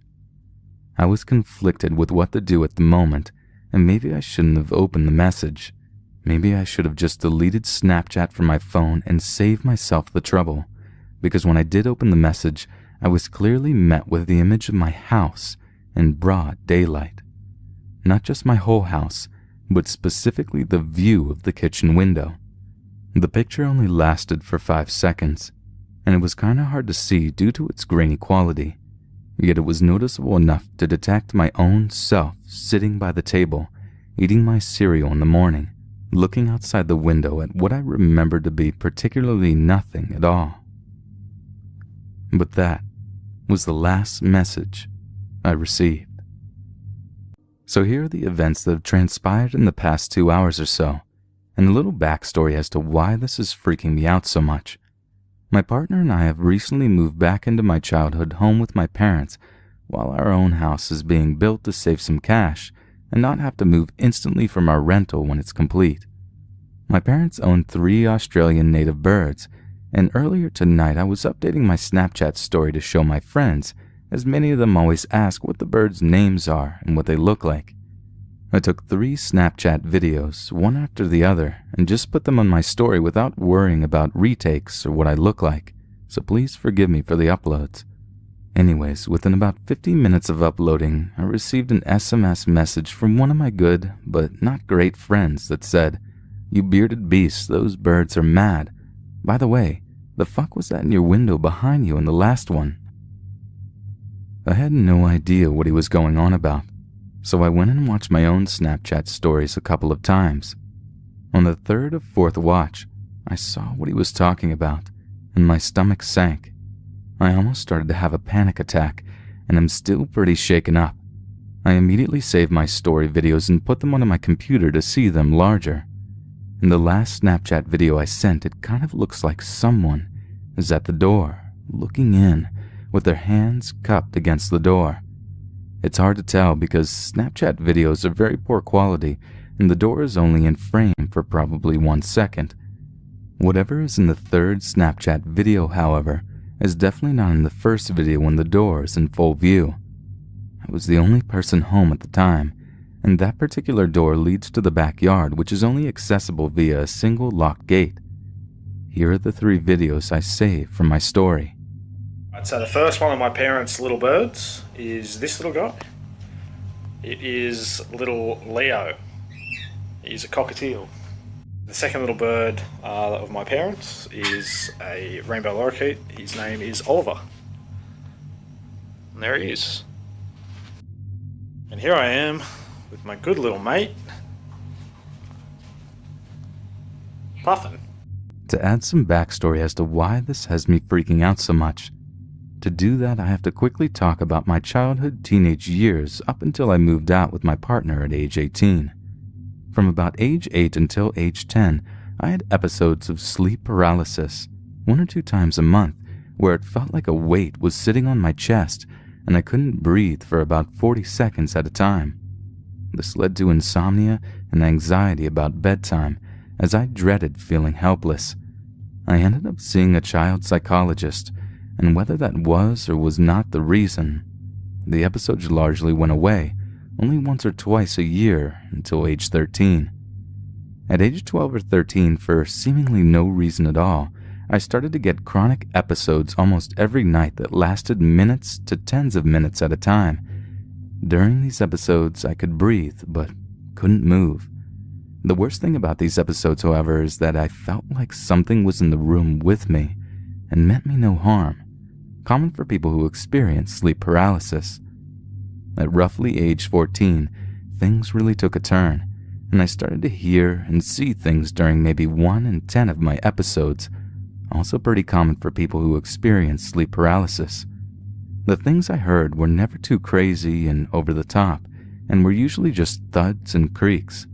I was conflicted with what to do at the moment, and maybe I shouldn't have opened the message. Maybe I should have just deleted Snapchat from my phone and saved myself the trouble, because when I did open the message, I was clearly met with the image of my house in broad daylight. Not just my whole house, but specifically the view of the kitchen window. The picture only lasted for 5 seconds, and it was kinda hard to see due to its grainy quality. Yet it was noticeable enough to detect my own self sitting by the table, eating my cereal in the morning, looking outside the window at what I remembered to be particularly nothing at all. But that was the last message I received. So here are the events that have transpired in the past 2 hours or so, and a little backstory as to why this is freaking me out so much. My partner and I have recently moved back into my childhood home with my parents, while our own house is being built to save some cash and not have to move instantly from our rental when it's complete. My parents own 3 Australian native birds, and earlier tonight I was updating my Snapchat story to show my friends, as many of them always ask what the birds' names are and what they look like. I took 3 Snapchat videos, one after the other, and just put them on my story without worrying about retakes or what I look like, so please forgive me for the uploads. Anyways, within about 15 minutes of uploading, I received an SMS message from one of my good, but not great friends that said, "You bearded beasts, those birds are mad. By the way, the fuck was that in your window behind you in the last one?" I had no idea what he was going on about, so I went and watched my own Snapchat stories a couple of times. On the third or fourth watch, I saw what he was talking about, and my stomach sank. I almost started to have a panic attack, and I'm still pretty shaken up. I immediately saved my story videos and put them onto my computer to see them larger. In the last Snapchat video I sent, it kind of looks like someone is at the door, looking in, with their hands cupped against the door. It's hard to tell because Snapchat videos are very poor quality, and the door is only in frame for probably 1 second. Whatever is in the third Snapchat video, however, is definitely not in the first video when the door is in full view. I was the only person home at the time, and that particular door leads to the backyard, which is only accessible via a single locked gate. Here are the 3 videos I saved from my story. Right, so the first one of my parents' little birds is this little guy. It is little Leo. He's a cockatiel. The second little bird of my parents is a rainbow lorikeet. His name is Oliver. And there he is. And here I am with my good little mate, Puffin. To add some backstory as to why this has me freaking out so much. To do that, I have to quickly talk about my childhood teenage years up until I moved out with my partner at age 18. From about age 8 until age 10, I had episodes of sleep paralysis, 1 or 2 times a month, where it felt like a weight was sitting on my chest and I couldn't breathe for about 40 seconds at a time. This led to insomnia and anxiety about bedtime, as I dreaded feeling helpless. I ended up seeing a child psychologist, and whether that was or was not the reason, the episodes largely went away, only once or twice a year until age 13. At age 12 or 13, for seemingly no reason at all, I started to get chronic episodes almost every night that lasted minutes to tens of minutes at a time. During these episodes, I could breathe, but couldn't move. The worst thing about these episodes, however, is that I felt like something was in the room with me and meant me no harm, common for people who experience sleep paralysis. At roughly age 14, things really took a turn, and I started to hear and see things during maybe 1 in 10 of my episodes, also pretty common for people who experience sleep paralysis. The things I heard were never too crazy and over the top, and were usually just thuds and creaks.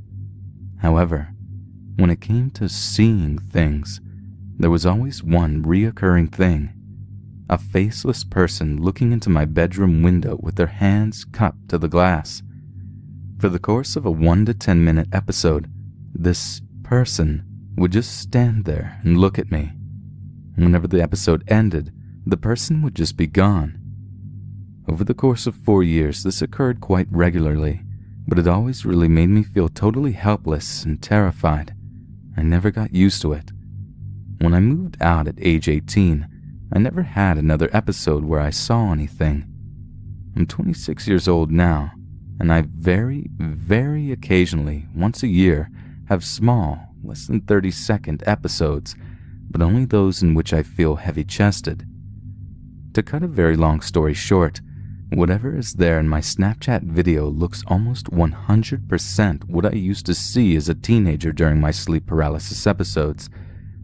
However, when it came to seeing things, there was always one reoccurring thing: a faceless person looking into my bedroom window with their hands cupped to the glass. For the course of a 1 to 10 minute episode, this person would just stand there and look at me. Whenever the episode ended, the person would just be gone. Over the course of 4 years, this occurred quite regularly, but it always really made me feel totally helpless and terrified. I never got used to it. When I moved out at age 18, I never had another episode where I saw anything. I'm 26 years old now, and I very, very occasionally, once a year, have small, less than 30-second episodes, but only those in which I feel heavy-chested. To cut a very long story short, whatever is there in my Snapchat video looks almost 100% what I used to see as a teenager during my sleep paralysis episodes,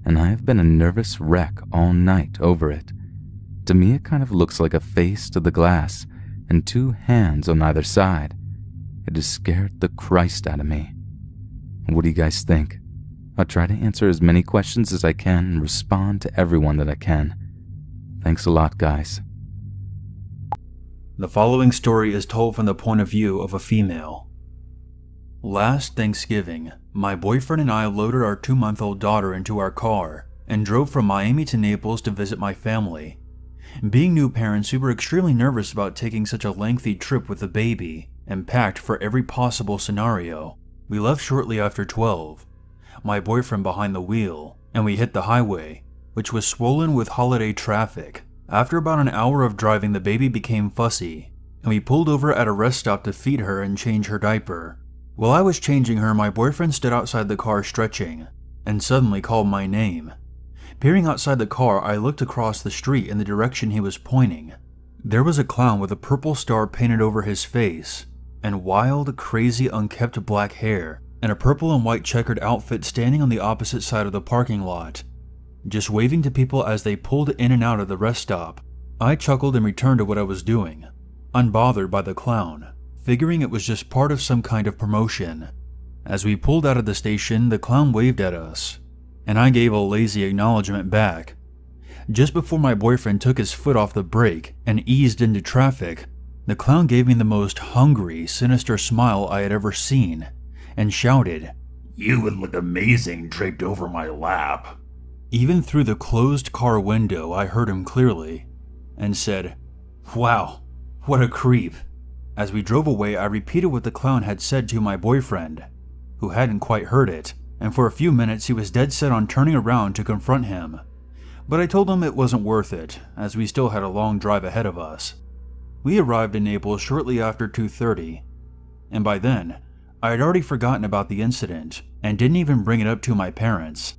and I have been a nervous wreck all night over it. To me, it kind of looks like a face to the glass and 2 hands on either side. It has scared the Christ out of me. What do you guys think? I'll try to answer as many questions as I can and respond to everyone that I can. Thanks a lot, guys. The following story is told from the point of view of a female. Last Thanksgiving, my boyfriend and I loaded our 2-month-old daughter into our car and drove from Miami to Naples to visit my family. Being new parents, we were extremely nervous about taking such a lengthy trip with the baby and packed for every possible scenario. We left shortly after 12, my boyfriend behind the wheel, and we hit the highway, which was swollen with holiday traffic. After about an hour of driving, the baby became fussy, and we pulled over at a rest stop to feed her and change her diaper. While I was changing her, my boyfriend stood outside the car stretching, and suddenly called my name. Peering outside the car, I looked across the street in the direction he was pointing. There was a clown with a purple star painted over his face, and wild, crazy, unkempt black hair, and a purple and white checkered outfit standing on the opposite side of the parking lot, just waving to people as they pulled in and out of the rest stop. I chuckled and returned to what I was doing, unbothered by the clown, figuring it was just part of some kind of promotion. As we pulled out of the station, the clown waved at us, and I gave a lazy acknowledgement back. Just before my boyfriend took his foot off the brake and eased into traffic, the clown gave me the most hungry, sinister smile I had ever seen, and shouted, "You would look amazing draped over my lap." Even through the closed car window, I heard him clearly, and said, "Wow, what a creep." As we drove away, I repeated what the clown had said to my boyfriend, who hadn't quite heard it, and for a few minutes he was dead set on turning around to confront him. But I told him it wasn't worth it, as we still had a long drive ahead of us. We arrived in Naples shortly after 2:30, and by then, I had already forgotten about the incident, and didn't even bring it up to my parents.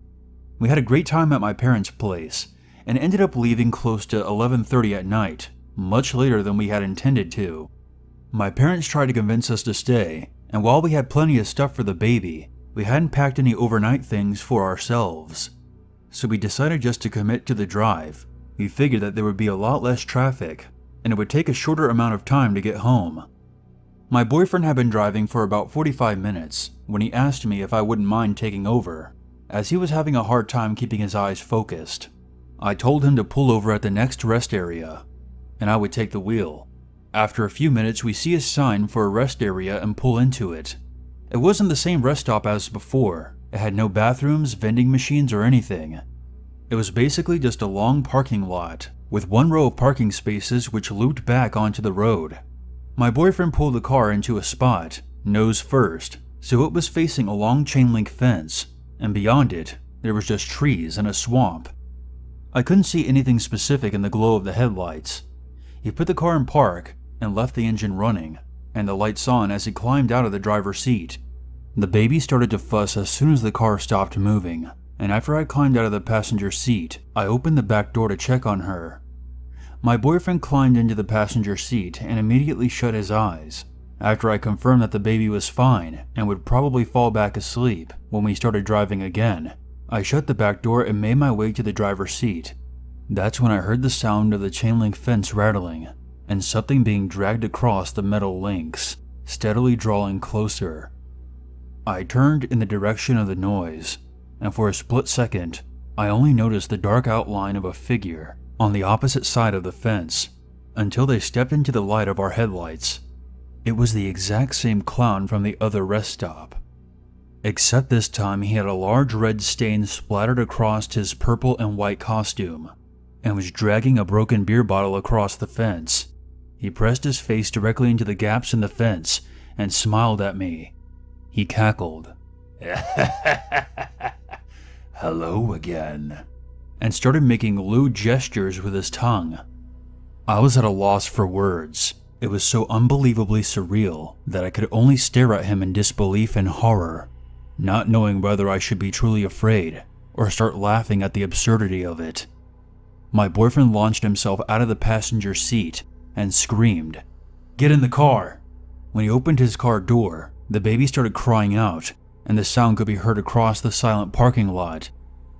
We had a great time at my parents' place, and ended up leaving close to 11:30 at night, much later than we had intended to. My parents tried to convince us to stay, and while we had plenty of stuff for the baby, we hadn't packed any overnight things for ourselves. So we decided just to commit to the drive. We figured that there would be a lot less traffic, and it would take a shorter amount of time to get home. My boyfriend had been driving for about 45 minutes when he asked me if I wouldn't mind taking over, as he was having a hard time keeping his eyes focused. I told him to pull over at the next rest area, and I would take the wheel. After a few minutes, we see a sign for a rest area and pull into it. It wasn't the same rest stop as before. It had no bathrooms, vending machines, or anything. It was basically just a long parking lot, with one row of parking spaces which looped back onto the road. My boyfriend pulled the car into a spot, nose first, so it was facing a long chain link fence, and beyond it, there was just trees and a swamp. I couldn't see anything specific in the glow of the headlights. He put the car in park and left the engine running, and the lights on as he climbed out of the driver's seat. The baby started to fuss as soon as the car stopped moving, and after I climbed out of the passenger seat, I opened the back door to check on her. My boyfriend climbed into the passenger seat and immediately shut his eyes. After I confirmed that the baby was fine and would probably fall back asleep when we started driving again, I shut the back door and made my way to the driver's seat. That's when I heard the sound of the chain link fence rattling, and something being dragged across the metal links, steadily drawing closer. I turned in the direction of the noise, and for a split second, I only noticed the dark outline of a figure on the opposite side of the fence, until they stepped into the light of our headlights. It was the exact same clown from the other rest stop, except this time he had a large red stain splattered across his purple and white costume, and was dragging a broken beer bottle across the fence. He pressed his face directly into the gaps in the fence and smiled at me. He cackled, "Hello again," and started making lewd gestures with his tongue. I was at a loss for words. It was so unbelievably surreal that I could only stare at him in disbelief and horror, not knowing whether I should be truly afraid or start laughing at the absurdity of it. My boyfriend launched himself out of the passenger seat and screamed, "Get in the car!" When he opened his car door, the baby started crying out, and the sound could be heard across the silent parking lot,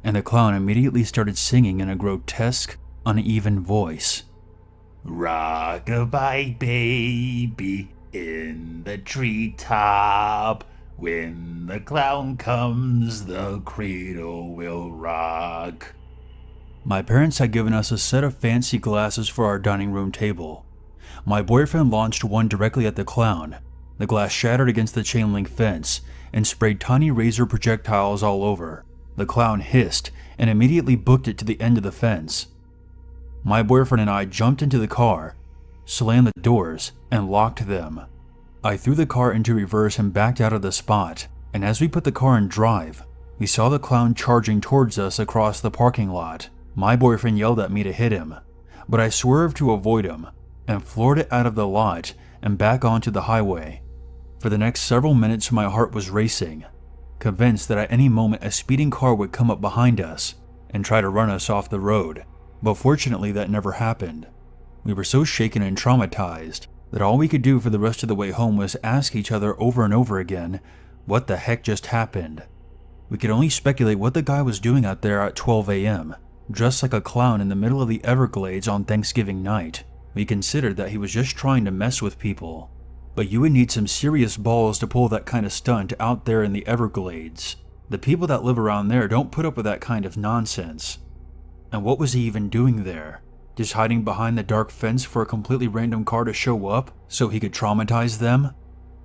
and the clown immediately started singing in a grotesque, uneven voice. "Rock-a-bye baby in the treetop. When the clown comes, the cradle will rock." My parents had given us a set of fancy glasses for our dining room table. My boyfriend launched one directly at the clown. The glass shattered against the chain link fence and sprayed tiny razor projectiles all over. The clown hissed and immediately booked it to the end of the fence. My boyfriend and I jumped into the car, slammed the doors, and locked them. I threw the car into reverse and backed out of the spot, and as we put the car in drive, we saw the clown charging towards us across the parking lot. My boyfriend yelled at me to hit him. but I swerved to avoid him and floored it out of the lot and back onto the highway. For the next several minutes, my heart was racing, convinced that at any moment a speeding car would come up behind us and try to run us off the road, but fortunately that never happened. We were so shaken and traumatized that all we could do for the rest of the way home was ask each other over and over again, what the heck just happened? We could only speculate what the guy was doing out there at 12 a.m., dressed like a clown in the middle of the Everglades on Thanksgiving night. We considered that he was just trying to mess with people. But you would need some serious balls to pull that kind of stunt out there in the Everglades. The people that live around there don't put up with that kind of nonsense. And what was he even doing there? Just hiding behind the dark fence for a completely random car to show up so he could traumatize them?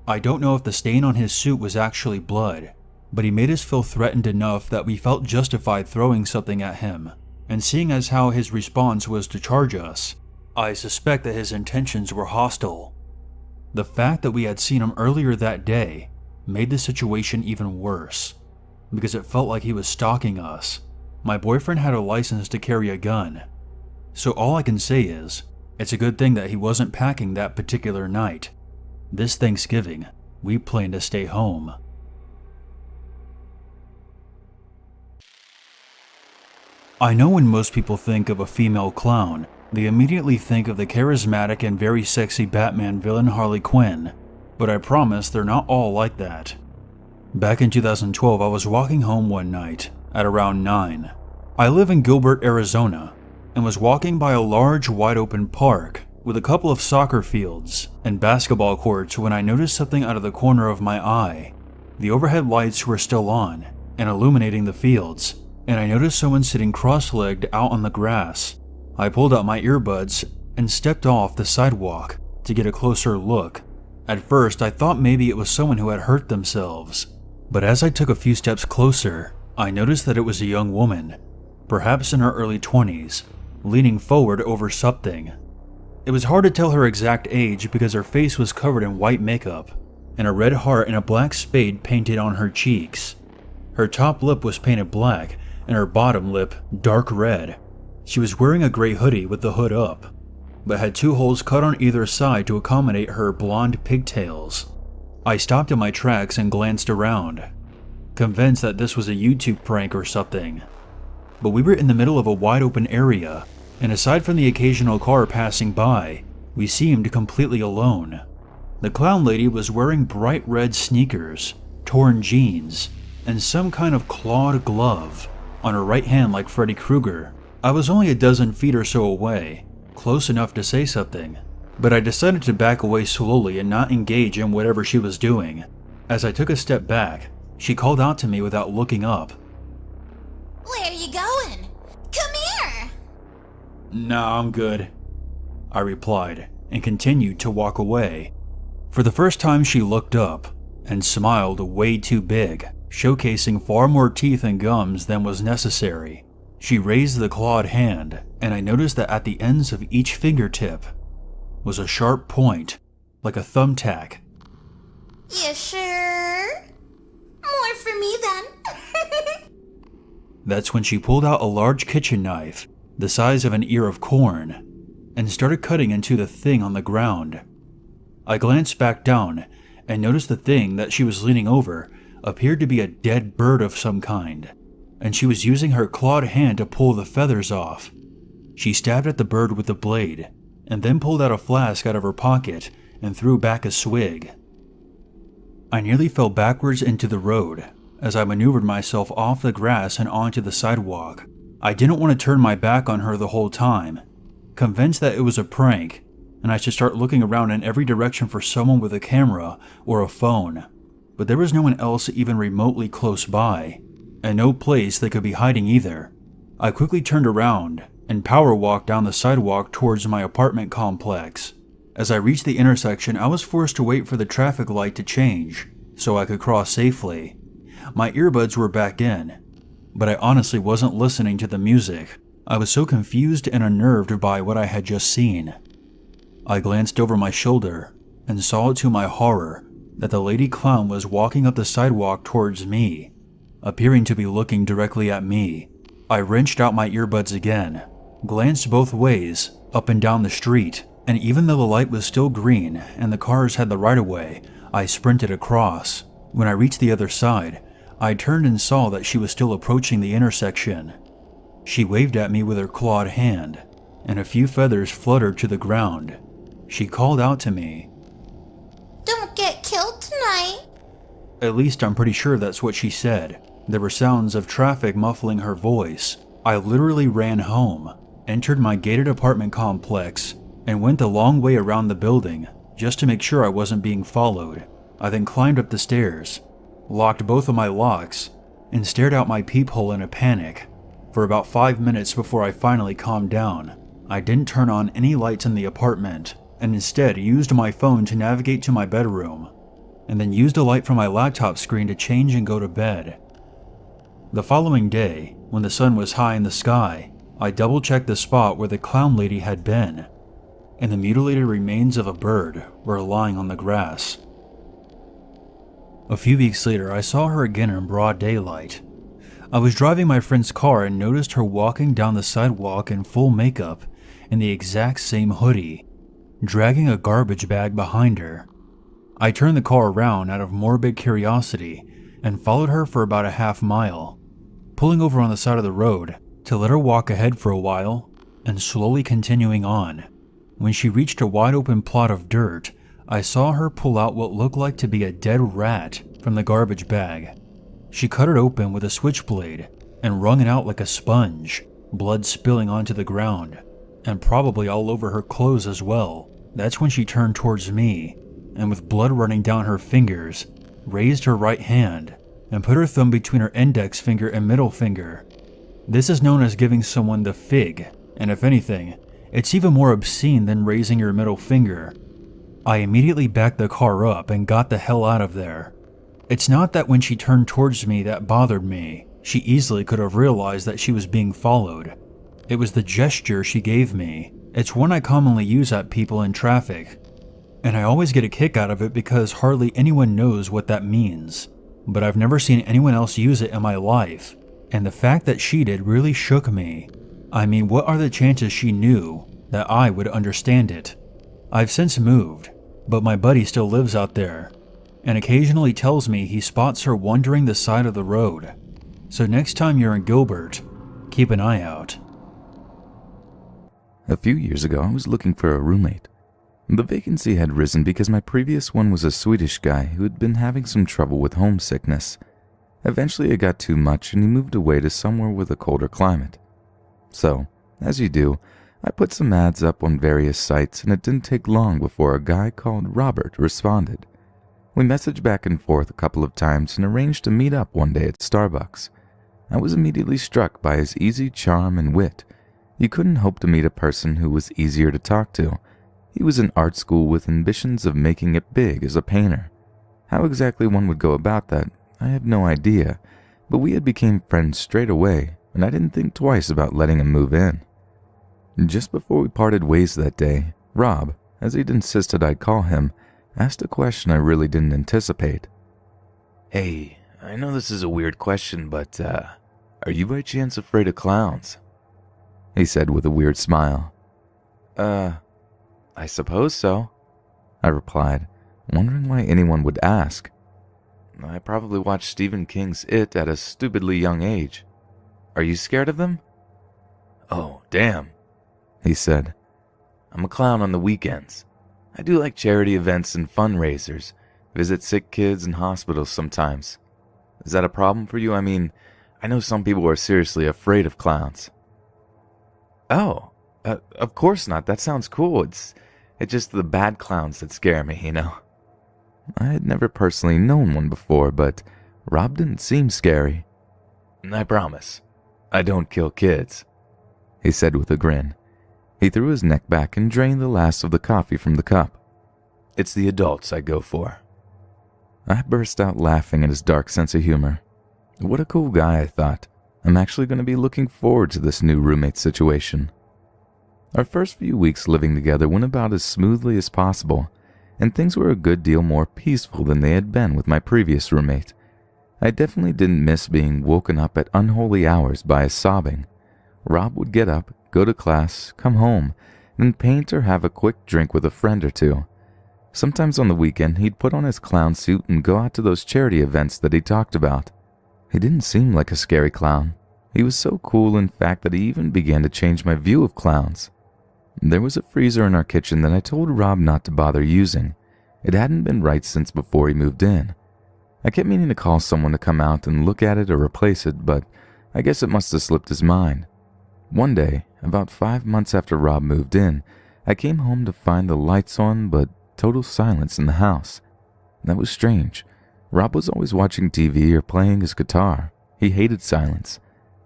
I don't know if the stain on his suit was actually blood, but he made us feel threatened enough that we felt justified throwing something at him. And seeing as how his response was to charge us, I suspect that his intentions were hostile. The fact that we had seen him earlier that day made the situation even worse, because it felt like he was stalking us. My boyfriend had a license to carry a gun, so all I can say is, it's a good thing that he wasn't packing that particular night. This Thanksgiving, we plan to stay home. I know when most people think of a female clown, they immediately think of the charismatic and very sexy Batman villain Harley Quinn, but I promise they're not all like that. Back in 2012, I was walking home one night at around 9. I live in Gilbert, Arizona, and was walking by a large wide open park with a couple of soccer fields and basketball courts when I noticed something out of the corner of my eye. The overhead lights were still on and illuminating the fields, and I noticed someone sitting cross-legged out on the grass. I pulled out my earbuds and stepped off the sidewalk to get a closer look. At first, I thought maybe it was someone who had hurt themselves, but as I took a few steps closer, I noticed that it was a young woman, perhaps in her early 20s, leaning forward over something. It was hard to tell her exact age because her face was covered in white makeup, and a red heart and a black spade painted on her cheeks. Her top lip was painted black, and her bottom lip dark red. She was wearing a gray hoodie with the hood up, but had 2 holes cut on either side to accommodate her blonde pigtails. I stopped in my tracks and glanced around, convinced that this was a YouTube prank or something. But we were in the middle of a wide open area, and aside from the occasional car passing by, we seemed completely alone. The clown lady was wearing bright red sneakers, torn jeans, and some kind of clawed glove on her right hand like Freddy Krueger. I was only a dozen feet or so away, close enough to say something, but I decided to back away slowly and not engage in whatever she was doing. As I took a step back, she called out to me without looking up. Where are you going? Come here! "Nah, I'm good," I replied, and continued to walk away. For the first time, she looked up and smiled way too big, showcasing far more teeth and gums than was necessary. She raised the clawed hand, and I noticed that at the ends of each fingertip was a sharp point, like a thumbtack. You sure? More for me then. That's when she pulled out a large kitchen knife, the size of an ear of corn, and started cutting into the thing on the ground. I glanced back down and noticed the thing that she was leaning over appeared to be a dead bird of some kind, and she was using her clawed hand to pull the feathers off. She stabbed at the bird with the blade, and then pulled out a flask out of her pocket and threw back a swig. I nearly fell backwards into the road as I maneuvered myself off the grass and onto the sidewalk. I didn't want to turn my back on her the whole time, convinced that it was a prank, and I should start looking around in every direction for someone with a camera or a phone. But there was no one else even remotely close by, and no place they could be hiding either. I quickly turned around and power walked down the sidewalk towards my apartment complex. As I reached the intersection, I was forced to wait for the traffic light to change so I could cross safely. My earbuds were back in, but I honestly wasn't listening to the music. I was so confused and unnerved by what I had just seen. I glanced over my shoulder and saw to my horror that the lady clown was walking up the sidewalk towards me, appearing to be looking directly at me. I wrenched out my earbuds again, glanced both ways, up and down the street, and even though the light was still green and the cars had the right-of-way, I sprinted across. When I reached the other side, I turned and saw that she was still approaching the intersection. She waved at me with her clawed hand, and a few feathers fluttered to the ground. She called out to me. Don't get killed tonight. At least I'm pretty sure that's what she said. There were sounds of traffic muffling her voice. I literally ran home, entered my gated apartment complex, and went the long way around the building just to make sure I wasn't being followed. I then climbed up the stairs, locked both of my locks, and stared out my peephole in a panic. For about 5 minutes before I finally calmed down, I didn't turn on any lights in the apartment, and instead used my phone to navigate to my bedroom, and then used a light from my laptop screen to change and go to bed. The following day, when the sun was high in the sky, I double-checked the spot where the clown lady had been, and the mutilated remains of a bird were lying on the grass. A few weeks later, I saw her again in broad daylight. I was driving my friend's car and noticed her walking down the sidewalk in full makeup in the exact same hoodie, dragging a garbage bag behind her. I turned the car around out of morbid curiosity and followed her for about a half mile, pulling over on the side of the road to let her walk ahead for a while and slowly continuing on. When she reached a wide open plot of dirt, I saw her pull out what looked like to be a dead rat from the garbage bag. She cut it open with a switchblade and wrung it out like a sponge, blood spilling onto the ground, and probably all over her clothes as well. That's when she turned towards me, and with blood running down her fingers, raised her right hand and put her thumb between her index finger and middle finger. This is known as giving someone the fig, and if anything, it's even more obscene than raising your middle finger. I immediately backed the car up and got the hell out of there. It's not that when she turned towards me that bothered me. She easily could have realized that she was being followed. It was the gesture she gave me. It's one I commonly use at people in traffic, and I always get a kick out of it because hardly anyone knows what that means. But I've never seen anyone else use it in my life, and the fact that she did really shook me. I mean, what are the chances she knew that I would understand it? I've since moved, but my buddy still lives out there, and occasionally tells me he spots her wandering the side of the road. So next time you're in Gilbert, keep an eye out. A few years ago, I was looking for a roommate. The vacancy had risen because my previous one was a Swedish guy who had been having some trouble with homesickness. Eventually it got too much and he moved away to somewhere with a colder climate. So, as you do, I put some ads up on various sites, and it didn't take long before a guy called Robert responded. We messaged back and forth a couple of times and arranged to meet up one day at Starbucks. I was immediately struck by his easy charm and wit. You couldn't hope to meet a person who was easier to talk to. He was in art school with ambitions of making it big as a painter. How exactly one would go about that, I have no idea, but we had become friends straight away, and I didn't think twice about letting him move in. Just before we parted ways that day, Rob, as he'd insisted I'd call him, asked a question I really didn't anticipate. "Hey, I know this is a weird question, but, are you by chance afraid of clowns?" He said with a weird smile. I suppose so," I replied, wondering why anyone would ask. "I probably watched Stephen King's It at a stupidly young age. Are you scared of them?" "Oh, damn," he said. "I'm a clown on the weekends. I do like charity events and fundraisers, visit sick kids in hospitals sometimes. Is that a problem for you? I mean, I know some people are seriously afraid of clowns." "Oh, of course not. That sounds cool. It's just the bad clowns that scare me, you know." I had never personally known one before, but Rob didn't seem scary. "I promise, I don't kill kids," he said with a grin. He threw his neck back and drained the last of the coffee from the cup. "It's the adults I go for." I burst out laughing at his dark sense of humor. What a cool guy, I thought. I'm actually going to be looking forward to this new roommate situation. Our first few weeks living together went about as smoothly as possible, and things were a good deal more peaceful than they had been with my previous roommate. I definitely didn't miss being woken up at unholy hours by his sobbing. Rob would get up, go to class, come home, then paint or have a quick drink with a friend or two. Sometimes on the weekend, he'd put on his clown suit and go out to those charity events that he talked about. He didn't seem like a scary clown. He was so cool, in fact, that he even began to change my view of clowns. There was a freezer in our kitchen that I told Rob not to bother using. It hadn't been right since before he moved in. I kept meaning to call someone to come out and look at it or replace it, but I guess it must have slipped his mind. One day, about 5 months after Rob moved in, I came home to find the lights on but total silence in the house. That was strange. Rob was always watching TV or playing his guitar. He hated silence.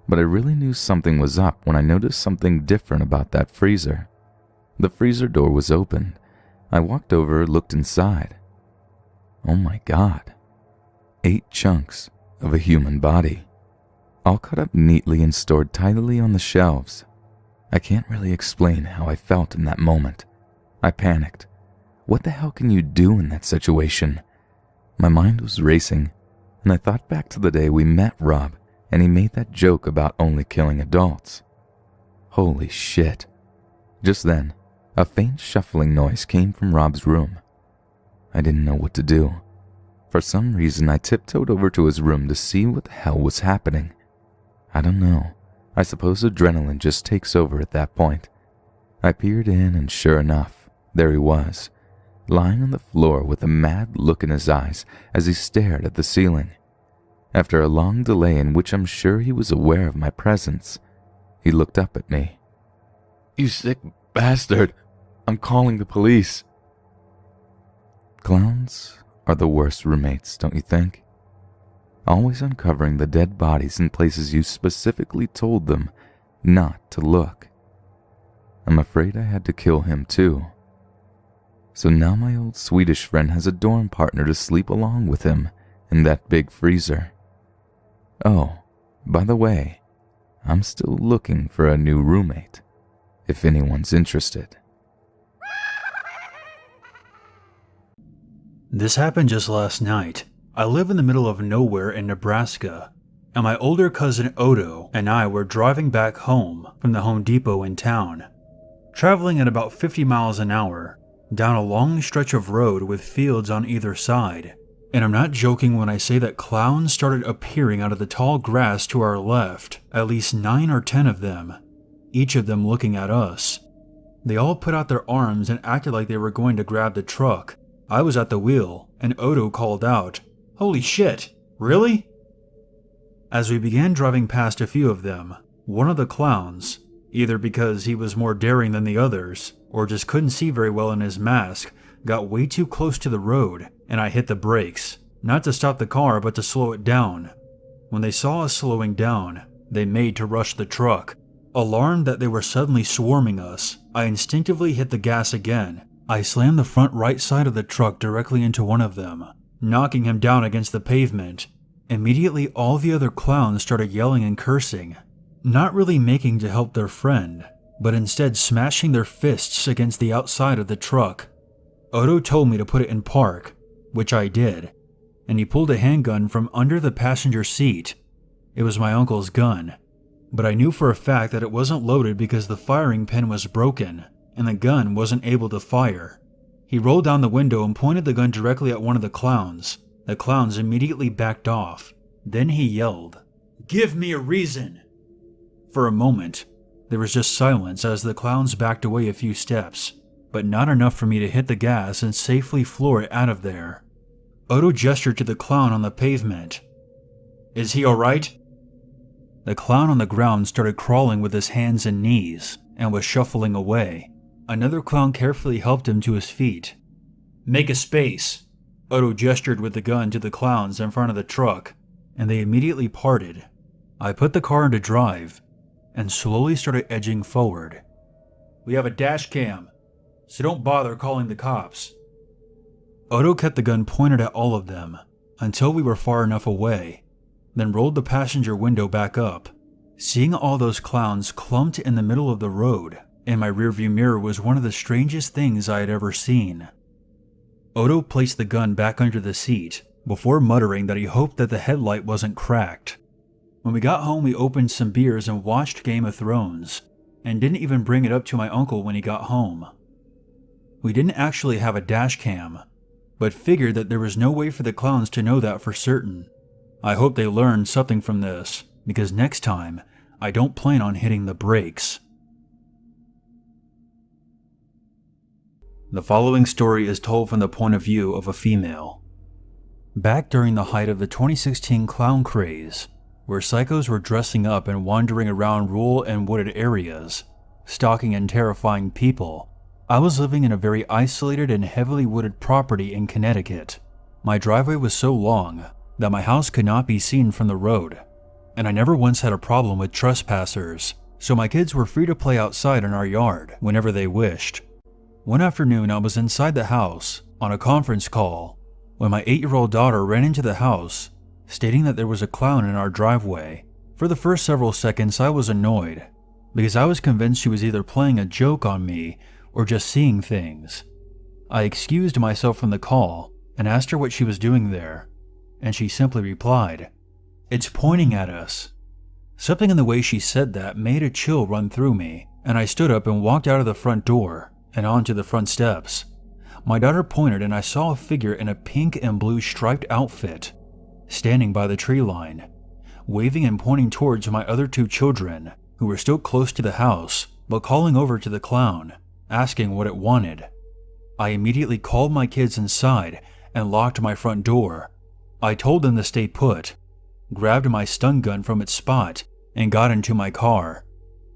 But I really knew something was up when I noticed something different about that freezer. The freezer door was open. I walked over, looked inside. Oh my God. 8 chunks of a human body, all cut up neatly and stored tidily on the shelves. I can't really explain how I felt in that moment. I panicked. What the hell can you do in that situation? My mind was racing, and I thought back to the day we met Rob, and he made that joke about only killing adults. Holy shit. Just then, a faint shuffling noise came from Rob's room. I didn't know what to do. For some reason, I tiptoed over to his room to see what the hell was happening. I don't know. I suppose adrenaline just takes over at that point. I peered in, and sure enough, there he was, lying on the floor with a mad look in his eyes as he stared at the ceiling. After a long delay in which I'm sure he was aware of my presence, he looked up at me. "You sick bastard! I'm calling the police." Clowns are the worst roommates, don't you think? Always uncovering the dead bodies in places you specifically told them not to look. I'm afraid I had to kill him too. So now my old Swedish friend has a dorm partner to sleep along with him in that big freezer. Oh, by the way, I'm still looking for a new roommate, if anyone's interested. This happened just last night. I live in the middle of nowhere in Nebraska, and my older cousin Odo and I were driving back home from the Home Depot in town, traveling at about 50 miles an hour down a long stretch of road with fields on either side. And I'm not joking when I say that clowns started appearing out of the tall grass to our left, at least 9 or 10 of them, each of them looking at us. They all put out their arms and acted like they were going to grab the truck. I was at the wheel, and Odo called out, "Holy shit, really?" As we began driving past a few of them, one of the clowns, either because he was more daring than the others, or just couldn't see very well in his mask, got way too close to the road, and I hit the brakes, not to stop the car but to slow it down. When they saw us slowing down, they made to rush the truck. Alarmed that they were suddenly swarming us, I instinctively hit the gas again. I slammed the front right side of the truck directly into one of them, knocking him down against the pavement. Immediately, all the other clowns started yelling and cursing, not really making to help their friend, but instead smashing their fists against the outside of the truck. Odo told me to put it in park, which I did, and he pulled a handgun from under the passenger seat. It was my uncle's gun, but I knew for a fact that it wasn't loaded because the firing pin was broken, and the gun wasn't able to fire. He rolled down the window and pointed the gun directly at one of the clowns. The clowns immediately backed off. Then he yelled, "Give me a reason!" For a moment, there was just silence as the clowns backed away a few steps, but not enough for me to hit the gas and safely floor it out of there. Odo gestured to the clown on the pavement. "Is he alright?" The clown on the ground started crawling with his hands and knees and was shuffling away. Another clown carefully helped him to his feet. "Make a space." Odo gestured with the gun to the clowns in front of the truck, and they immediately parted. I put the car into drive and slowly started edging forward. "We have a dash cam, so don't bother calling the cops." Odo kept the gun pointed at all of them until we were far enough away, then rolled the passenger window back up. Seeing all those clowns clumped in the middle of the road in my rearview mirror was one of the strangest things I had ever seen. Odo placed the gun back under the seat before muttering that he hoped that the headlight wasn't cracked. When we got home, we opened some beers and watched Game of Thrones. and didn't even bring it up to my uncle when he got home. We didn't actually have a dash cam, but figured that there was no way for the clowns to know that for certain. I hope they learned something from this, because next time, I don't plan on hitting the brakes. The following story is told from the point of view of a female. Back during the height of the 2016 clown craze, where psychos were dressing up and wandering around rural and wooded areas, stalking and terrifying people, I was living in a very isolated and heavily wooded property in Connecticut. My driveway was so long that my house could not be seen from the road, and I never once had a problem with trespassers, so my kids were free to play outside in our yard whenever they wished. One afternoon, I was inside the house on a conference call when my 8-year-old daughter ran into the house, stating that there was a clown in our driveway. For the first several seconds, I was annoyed, because I was convinced she was either playing a joke on me or just seeing things. I excused myself from the call and asked her what she was doing there, and she simply replied, "It's pointing at us." Something in the way she said that made a chill run through me, and I stood up and walked out of the front door and onto the front steps. My daughter pointed and I saw a figure in a pink and blue striped outfit, standing by the tree line, waving and pointing towards my other 2 children, who were still close to the house, but calling over to the clown, asking what it wanted. I immediately called my kids inside and locked my front door. I told them to stay put, grabbed my stun gun from its spot, and got into my car.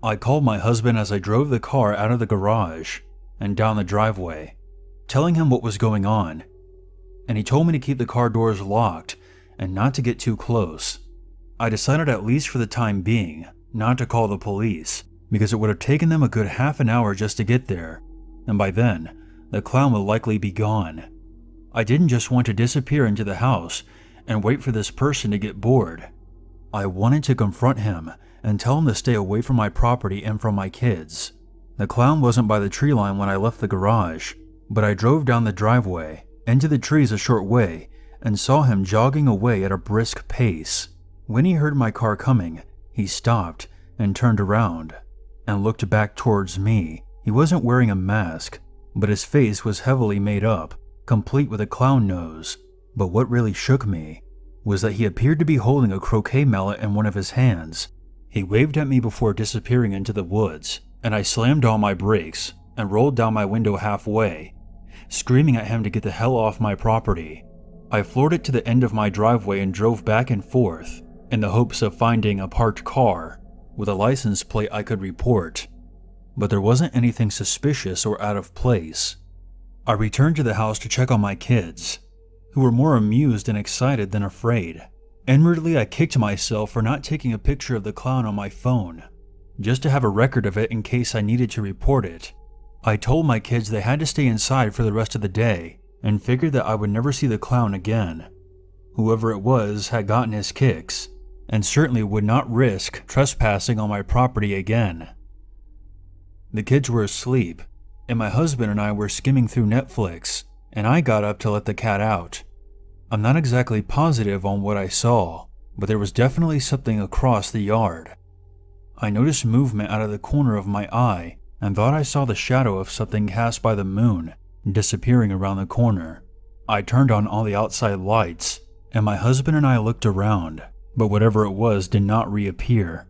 I called my husband as I drove the car out of the garage and down the driveway, telling him what was going on, and he told me to keep the car doors locked and not to get too close. I decided, at least for the time being, not to call the police, because it would have taken them a good half an hour just to get there, and by then, the clown would likely be gone. I didn't just want to disappear into the house and wait for this person to get bored. I wanted to confront him and tell him to stay away from my property and from my kids. The clown wasn't by the tree line when I left the garage, but I drove down the driveway, into the trees a short way, and saw him jogging away at a brisk pace. When he heard my car coming, he stopped and turned around and looked back towards me. He wasn't wearing a mask, but his face was heavily made up, complete with a clown nose. But what really shook me was that he appeared to be holding a croquet mallet in one of his hands. He waved at me before disappearing into the woods, and I slammed on my brakes and rolled down my window halfway, screaming at him to get the hell off my property. I floored it to the end of my driveway and drove back and forth in the hopes of finding a parked car with a license plate I could report, but there wasn't anything suspicious or out of place. I returned to the house to check on my kids, who were more amused and excited than afraid. Inwardly, I kicked myself for not taking a picture of the clown on my phone, just to have a record of it in case I needed to report it. I told my kids they had to stay inside for the rest of the day, and figured that I would never see the clown again. Whoever it was had gotten his kicks, and certainly would not risk trespassing on my property again. The kids were asleep, and my husband and I were skimming through Netflix, and I got up to let the cat out. I'm not exactly positive on what I saw, but there was definitely something across the yard. I noticed movement out of the corner of my eye and thought I saw the shadow of something cast by the moon disappearing around the corner. I turned on all the outside lights, and my husband and I looked around, but whatever it was did not reappear.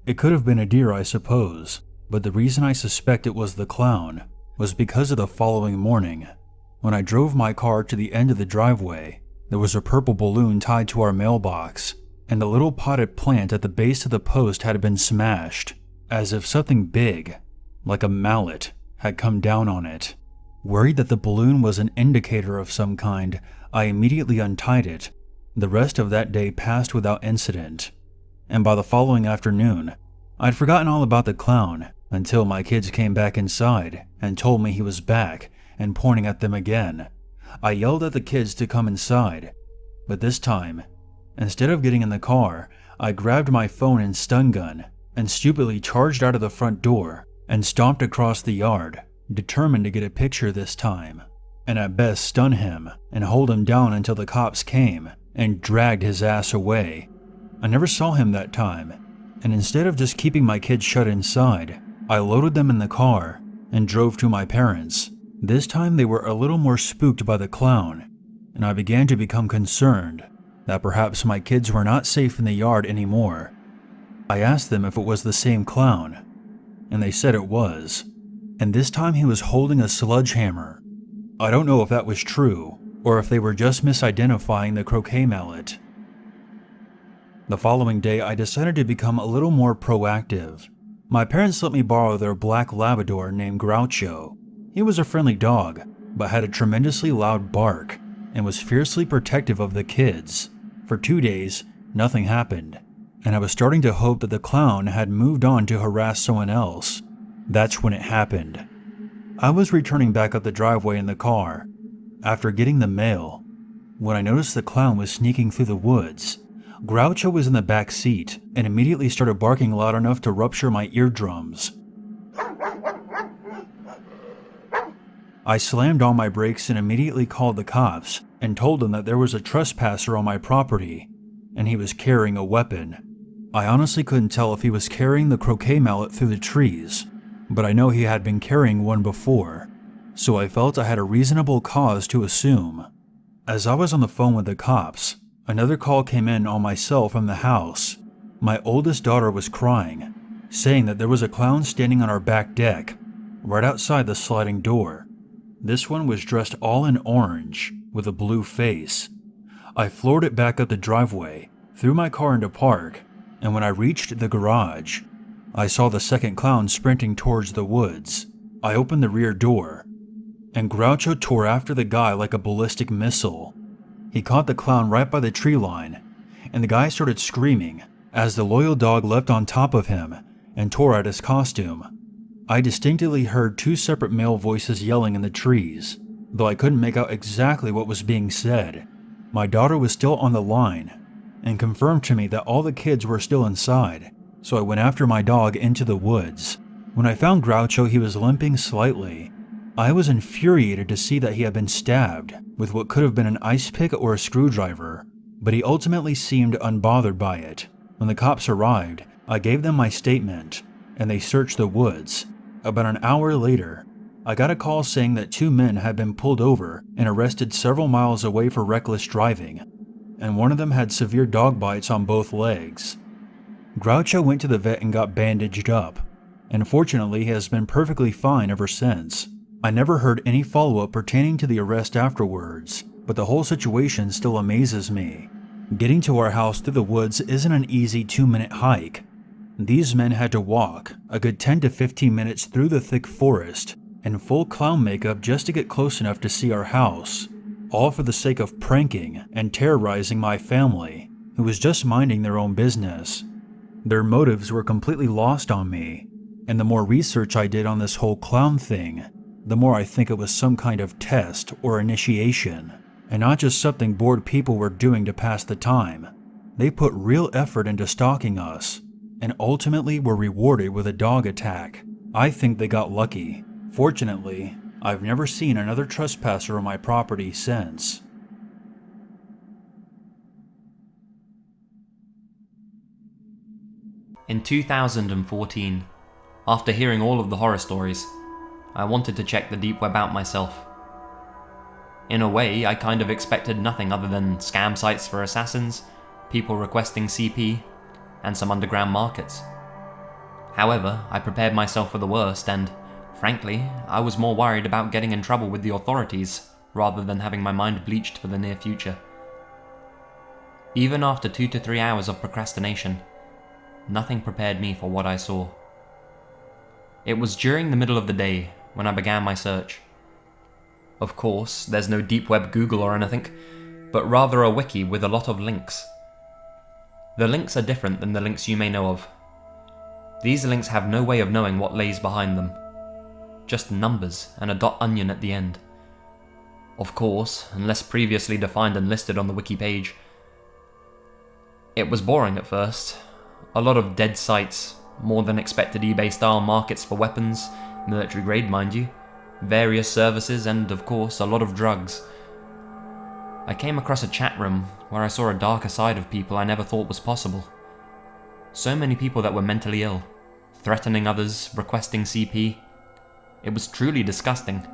It could have been a deer, I suppose, but the reason I suspect it was the clown was because of the following morning. When I drove my car to the end of the driveway, there was a purple balloon tied to our mailbox, and the little potted plant at the base of the post had been smashed, as if something big, like a mallet, had come down on it. Worried that the balloon was an indicator of some kind, I immediately untied it. The rest of that day passed without incident, and by the following afternoon, I'd forgotten all about the clown until my kids came back inside and told me he was back and pointing at them again. I yelled at the kids to come inside, but this time, instead of getting in the car, I grabbed my phone and stun gun and stupidly charged out of the front door and stomped across the yard, determined to get a picture this time, and at best stun him and hold him down until the cops came and dragged his ass away. I never saw him that time, and instead of just keeping my kids shut inside, I loaded them in the car and drove to my parents. This time they were a little more spooked by the clown, and I began to become concerned that perhaps my kids were not safe in the yard anymore. I asked them if it was the same clown, and they said it was, and this time he was holding a sledgehammer. I don't know if that was true, or if they were just misidentifying the croquet mallet. The following day, I decided to become a little more proactive. My parents let me borrow their black Labrador named Groucho. He was a friendly dog, but had a tremendously loud bark, and was fiercely protective of the kids. For 2 days, nothing happened, and I was starting to hope that the clown had moved on to harass someone else. That's when it happened. I was returning back up the driveway in the car, after getting the mail, when I noticed the clown was sneaking through the woods. Groucho was in the back seat and immediately started barking loud enough to rupture my eardrums. I slammed on my brakes and immediately called the cops and told them that there was a trespasser on my property and he was carrying a weapon. I honestly couldn't tell if he was carrying the croquet mallet through the trees, but I know he had been carrying one before, so I felt I had a reasonable cause to assume. As I was on the phone with the cops, another call came in on my cell from the house. My oldest daughter was crying, saying that there was a clown standing on our back deck, right outside the sliding door. This one was dressed all in orange, with a blue face. I floored it back up the driveway, threw my car into park, and when I reached the garage, I saw the second clown sprinting towards the woods. I opened the rear door, and Groucho tore after the guy like a ballistic missile. He caught the clown right by the tree line, and the guy started screaming as the loyal dog leapt on top of him and tore at his costume. I distinctly heard 2 separate male voices yelling in the trees, though I couldn't make out exactly what was being said. My daughter was still on the line and confirmed to me that all the kids were still inside, so I went after my dog into the woods. When I found Groucho, he was limping slightly. I was infuriated to see that he had been stabbed with what could have been an ice pick or a screwdriver, but he ultimately seemed unbothered by it. When the cops arrived, I gave them my statement, and they searched the woods. About an hour later, I got a call saying that 2 men had been pulled over and arrested several miles away for reckless driving, and one of them had severe dog bites on both legs. Groucho went to the vet and got bandaged up, and fortunately he has been perfectly fine ever since. I never heard any follow-up pertaining to the arrest afterwards, but the whole situation still amazes me. Getting to our house through the woods isn't an easy 2-minute hike. These men had to walk a good 10 to 15 minutes through the thick forest in full clown makeup just to get close enough to see our house, all for the sake of pranking and terrorizing my family, who was just minding their own business. Their motives were completely lost on me, and the more research I did on this whole clown thing, the more I think it was some kind of test or initiation, and not just something bored people were doing to pass the time. They put real effort into stalking us, and ultimately were rewarded with a dog attack. I think they got lucky. Fortunately, I've never seen another trespasser on my property since. In 2014, after hearing all of the horror stories, I wanted to check the deep web out myself. In a way, I kind of expected nothing other than scam sites for assassins, people requesting CP, and some underground markets. However, I prepared myself for the worst and, frankly, I was more worried about getting in trouble with the authorities rather than having my mind bleached for the near future. Even after 2 to 3 hours of procrastination, nothing prepared me for what I saw. It was during the middle of the day when I began my search. Of course, there's no deep web Google or anything, but rather a wiki with a lot of links. The links are different than the links you may know of. These links have no way of knowing what lays behind them. Just numbers and a .onion at the end. Of course, unless previously defined and listed on the wiki page. It was boring at first. A lot of dead sites, more than expected eBay-style markets for weapons, military grade mind you, various services, and of course a lot of drugs. I came across a chat room where I saw a darker side of people I never thought was possible. So many people that were mentally ill, threatening others, requesting CP. It was truly disgusting.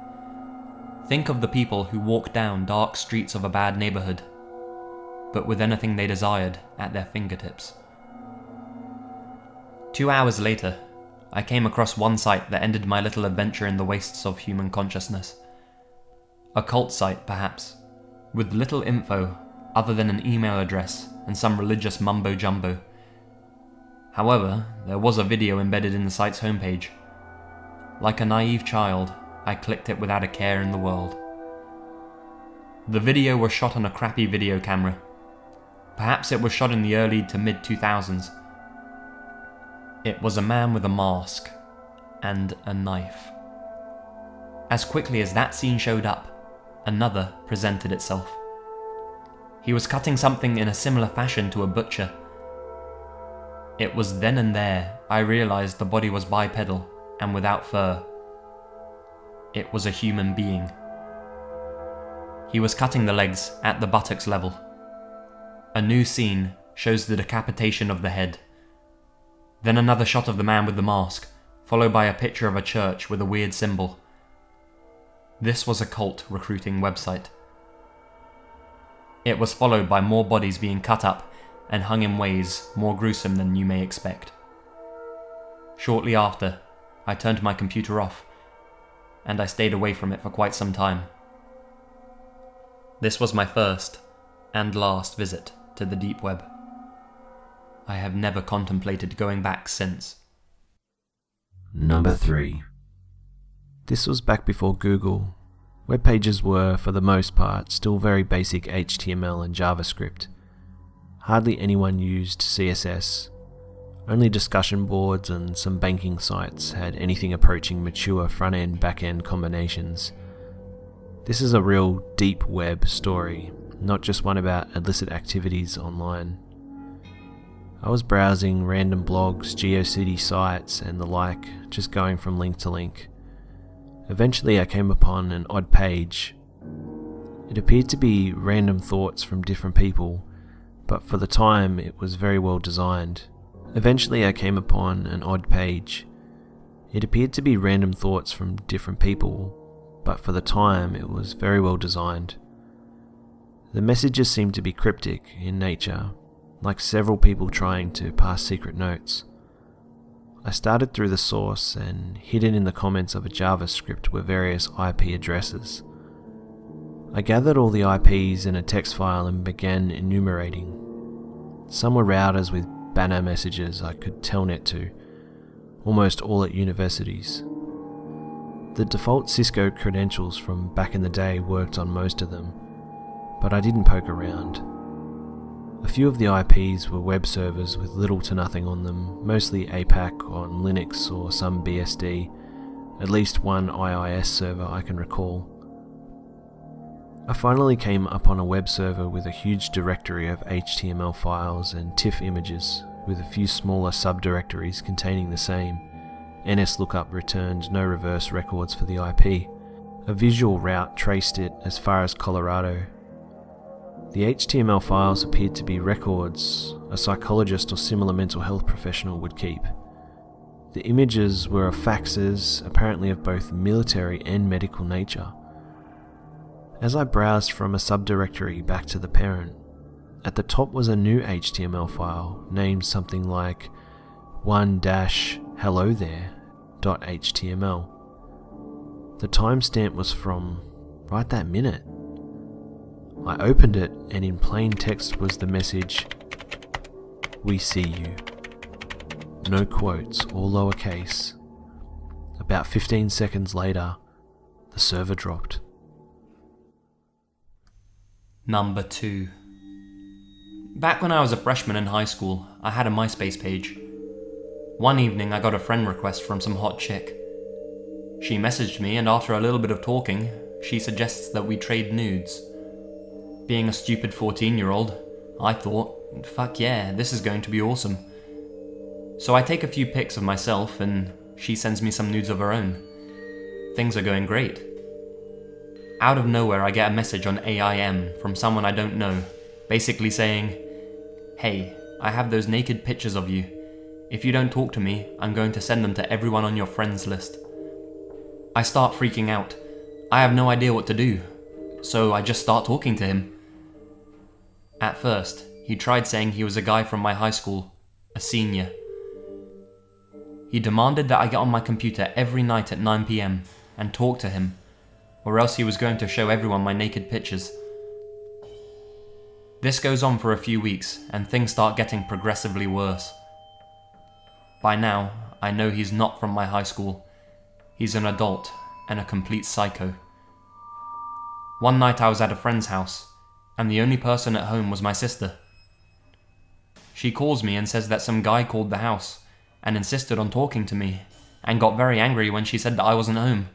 Think of the people who walk down dark streets of a bad neighborhood, but with anything they desired at their fingertips. 2 hours later, I came across one site that ended my little adventure in the wastes of human consciousness. A cult site, perhaps, with little info other than an email address and some religious mumbo-jumbo. However, there was a video embedded in the site's homepage. Like a naive child, I clicked it without a care in the world. The video was shot on a crappy video camera. Perhaps it was shot in the early to mid-2000s. It was a man with a mask and a knife. As quickly as that scene showed up, another presented itself. He was cutting something in a similar fashion to a butcher. It was then and there I realized the body was bipedal and without fur. It was a human being. He was cutting the legs at the buttocks level. A new scene shows the decapitation of the head. Then another shot of the man with the mask, followed by a picture of a church with a weird symbol. This was a cult recruiting website. It was followed by more bodies being cut up and hung in ways more gruesome than you may expect. Shortly after, I turned my computer off, and I stayed away from it for quite some time. This was my first and last visit to the deep web. I have never contemplated going back since. Number 3. This was back before Google. Web pages were, for the most part, still very basic HTML and JavaScript. Hardly anyone used CSS. Only discussion boards and some banking sites had anything approaching mature front-end, back-end combinations. This is a real deep web story, not just one about illicit activities online. I was browsing random blogs, GeoCity sites and the like, just going from link to link. Eventually I came upon an odd page. It appeared to be random thoughts from different people, but for the time it was very well designed. The messages seemed to be cryptic in nature, like several people trying to pass secret notes. I started through the source, and hidden in the comments of a JavaScript were various IP addresses. I gathered all the IPs in a text file and began enumerating. Some were routers with banner messages I could telnet to, almost all at universities. The default Cisco credentials from back in the day worked on most of them, but I didn't poke around. A few of the IPs were web servers with little to nothing on them, mostly APAC on Linux or some BSD, at least one IIS server I can recall. I finally came upon a web server with a huge directory of HTML files and TIFF images, with a few smaller subdirectories containing the same. NSLOOKUP returned no reverse records for the IP. A visual route traced it as far as Colorado. The HTML files appeared to be records a psychologist or similar mental health professional would keep. The images were of faxes, apparently of both military and medical nature. As I browsed from a subdirectory back to the parent, at the top was a new HTML file named something like 1-hello there.html. The timestamp was from right that minute. I opened it, and in plain text was the message, "We see you." No quotes, all lowercase. About 15 seconds later, the server dropped. Number 2. Back when I was a freshman in high school, I had a MySpace page. One evening I got a friend request from some hot chick. She messaged me, and after a little bit of talking, she suggests that we trade nudes. Being a stupid 14-year-old, I thought, fuck yeah, this is going to be awesome. So I take a few pics of myself, and she sends me some nudes of her own. Things are going great. Out of nowhere I get a message on AIM from someone I don't know, basically saying, "Hey, I have those naked pictures of you. If you don't talk to me, I'm going to send them to everyone on your friends list. I start freaking out. I have no idea what to do, so I just start talking to him. At first, he tried saying he was a guy from my high school, a senior. He demanded that I get on my computer every night at 9 PM and talk to him, or else he was going to show everyone my naked pictures. This goes on for a few weeks, and things start getting progressively worse. By now, I know he's not from my high school. He's an adult and a complete psycho. One night I was at a friend's house, and the only person at home was my sister. She calls me and says that some guy called the house and insisted on talking to me, and got very angry when she said that I wasn't home.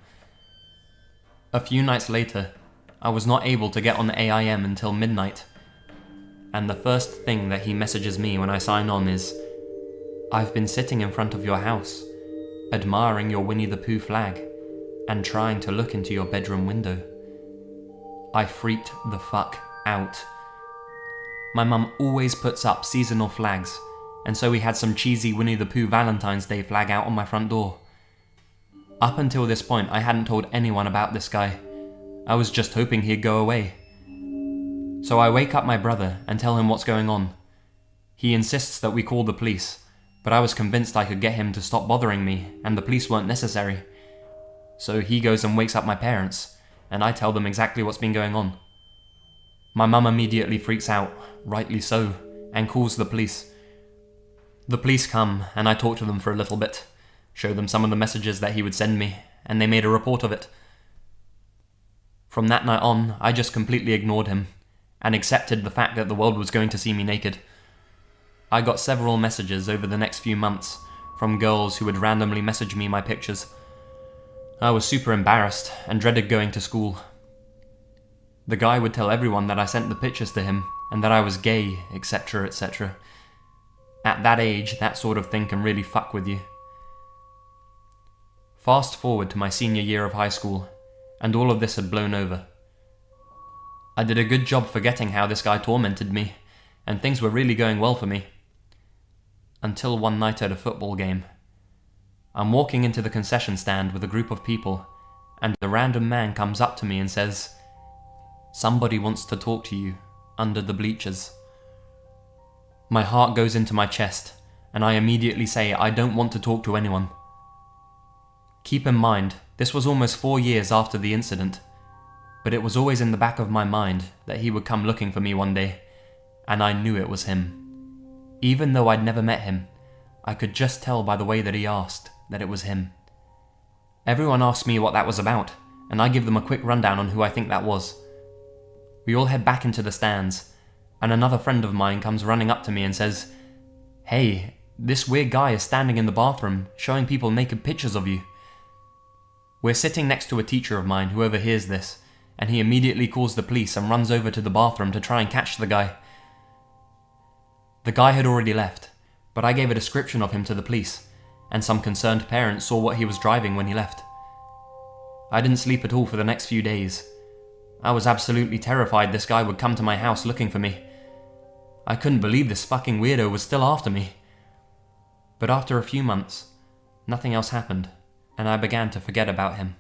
A few nights later, I was not able to get on AIM until midnight, and the first thing that he messages me when I sign on is, "I've been sitting in front of your house, admiring your Winnie the Pooh flag, and trying to look into your bedroom window." I freaked the fuck out. My mum always puts up seasonal flags, and so we had some cheesy Winnie the Pooh Valentine's Day flag out on my front door. Up until this point, I hadn't told anyone about this guy. I was just hoping he'd go away. So I wake up my brother and tell him what's going on. He insists that we call the police, but I was convinced I could get him to stop bothering me, and the police weren't necessary. So he goes and wakes up my parents, and I tell them exactly what's been going on. My mum immediately freaks out, rightly so, and calls the police. The police come, and I talk to them for a little bit, show them some of the messages that he would send me, and they made a report of it. From that night on, I just completely ignored him, and accepted the fact that the world was going to see me naked. I got several messages over the next few months from girls who would randomly message me my pictures. I was super embarrassed and dreaded going to school. The guy would tell everyone that I sent the pictures to him and that I was gay, etc., etc. At that age, that sort of thing can really fuck with you. Fast forward to my senior year of high school, and all of this had blown over. I did a good job forgetting how this guy tormented me, and things were really going well for me. Until one night at a football game. I'm walking into the concession stand with a group of people, and a random man comes up to me and says, "Somebody wants to talk to you, under the bleachers." My heart goes into my chest, and I immediately say I don't want to talk to anyone. Keep in mind, this was almost 4 years after the incident, but it was always in the back of my mind that he would come looking for me one day, and I knew it was him. Even though I'd never met him, I could just tell by the way that he asked that it was him. Everyone asks me what that was about, and I give them a quick rundown on who I think that was. We all head back into the stands, and another friend of mine comes running up to me and says, "Hey, this weird guy is standing in the bathroom showing people naked pictures of you." We're sitting next to a teacher of mine who overhears this, and he immediately calls the police and runs over to the bathroom to try and catch the guy. The guy had already left, but I gave a description of him to the police, and some concerned parents saw what he was driving when he left. I didn't sleep at all for the next few days. I was absolutely terrified this guy would come to my house looking for me. I couldn't believe this fucking weirdo was still after me. But after a few months, nothing else happened, and I began to forget about him.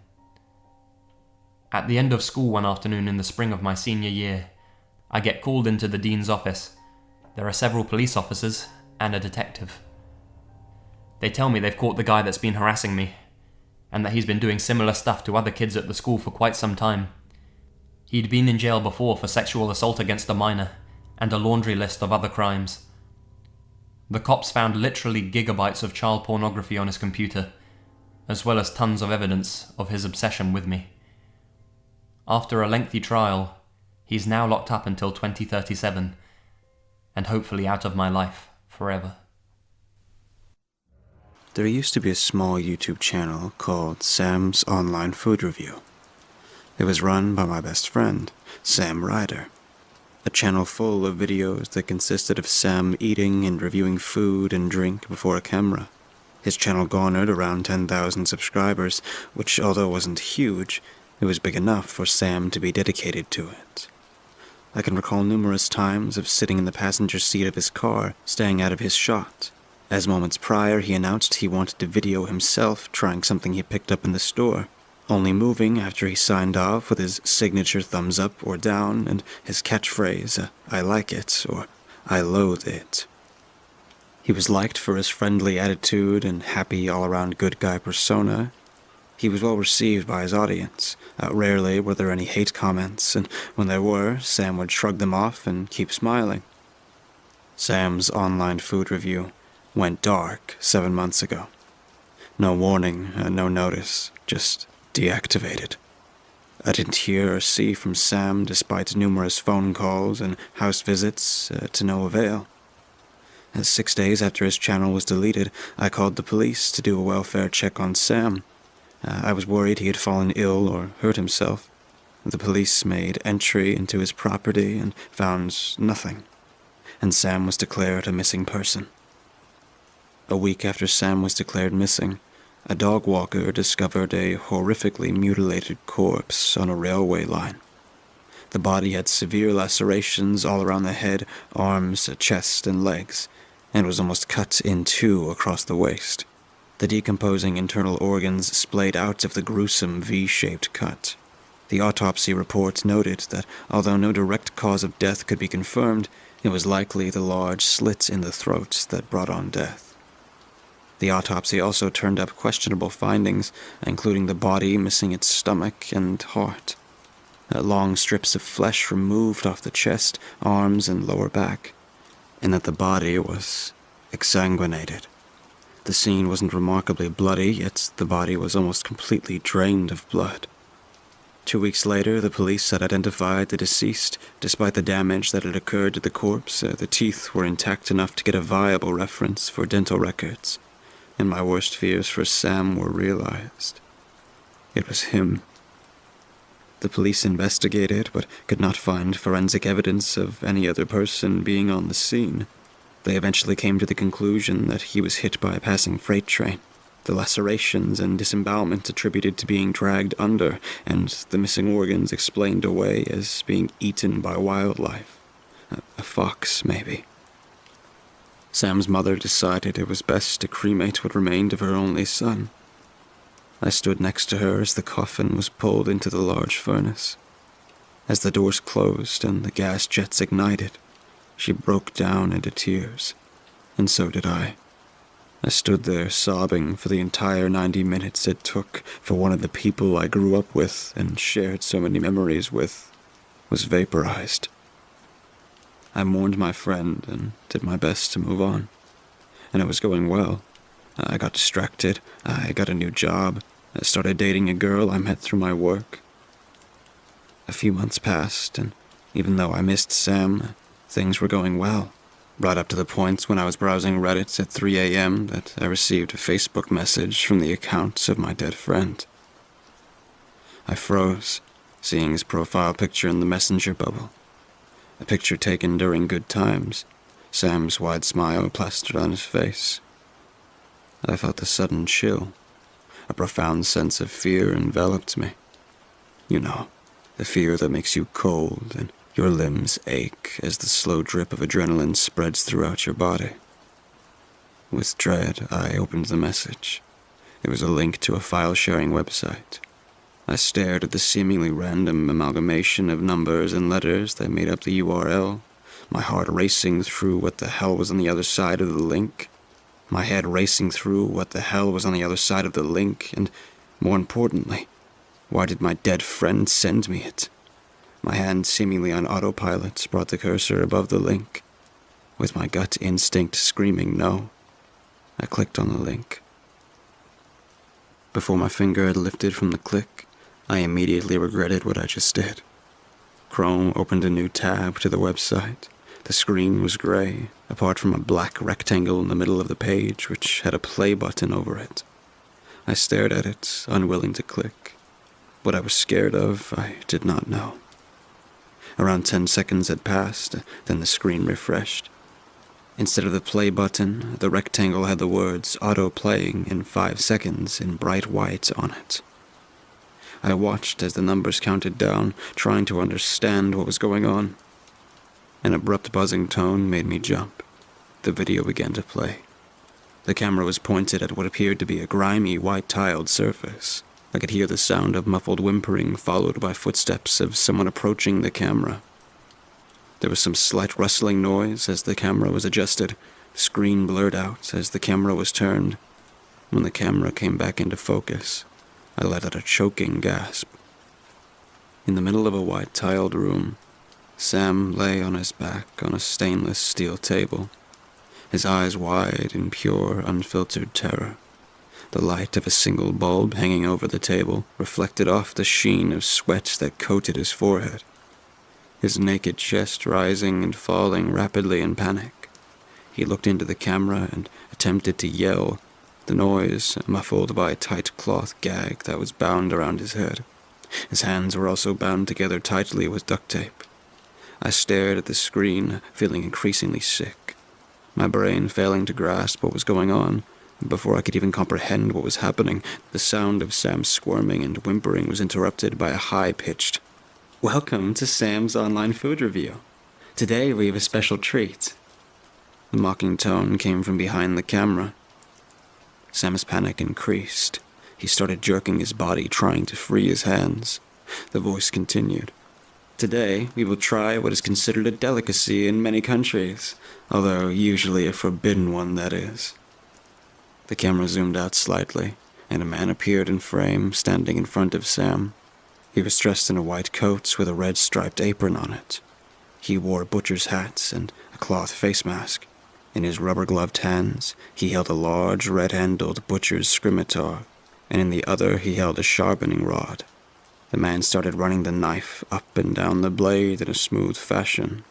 At the end of school one afternoon in the spring of my senior year, I get called into the dean's office. There are several police officers and a detective. They tell me they've caught the guy that's been harassing me, and that he's been doing similar stuff to other kids at the school for quite some time. He'd been in jail before for sexual assault against a minor, and a laundry list of other crimes. The cops found literally gigabytes of child pornography on his computer, as well as tons of evidence of his obsession with me. After a lengthy trial, he's now locked up until 2037, and hopefully out of my life forever. There used to be a small YouTube channel called Sam's Online Food Review. It was run by my best friend, Sam Ryder. A channel full of videos that consisted of Sam eating and reviewing food and drink before a camera. His channel garnered around 10,000 subscribers, which, although wasn't huge, it was big enough for Sam to be dedicated to it. I can recall numerous times of sitting in the passenger seat of his car, staying out of his shot, as moments prior he announced he wanted to video himself trying something he picked up in the store, only moving after he signed off with his signature thumbs up or down and his catchphrase, "I like it" or "I loathe it." He was liked for his friendly attitude and happy all-around good guy persona. He was well received by his audience. Rarely were there any hate comments, and when there were, Sam would shrug them off and keep smiling. Sam's online food review went dark 7 months ago. No warning, no notice, just deactivated. I didn't hear or see from Sam despite numerous phone calls and house visits to no avail. 6 days after his channel was deleted, I called the police to do a welfare check on Sam. I was worried he had fallen ill or hurt himself. The police made entry into his property and found nothing, and Sam was declared a missing person. A week after Sam was declared missing, a dog walker discovered a horrifically mutilated corpse on a railway line. The body had severe lacerations all around the head, arms, chest, and legs, and was almost cut in two across the waist. The decomposing internal organs splayed out of the gruesome V-shaped cut. The autopsy report noted that although no direct cause of death could be confirmed, it was likely the large slit in the throat that brought on death. The autopsy also turned up questionable findings, including the body missing its stomach and heart. Long strips of flesh removed off the chest, arms, and lower back, and that the body was exsanguinated. The scene wasn't remarkably bloody, yet the body was almost completely drained of blood. 2 weeks later, the police had identified the deceased. Despite the damage that had occurred to the corpse, the teeth were intact enough to get a viable reference for dental records, and my worst fears for Sam were realized. It was him. The police investigated, but could not find forensic evidence of any other person being on the scene. They eventually came to the conclusion that he was hit by a passing freight train, the lacerations and disembowelment attributed to being dragged under, and the missing organs explained away as being eaten by wildlife. A fox, maybe. Sam's mother decided it was best to cremate what remained of her only son. I stood next to her as the coffin was pulled into the large furnace. As the doors closed and the gas jets ignited, she broke down into tears, and so did I. I stood there sobbing for the entire 90 minutes it took for one of the people I grew up with and shared so many memories with was vaporized. I mourned my friend and did my best to move on, and it was going well. I got distracted, I got a new job, I started dating a girl I met through my work. A few months passed, and even though I missed Sam, things were going well, right up to the point when I was browsing Reddit at 3 a.m. that I received a Facebook message from the account of my dead friend. I froze, seeing his profile picture in the messenger bubble. A picture taken during good times, Sam's wide smile plastered on his face. I felt a sudden chill. A profound sense of fear enveloped me. You know, the fear that makes you cold and your limbs ache as the slow drip of adrenaline spreads throughout your body. With dread, I opened the message. It was a link to a file-sharing website. I stared at the seemingly random amalgamation of numbers and letters that made up the URL, my heart racing through what the hell was on the other side of the link. My head racing through what the hell was on the other side of the link, and, more importantly, why did my dead friend send me it? My hand seemingly on autopilot brought the cursor above the link. With my gut instinct screaming no, I clicked on the link. Before my finger had lifted from the click, I immediately regretted what I just did. Chrome opened a new tab to the website. The screen was gray, apart from a black rectangle in the middle of the page which had a play button over it. I stared at it, unwilling to click. What I was scared of, I did not know. Around 10 seconds had passed, then the screen refreshed. Instead of the play button, the rectangle had the words auto-playing in 5 seconds in bright white on it. I watched as the numbers counted down, trying to understand what was going on. An abrupt buzzing tone made me jump. The video began to play. The camera was pointed at what appeared to be a grimy, white-tiled surface. I could hear the sound of muffled whimpering, followed by footsteps of someone approaching the camera. There was some slight rustling noise as the camera was adjusted. The screen blurred out as the camera was turned. When the camera came back into focus, I let out a choking gasp. In the middle of a white-tiled room, Sam lay on his back on a stainless steel table, his eyes wide in pure, unfiltered terror. The light of a single bulb hanging over the table reflected off the sheen of sweat that coated his forehead, his naked chest rising and falling rapidly in panic. He looked into the camera and attempted to yell, the noise muffled by a tight cloth gag that was bound around his head. His hands were also bound together tightly with duct tape. I stared at the screen, feeling increasingly sick, my brain failing to grasp what was going on. Before I could even comprehend what was happening, the sound of Sam's squirming and whimpering was interrupted by a high-pitched, "Welcome to Sam's Online Food Review. Today we have a special treat." The mocking tone came from behind the camera. Sam's panic increased. He started jerking his body, trying to free his hands. The voice continued. "Today we will try what is considered a delicacy in many countries, although usually a forbidden one, that is." The camera zoomed out slightly, and a man appeared in frame, standing in front of Sam. He was dressed in a white coat with a red striped apron on it. He wore a butcher's hat and a cloth face mask. In his rubber-gloved hands, he held a large, red-handled butcher's scimitar, and in the other he held a sharpening rod. The man started running the knife up and down the blade in a smooth fashion,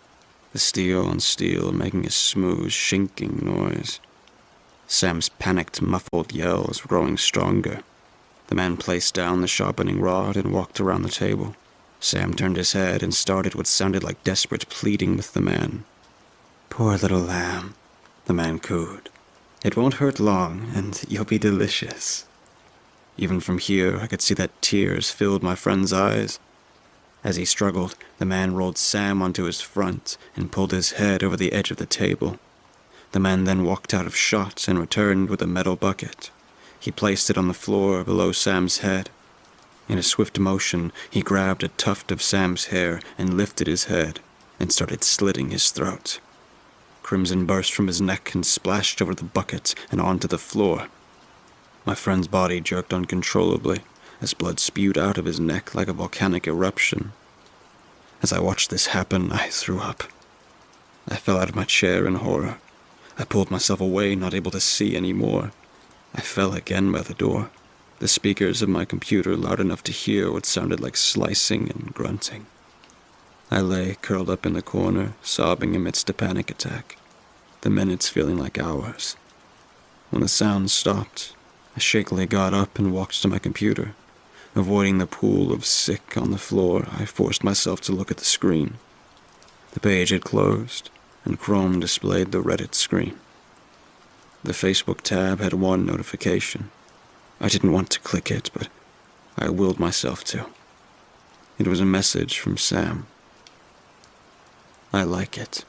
the steel on steel making a smooth, shinking noise. Sam's panicked, muffled yells growing stronger. The man placed down the sharpening rod and walked around the table. Sam turned his head and started what sounded like desperate pleading with the man. "Poor little lamb," the man cooed. "It won't hurt long, and you'll be delicious." Even from here, I could see that tears filled my friend's eyes. As he struggled, the man rolled Sam onto his front and pulled his head over the edge of the table. The man then walked out of shot and returned with a metal bucket. He placed it on the floor below Sam's head. In a swift motion, he grabbed a tuft of Sam's hair and lifted his head and started slitting his throat. Crimson burst from his neck and splashed over the bucket and onto the floor. My friend's body jerked uncontrollably as blood spewed out of his neck like a volcanic eruption. As I watched this happen, I threw up. I fell out of my chair in horror. I pulled myself away, not able to see any more. I fell again by the door, the speakers of my computer loud enough to hear what sounded like slicing and grunting. I lay curled up in the corner, sobbing amidst a panic attack, the minutes feeling like hours. When the sound stopped, I shakily got up and walked to my computer. Avoiding the pool of sick on the floor, I forced myself to look at the screen. The page had closed, and Chrome displayed the Reddit screen. The Facebook tab had one notification. I didn't want to click it, but I willed myself to. It was a message from Sam. "I like it."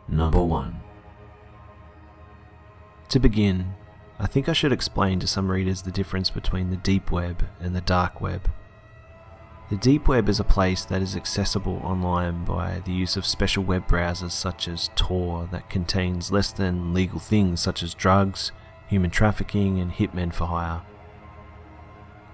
Number 1. To begin, I think I should explain to some readers the difference between the deep web and the dark web. The deep web is a place that is accessible online by the use of special web browsers such as Tor that contains less than legal things such as drugs, human trafficking, and hitmen for hire.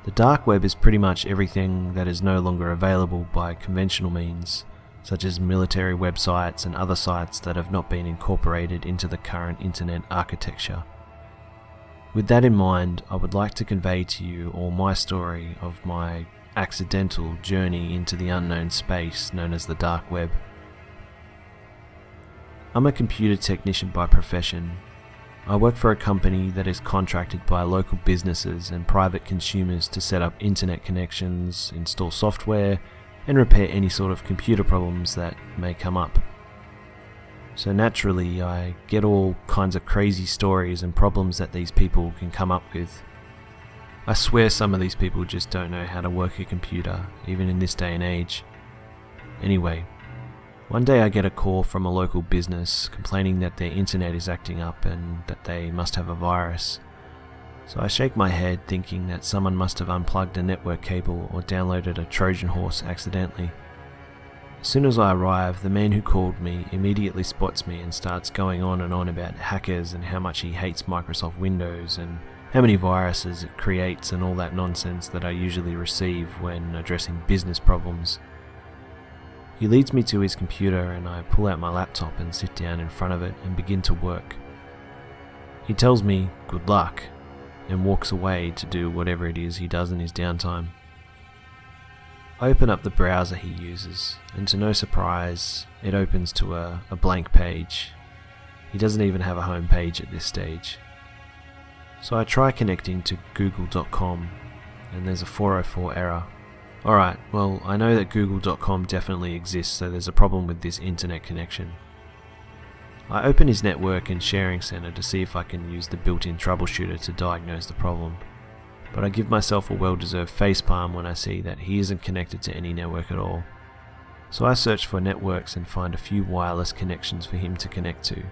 The dark web is pretty much everything that is no longer available by conventional means, such as military websites and other sites that have not been incorporated into the current internet architecture. With that in mind, I would like to convey to you all my story of my accidental journey into the unknown space known as the dark web. I'm a computer technician by profession. I work for a company that is contracted by local businesses and private consumers to set up internet connections, install software, and repair any sort of computer problems that may come up. So naturally, I get all kinds of crazy stories and problems that these people can come up with. I swear some of these people just don't know how to work a computer, even in this day and age. Anyway, One day I get a call from a local business complaining that their internet is acting up and that they must have a virus. So I shake my head thinking that someone must have unplugged a network cable or downloaded a Trojan horse accidentally. As soon as I arrive, the man who called me immediately spots me and starts going on and on about hackers and how much he hates Microsoft Windows and how many viruses it creates and all that nonsense that I usually receive when addressing business problems. He leads me to his computer and I pull out my laptop and sit down in front of it and begin to work. He tells me good luck and walks away to do whatever it is he does in his downtime. I open up the browser he uses, and to no surprise, it opens to a blank page. He doesn't even have a home page at this stage. So I try connecting to google.com, and there's a 404 error. Alright, well, I know that google.com definitely exists, so there's a problem with this internet connection. I open his network and sharing center to see if I can use the built-in troubleshooter to diagnose the problem. But I give myself a well-deserved facepalm when I see that he isn't connected to any network at all. So I search for networks and find a few wireless connections for him to connect to.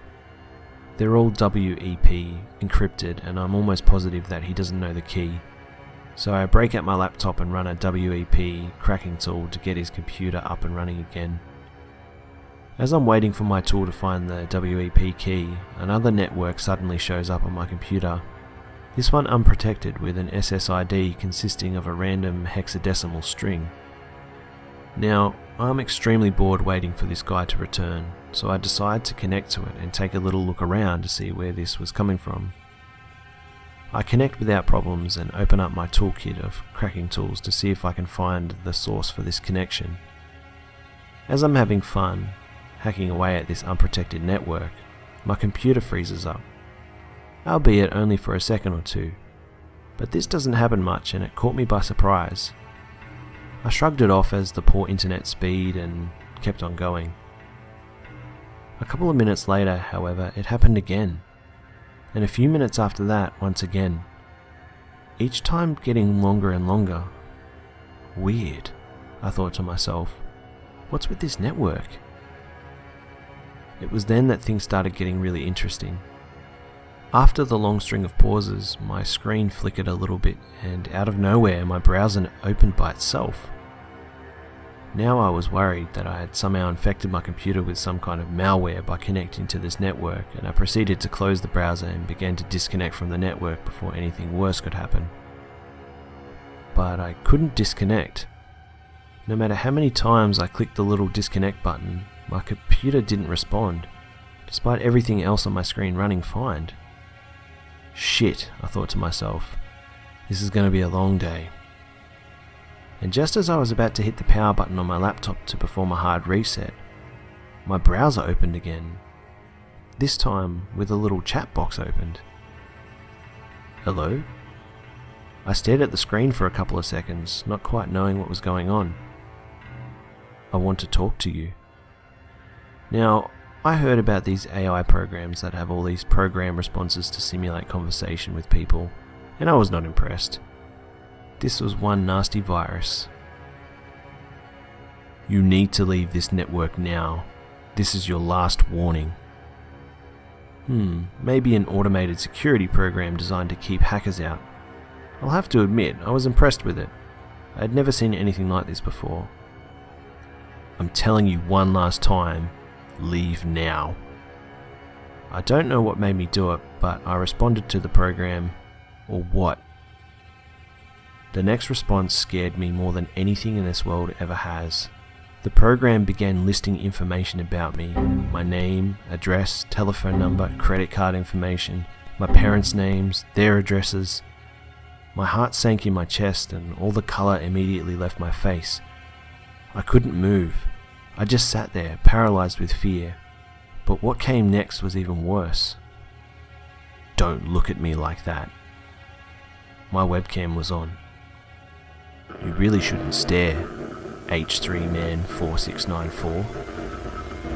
They're all WEP, encrypted, and I'm almost positive that he doesn't know the key. So I break out my laptop and run a WEP cracking tool to get his computer up and running again. As I'm waiting for my tool to find the WEP key, another network suddenly shows up on my computer. This one unprotected with an SSID consisting of a random hexadecimal string. Now, I'm extremely bored waiting for this guy to return, so I decide to connect to it and take a little look around to see where this was coming from. I connect without problems and open up my toolkit of cracking tools to see if I can find the source for this connection. As I'm having fun, hacking away at this unprotected network, my computer freezes up. Albeit only for a second or two, but this doesn't happen much and it caught me by surprise. I shrugged it off as the poor internet speed and kept on going. A couple of minutes later, however, it happened again, and a few minutes after that, once again. Each time getting longer and longer. Weird, I thought to myself. What's with this network? It was then that things started getting really interesting. After the long string of pauses, my screen flickered a little bit and out of nowhere my browser opened by itself. Now I was worried that I had somehow infected my computer with some kind of malware by connecting to this network, and I proceeded to close the browser and began to disconnect from the network before anything worse could happen. But I couldn't disconnect. No matter how many times I clicked the little disconnect button, my computer didn't respond, despite everything else on my screen running fine. Shit, I thought to myself, this is going to be a long day. And just as I was about to hit the power button on my laptop to perform a hard reset, my browser opened again. This time with a little chat box opened. Hello? I stared at the screen for a couple of seconds, not quite knowing what was going on. I want to talk to you. Now, I heard about these AI programs that have all these program responses to simulate conversation with people, and I was not impressed. This was one nasty virus. You need to leave this network now. This is your last warning. Maybe an automated security program designed to keep hackers out. I'll have to admit, I was impressed with it. I had never seen anything like this before. I'm telling you one last time, leave now. I don't know what made me do it, but I responded to the program, or what. The next response scared me more than anything in this world ever has. The program began listing information about me, my name, address, telephone number, credit card information, my parents' names, their addresses. My heart sank in my chest and all the colour immediately left my face. I couldn't move. I just sat there, paralysed with fear. But what came next was even worse. Don't look at me like that. My webcam was on. You really shouldn't stare, H3Man 4694.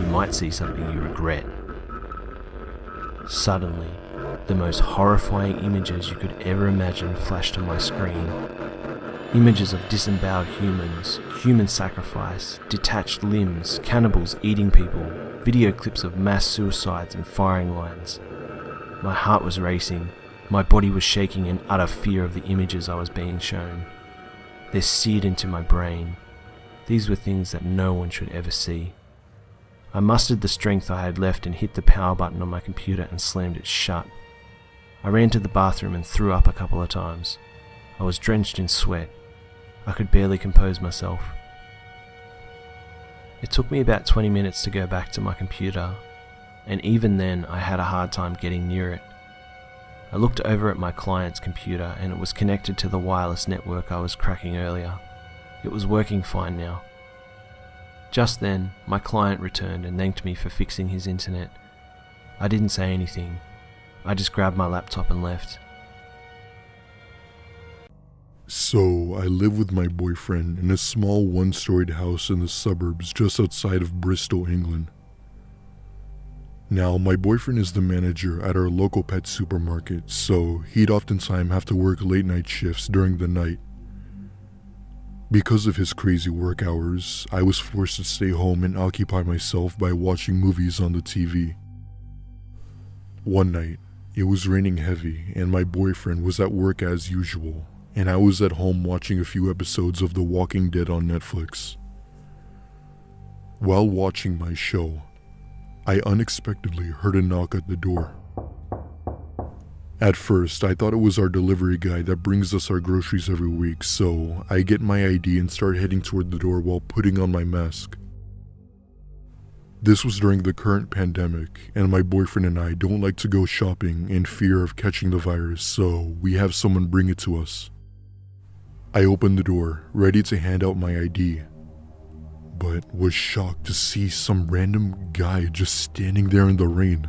You might see something you regret. Suddenly, the most horrifying images you could ever imagine flashed on my screen. Images of disemboweled humans, human sacrifice, detached limbs, cannibals eating people, video clips of mass suicides and firing lines. My heart was racing, my body was shaking in utter fear of the images I was being shown. They seared into my brain. These were things that no one should ever see. I mustered the strength I had left and hit the power button on my computer and slammed it shut. I ran to the bathroom and threw up a couple of times. I was drenched in sweat. I could barely compose myself. It took me about 20 minutes to go back to my computer, and even then I had a hard time getting near it. I looked over at my client's computer and it was connected to the wireless network I was cracking earlier. It was working fine now. Just then, my client returned and thanked me for fixing his internet. I didn't say anything. I just grabbed my laptop and left. So, I live with my boyfriend in a small one-storied house in the suburbs just outside of Bristol, England. Now, my boyfriend is the manager at our local pet supermarket, so he'd oftentimes have to work late-night shifts during the night. Because of his crazy work hours, I was forced to stay home and occupy myself by watching movies on the TV. One night, it was raining heavy and my boyfriend was at work as usual, and I was at home watching a few episodes of The Walking Dead on Netflix. While watching my show, I unexpectedly heard a knock at the door. At first, I thought it was our delivery guy that brings us our groceries every week, so I get my ID and start heading toward the door while putting on my mask. This was during the current pandemic, and my boyfriend and I don't like to go shopping in fear of catching the virus, so we have someone bring it to us. I opened the door, ready to hand out my ID, but was shocked to see some random guy just standing there in the rain.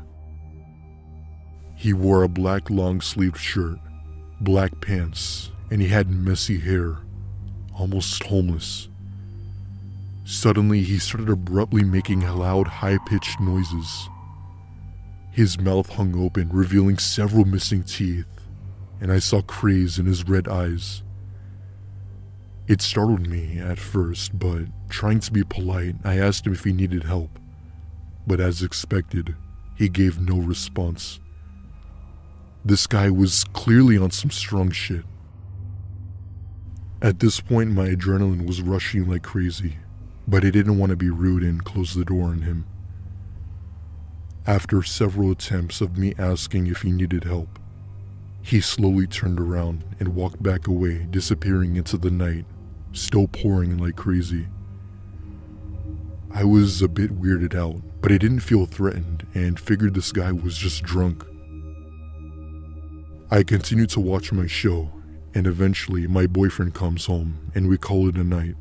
He wore a black long-sleeved shirt, black pants, and he had messy hair, almost homeless. Suddenly, he started abruptly making loud, high-pitched noises. His mouth hung open, revealing several missing teeth, and I saw craze in his red eyes. It startled me at first, but trying to be polite, I asked him if he needed help. But as expected, he gave no response. This guy was clearly on some strong shit. At this point, my adrenaline was rushing like crazy, but I didn't want to be rude and close the door on him. After several attempts of me asking if he needed help, he slowly turned around and walked back away, disappearing into the night, still pouring like crazy. I was a bit weirded out, but I didn't feel threatened and figured this guy was just drunk. I continued to watch my show, and eventually my boyfriend comes home and we call it a night.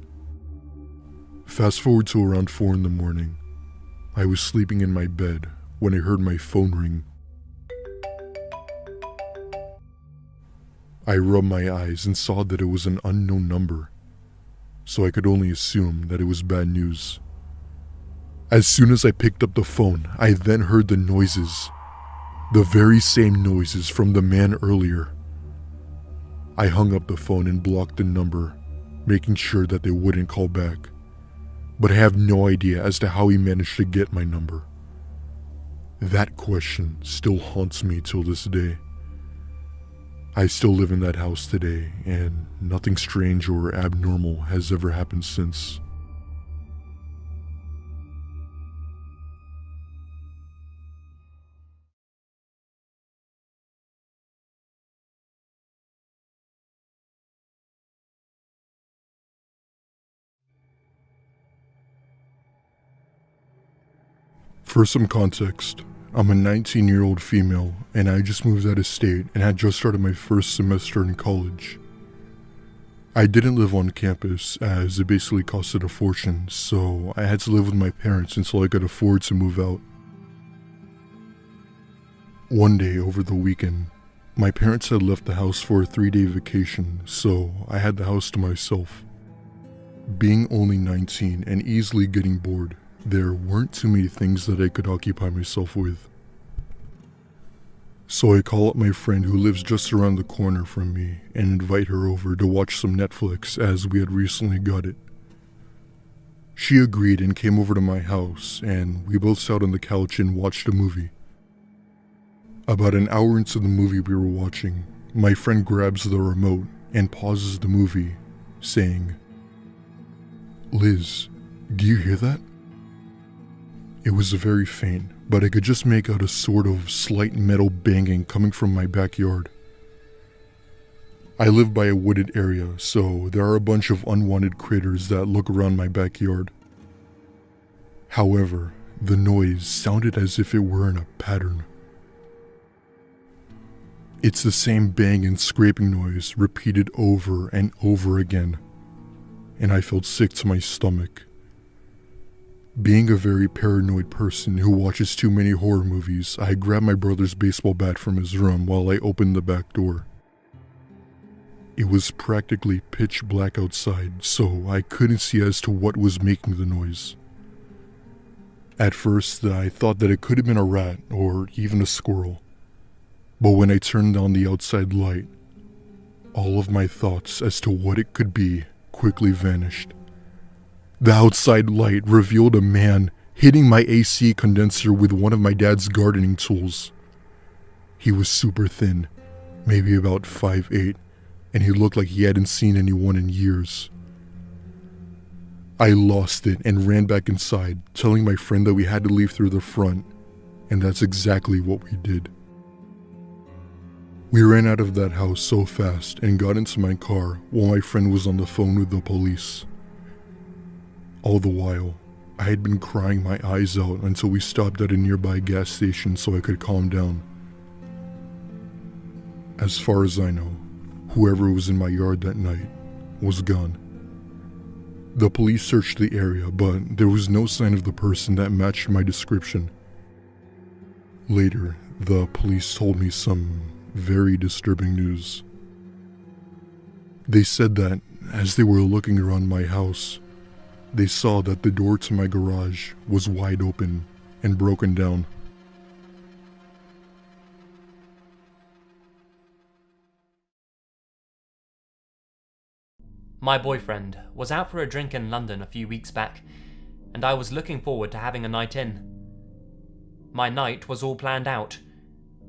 Fast forward to around 4 in the morning. I was sleeping in my bed when I heard my phone ring. I rubbed my eyes and saw that it was an unknown number, so I could only assume that it was bad news. As soon as I picked up the phone, I then heard the noises. The very same noises from the man earlier. I hung up the phone and blocked the number, making sure that they wouldn't call back. But I have no idea as to how he managed to get my number. That question still haunts me till this day. I still live in that house today, and nothing strange or abnormal has ever happened since. For some context, I'm a 19-year-old female and I just moved out of state and had just started my first semester in college. I didn't live on campus as it basically costed a fortune, so I had to live with my parents until I could afford to move out. One day over the weekend, my parents had left the house for a 3-day vacation, so I had the house to myself. Being only 19 and easily getting bored, there weren't too many things that I could occupy myself with. So I call up my friend who lives just around the corner from me and invite her over to watch some Netflix as we had recently got it. She agreed and came over to my house, and we both sat on the couch and watched a movie. About an hour into the movie we were watching, my friend grabs the remote and pauses the movie, saying, "Liz, do you hear that?" It was very faint, but I could just make out a sort of slight metal banging coming from my backyard. I live by a wooded area, so there are a bunch of unwanted critters that look around my backyard. However, the noise sounded as if it were in a pattern. It's the same bang and scraping noise repeated over and over again, and I felt sick to my stomach. Being a very paranoid person who watches too many horror movies, I grabbed my brother's baseball bat from his room while I opened the back door. It was practically pitch black outside, so I couldn't see as to what was making the noise. At first, I thought that it could have been a rat or even a squirrel. But when I turned on the outside light, all of my thoughts as to what it could be quickly vanished. The outside light revealed a man hitting my AC condenser with one of my dad's gardening tools. He was super thin, maybe about 5'8", and he looked like he hadn't seen anyone in years. I lost it and ran back inside, telling my friend that we had to leave through the front, and that's exactly what we did. We ran out of that house so fast and got into my car while my friend was on the phone with the police. All the while, I had been crying my eyes out until we stopped at a nearby gas station so I could calm down. As far as I know, whoever was in my yard that night was gone. The police searched the area, but there was no sign of the person that matched my description. Later, the police told me some very disturbing news. They said that as they were looking around my house, they saw that the door to my garage was wide open and broken down. My boyfriend was out for a drink in London a few weeks back, and I was looking forward to having a night in. My night was all planned out.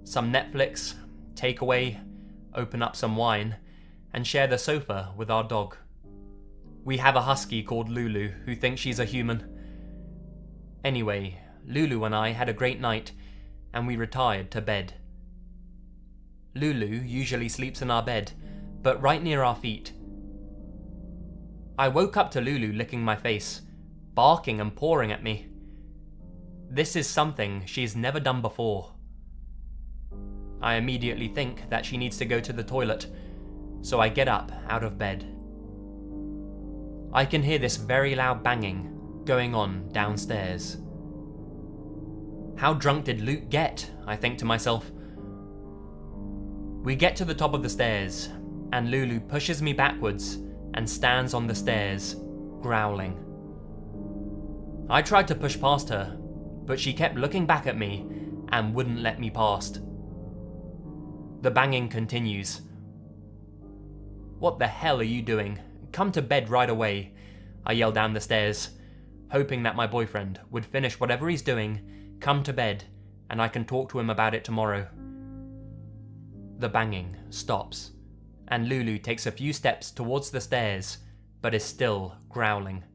Some Netflix, takeaway, open up some wine, and share the sofa with our dog. We have a husky called Lulu who thinks she's a human. Anyway, Lulu and I had a great night, and we retired to bed. Lulu usually sleeps in our bed, but right near our feet. I woke up to Lulu licking my face, barking and pawing at me. This is something she's never done before. I immediately think that she needs to go to the toilet, so I get up out of bed. I can hear this very loud banging going on downstairs. How drunk did Luke get? I think to myself. We get to the top of the stairs, and Lulu pushes me backwards and stands on the stairs, growling. I tried to push past her, but she kept looking back at me and wouldn't let me past. The banging continues. "What the hell are you doing? Come to bed right away," I yell down the stairs, hoping that my boyfriend would finish whatever he's doing, come to bed, and I can talk to him about it tomorrow. The banging stops, and Lulu takes a few steps towards the stairs, but is still growling.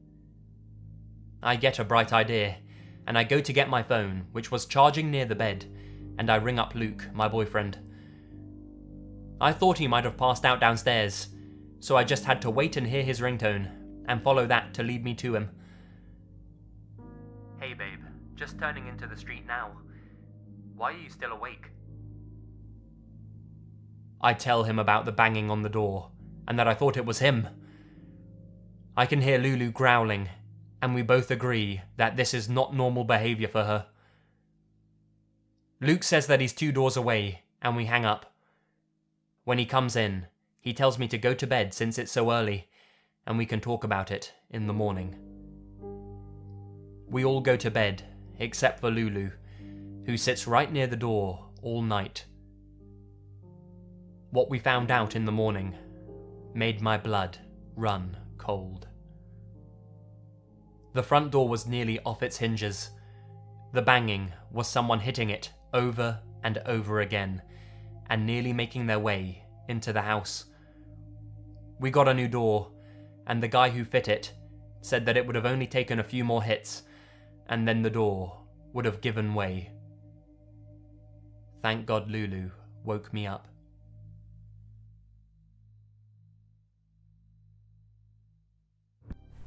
I get a bright idea, and I go to get my phone, which was charging near the bed, and I ring up Luke, my boyfriend. I thought he might have passed out downstairs, so I just had to wait and hear his ringtone, and follow that to lead me to him. "Hey babe, just turning into the street now. Why are you still awake?" I tell him about the banging on the door, and that I thought it was him. I can hear Lulu growling, and we both agree that this is not normal behaviour for her. Luke says that he's 2 doors away, and we hang up. When he comes in, he tells me to go to bed since it's so early, and we can talk about it in the morning. We all go to bed, except for Lulu, who sits right near the door all night, What we found out in the morning made my blood run cold. The front door was nearly off its hinges. The banging was someone hitting it over and over again, and nearly making their way into the house. We got a new door, and the guy who fit it said that it would have only taken a few more hits, and then the door would have given way. Thank God Lulu woke me up.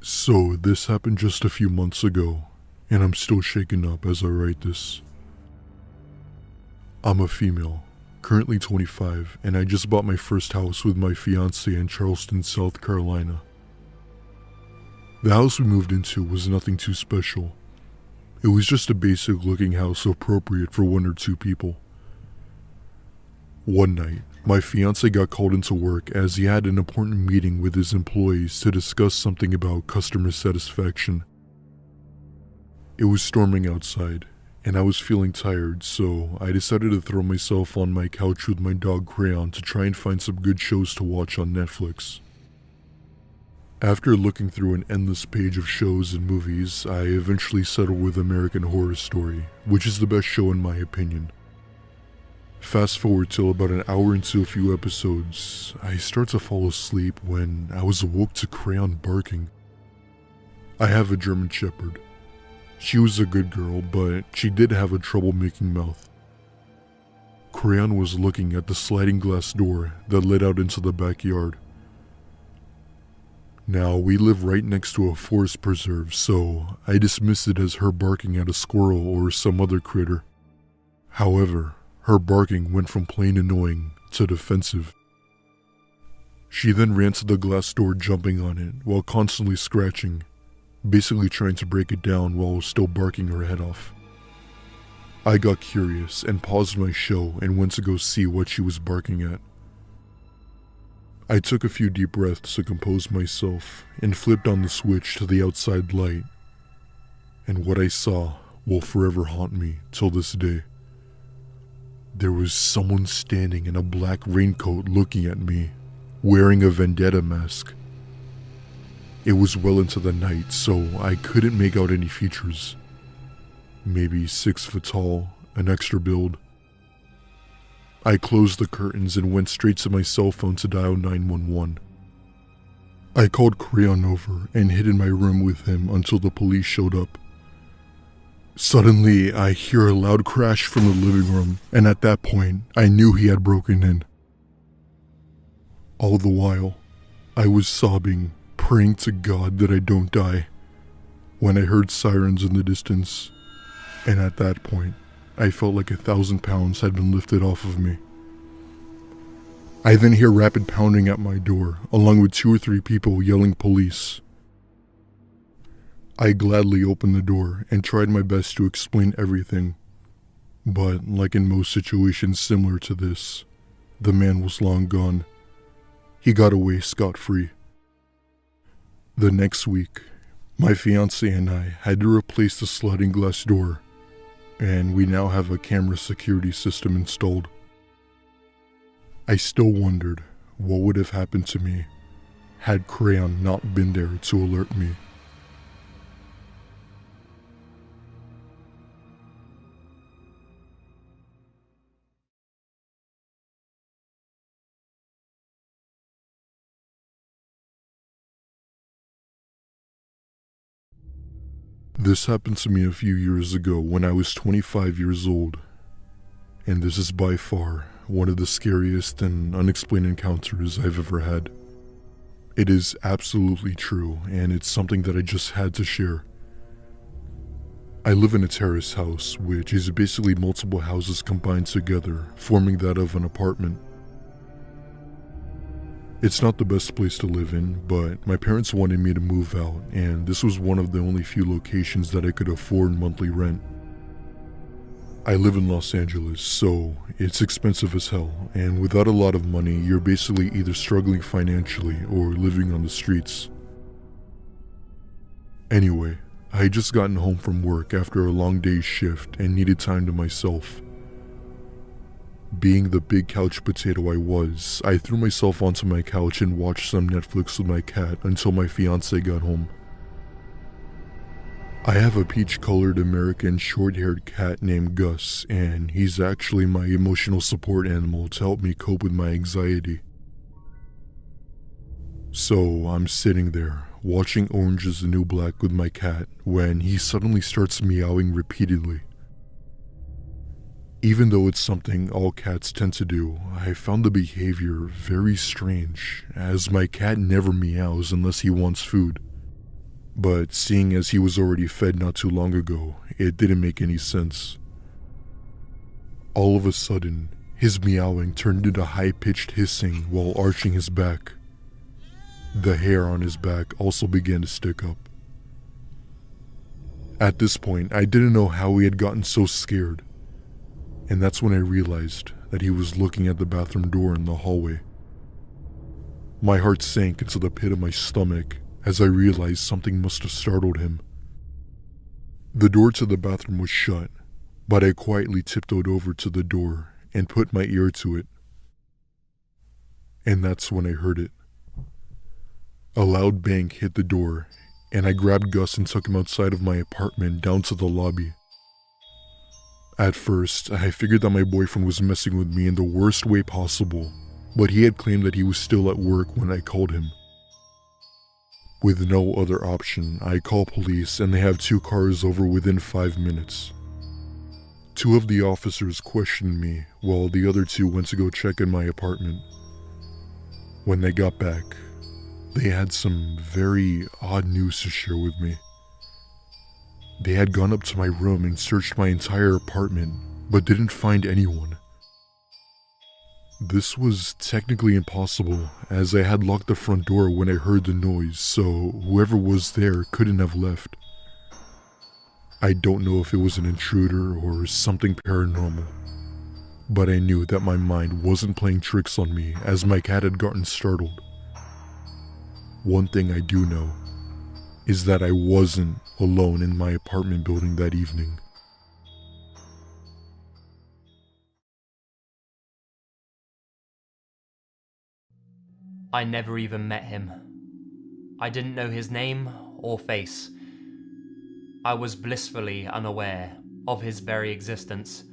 So, this happened just a few months ago, and I'm still shaken up as I write this. I'm a female, currently 25, and I just bought my first house with my fiancé in Charleston, South Carolina. The house we moved into was nothing too special. It was just a basic looking house appropriate for 1 or 2 people. One night, my fiancé got called into work as he had an important meeting with his employees to discuss something about customer satisfaction. It was storming outside, and I was feeling tired, so I decided to throw myself on my couch with my dog Crayon to try and find some good shows to watch on Netflix. After looking through an endless page of shows and movies, I eventually settled with American Horror Story, which is the best show in my opinion. Fast forward till about an hour into a few episodes, I start to fall asleep when I was awoke to Crayon barking. I have a German Shepherd. She was a good girl, but she did have a troublemaking mouth. Crayon was looking at the sliding glass door that led out into the backyard. Now, we live right next to a forest preserve, so I dismissed it as her barking at a squirrel or some other critter. However, her barking went from plain annoying to defensive. She then ran to the glass door, jumping on it while constantly scratching, basically trying to break it down while still barking her head off. I got curious and paused my show and went to go see what she was barking at. I took a few deep breaths to compose myself and flipped on the switch to the outside light, and what I saw will forever haunt me till this day. There was someone standing in a black raincoat looking at me, wearing a vendetta mask. It was well into the night, so I couldn't make out any features. Maybe 6 foot tall, an extra build. I closed the curtains and went straight to my cell phone to dial 911. I called Crayon over and hid in my room with him until the police showed up. Suddenly, I hear a loud crash from the living room, and at that point, I knew he had broken in. All the while, I was sobbing, praying to God that I don't die, when I heard sirens in the distance, and at that point, I felt like 1,000 pounds had been lifted off of me. I then hear rapid pounding at my door, along with 2 or 3 people yelling police. I gladly opened the door and tried my best to explain everything, but like in most situations similar to this, the man was long gone. He got away scot-free. The next week, my fiancé and I had to replace the sliding glass door, and we now have a camera security system installed. I still wondered what would have happened to me had Crayon not been there to alert me. This happened to me a few years ago when I was 25 years old, and this is by far one of the scariest and unexplained encounters I've ever had. It is absolutely true, and it's something that I just had to share. I live in a terrace house, which is basically multiple houses combined together, forming that of an apartment. It's not the best place to live in, but my parents wanted me to move out, and this was one of the only few locations that I could afford monthly rent. I live in Los Angeles, so it's expensive as hell, and without a lot of money, you're basically either struggling financially or living on the streets. Anyway, I had just gotten home from work after a long day's shift and needed time to myself. Being the big couch potato I was, I threw myself onto my couch and watched some Netflix with my cat until my fiancé got home. I have a peach-colored American short-haired cat named Gus, and he's actually my emotional support animal to help me cope with my anxiety. So I'm sitting there, watching Orange is the New Black with my cat, when he suddenly starts meowing repeatedly. Even though it's something all cats tend to do, I found the behavior very strange, as my cat never meows unless he wants food. But seeing as he was already fed not too long ago, it didn't make any sense. All of a sudden, his meowing turned into high-pitched hissing while arching his back. The hair on his back also began to stick up. At this point, I didn't know how he had gotten so scared. And that's when I realized that he was looking at the bathroom door in the hallway. My heart sank into the pit of my stomach as I realized something must have startled him. The door to the bathroom was shut, but I quietly tiptoed over to the door and put my ear to it. And that's when I heard it. A loud bang hit the door, and I grabbed Gus and took him outside of my apartment down to the lobby. At first, I figured that my boyfriend was messing with me in the worst way possible, but he had claimed that he was still at work when I called him. With no other option, I call police and they have 2 cars over within 5 minutes. 2 of the officers questioned me, while the other 2 went to go check in my apartment. When they got back, they had some very odd news to share with me. They had gone up to my room and searched my entire apartment, but didn't find anyone. This was technically impossible, as I had locked the front door when I heard the noise, so whoever was there couldn't have left. I don't know if it was an intruder or something paranormal, but I knew that my mind wasn't playing tricks on me as my cat had gotten startled. One thing I do know is that I wasn't alone in my apartment building that evening. I never even met him. I didn't know his name or face. I was blissfully unaware of his very existence.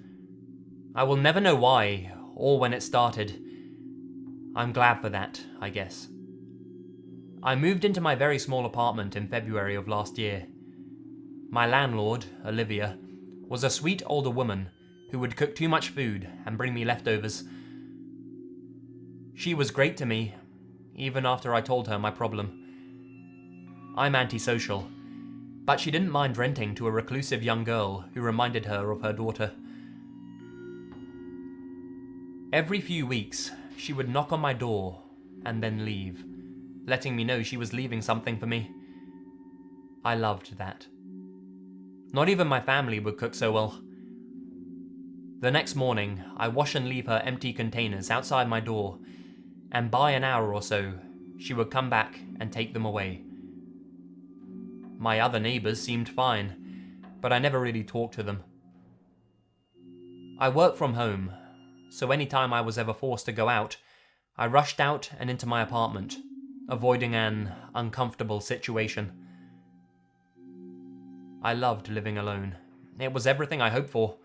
I will never know why or when it started. I'm glad for that, I guess. I moved into my very small apartment in February of last year. My landlord, Olivia, was a sweet older woman who would cook too much food and bring me leftovers. She was great to me, even after I told her my problem. I'm antisocial, but she didn't mind renting to a reclusive young girl who reminded her of her daughter. Every few weeks, she would knock on my door and then leave, letting me know she was leaving something for me. I loved that. Not even my family would cook so well. The next morning, I wash and leave her empty containers outside my door, and by an hour or so, she would come back and take them away. My other neighbours seemed fine, but I never really talked to them. I work from home, so any time I was ever forced to go out, I rushed out and into my apartment, avoiding an uncomfortable situation. I loved living alone. It was everything I hoped for.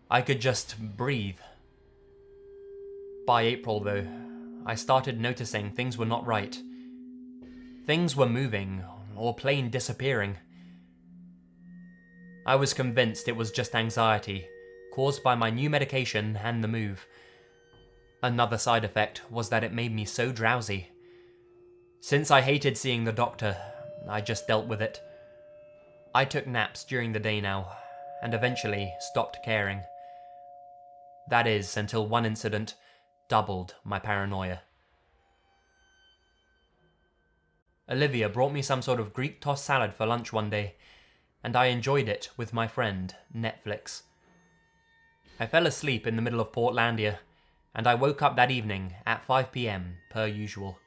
I could just breathe. By April, though, I started noticing things were not right. Things were moving, or plain disappearing. I was convinced it was just anxiety, caused by my new medication and the move. Another side effect was that it made me so drowsy. Since I hated seeing the doctor, I just dealt with it. I took naps during the day now, and eventually stopped caring. That is, until one incident doubled my paranoia. Olivia brought me some sort of Greek tossed salad for lunch one day, and I enjoyed it with my friend, Netflix. I fell asleep in the middle of Portlandia, and I woke up that evening at 5 p.m. per usual.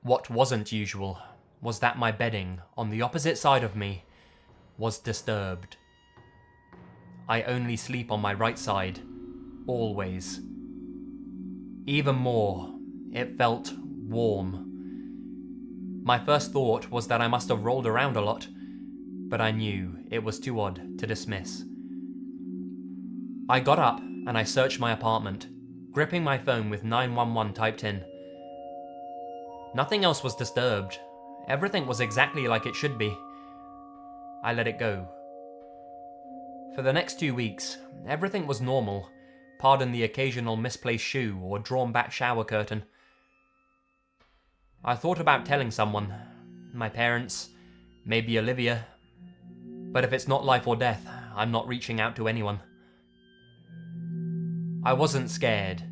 What wasn't usual was that my bedding on the opposite side of me was disturbed. I only sleep on my right side, always. Even more, it felt warm. My first thought was that I must have rolled around a lot, but I knew it was too odd to dismiss. I got up and I searched my apartment, gripping my phone with 911 typed in. Nothing else was disturbed. Everything was exactly like it should be. I let it go. For the next 2 weeks, everything was normal, pardon the occasional misplaced shoe or drawn back shower curtain. I thought about telling someone, my parents, maybe Olivia, but if it's not life or death, I'm not reaching out to anyone. I wasn't scared.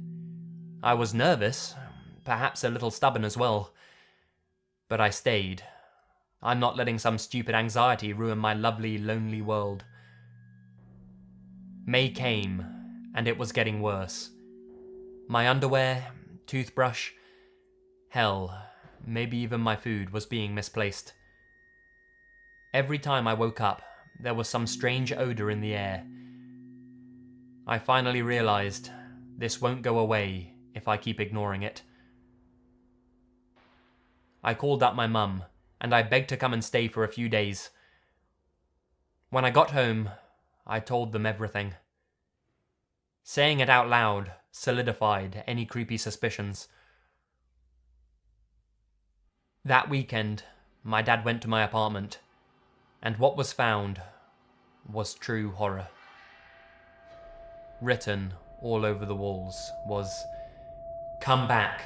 I was nervous, perhaps a little stubborn as well, but I stayed. I'm not letting some stupid anxiety ruin my lovely, lonely world. May came, and it was getting worse. My underwear, toothbrush, hell, maybe even my food was being misplaced. Every time I woke up, there was some strange odor in the air. I finally realized this won't go away if I keep ignoring it. I called up my mum, and I begged to come and stay for a few days. When I got home, I told them everything. Saying it out loud solidified any creepy suspicions. That weekend, my dad went to my apartment, and what was found was true horror. Written all over the walls was, "Come back,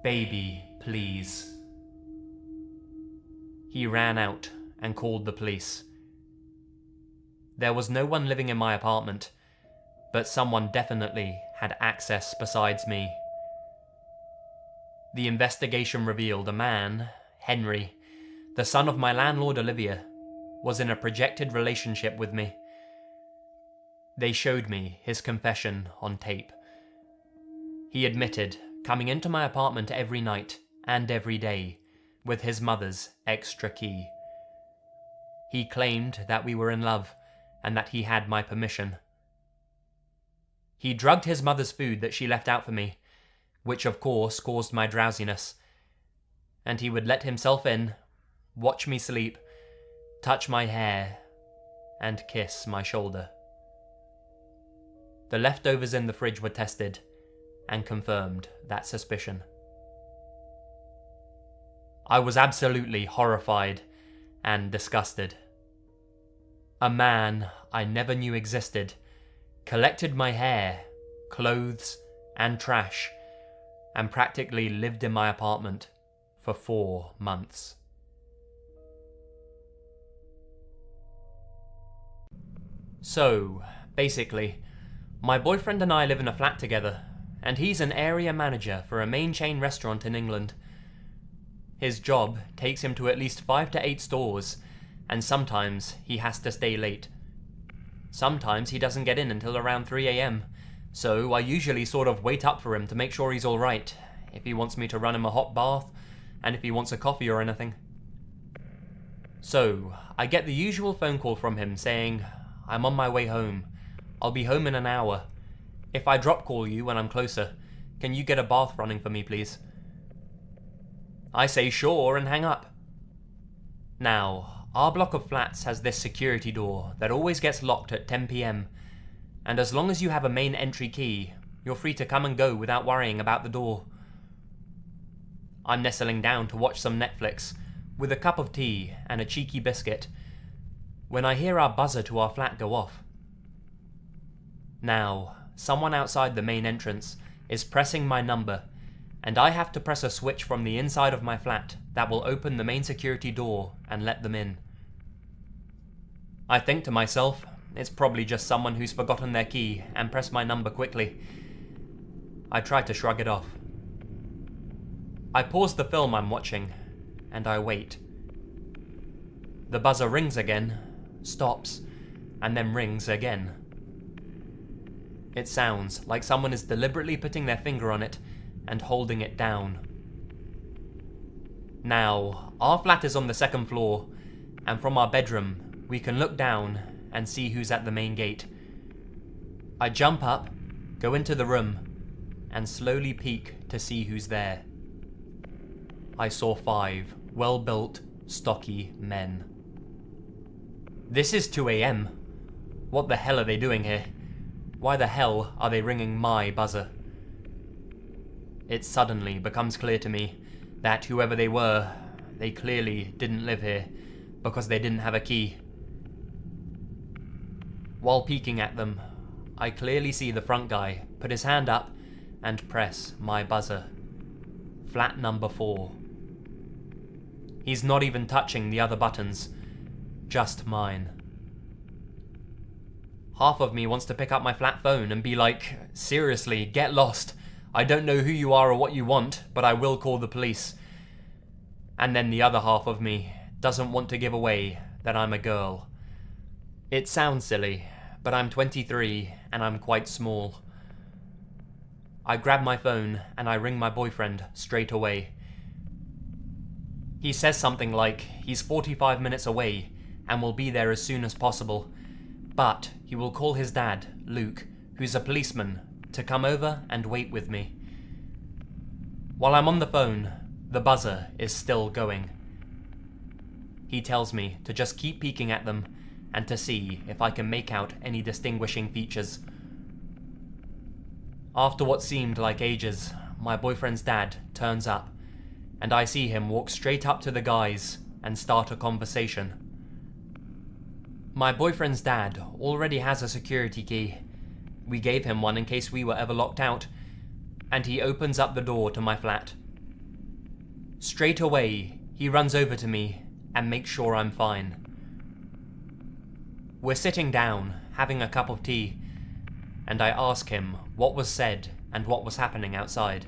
baby, please." He ran out and called the police. There was no one living in my apartment, but someone definitely had access besides me. The investigation revealed a man, Henry, the son of my landlord Olivia, was in a projected relationship with me. They showed me his confession on tape. He admitted coming into my apartment every night and every day with his mother's extra key. He claimed that we were in love and that he had my permission. He drugged his mother's food that she left out for me, which of course caused my drowsiness, and he would let himself in, watch me sleep, touch my hair, and kiss my shoulder. The leftovers in the fridge were tested and confirmed that suspicion. I was absolutely horrified and disgusted. A man I never knew existed collected my hair, clothes, and trash, and practically lived in my apartment for 4 months. So, basically, my boyfriend and I live in a flat together, and he's an area manager for a main chain restaurant in England. His job takes him to at least 5 to 8 stores, and sometimes he has to stay late. Sometimes he doesn't get in until around 3 AM, so I usually sort of wait up for him to make sure he's alright, if he wants me to run him a hot bath, and if he wants a coffee or anything. So, I get the usual phone call from him saying, "I'm on my way home. I'll be home in an hour. If I drop call you when I'm closer, can you get a bath running for me, please?" I say sure and hang up. Now, our block of flats has this security door that always gets locked at 10 PM, and as long as you have a main entry key, you're free to come and go without worrying about the door. I'm nestling down to watch some Netflix, with a cup of tea and a cheeky biscuit, when I hear our buzzer to our flat go off. Now, someone outside the main entrance is pressing my number, and I have to press a switch from the inside of my flat that will open the main security door and let them in. I think to myself, it's probably just someone who's forgotten their key and pressed my number quickly. I try to shrug it off. I pause the film I'm watching, and I wait. The buzzer rings again, stops, and then rings again. It sounds like someone is deliberately putting their finger on it and holding it down. Now, our flat is on the 2nd floor, and from our bedroom, we can look down and see who's at the main gate. I jump up, go into the room, and slowly peek to see who's there. I saw 5 well-built, stocky men. This is 2 a.m. What the hell are they doing here? Why the hell are they ringing my buzzer? It suddenly becomes clear to me that whoever they were, they clearly didn't live here because they didn't have a key. While peeking at them, I clearly see the front guy put his hand up and press my buzzer. Flat number 4. He's not even touching the other buttons, just mine. Half of me wants to pick up my flat phone and be like, seriously, get lost. I don't know who you are or what you want, but I will call the police. And then the other half of me doesn't want to give away that I'm a girl. It sounds silly, but I'm 23 and I'm quite small. I grab my phone and I ring my boyfriend straight away. He says something like he's 45 minutes away and will be there as soon as possible, but he will call his dad, Luke, who's a policeman, to come over and wait with me. While I'm on the phone, the buzzer is still going. He tells me to just keep peeking at them and to see if I can make out any distinguishing features. After what seemed like ages, my boyfriend's dad turns up, and I see him walk straight up to the guys and start a conversation. My boyfriend's dad already has a security key. We gave him one in case we were ever locked out, and he opens up the door to my flat. Straight away, he runs over to me and makes sure I'm fine. We're sitting down, having a cup of tea, and I ask him what was said and what was happening outside.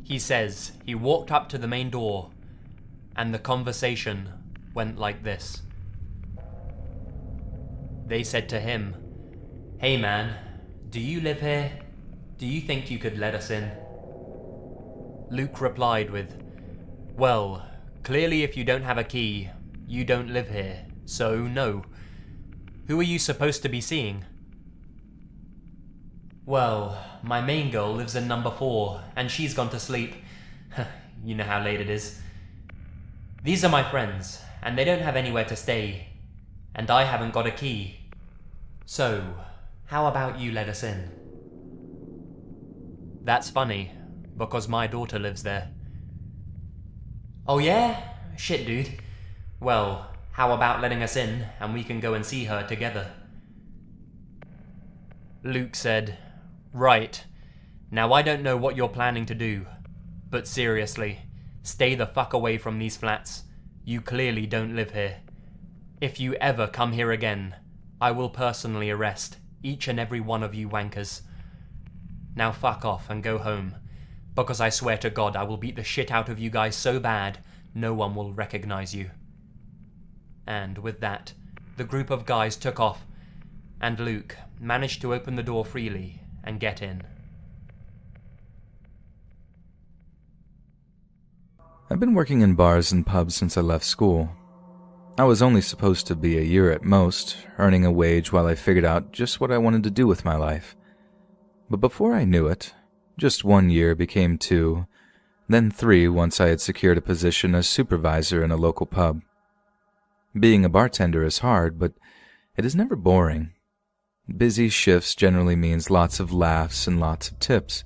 He says he walked up to the main door, and the conversation went like this. They said to him, "Hey man, do you live here? Do you think you could let us in?" Luke replied with, "Well, clearly if you don't have a key, you don't live here, so no. Who are you supposed to be seeing?" "Well, my main girl lives in number 4, and she's gone to sleep." You know how late it is. "These are my friends, and they don't have anywhere to stay, and I haven't got a key. So, how about you let us in?" That's funny, because my daughter lives there. "Oh yeah? Shit, dude. Well, how about letting us in, and we can go and see her together?" Luke said, "Right. Now I don't know what you're planning to do, but seriously, stay the fuck away from these flats. You clearly don't live here. If you ever come here again, I will personally arrest each and every one of you wankers. Now fuck off and go home, because I swear to God I will beat the shit out of you guys so bad, no one will recognize you." And with that, the group of guys took off, and Luke managed to open the door freely and get in. I've been working in bars and pubs since I left school. I was only supposed to be a year at most, earning a wage while I figured out just what I wanted to do with my life. But before I knew it, just 1 year became 2, then 3 once I had secured a position as supervisor in a local pub. Being a bartender is hard, but it is never boring. Busy shifts generally means lots of laughs and lots of tips.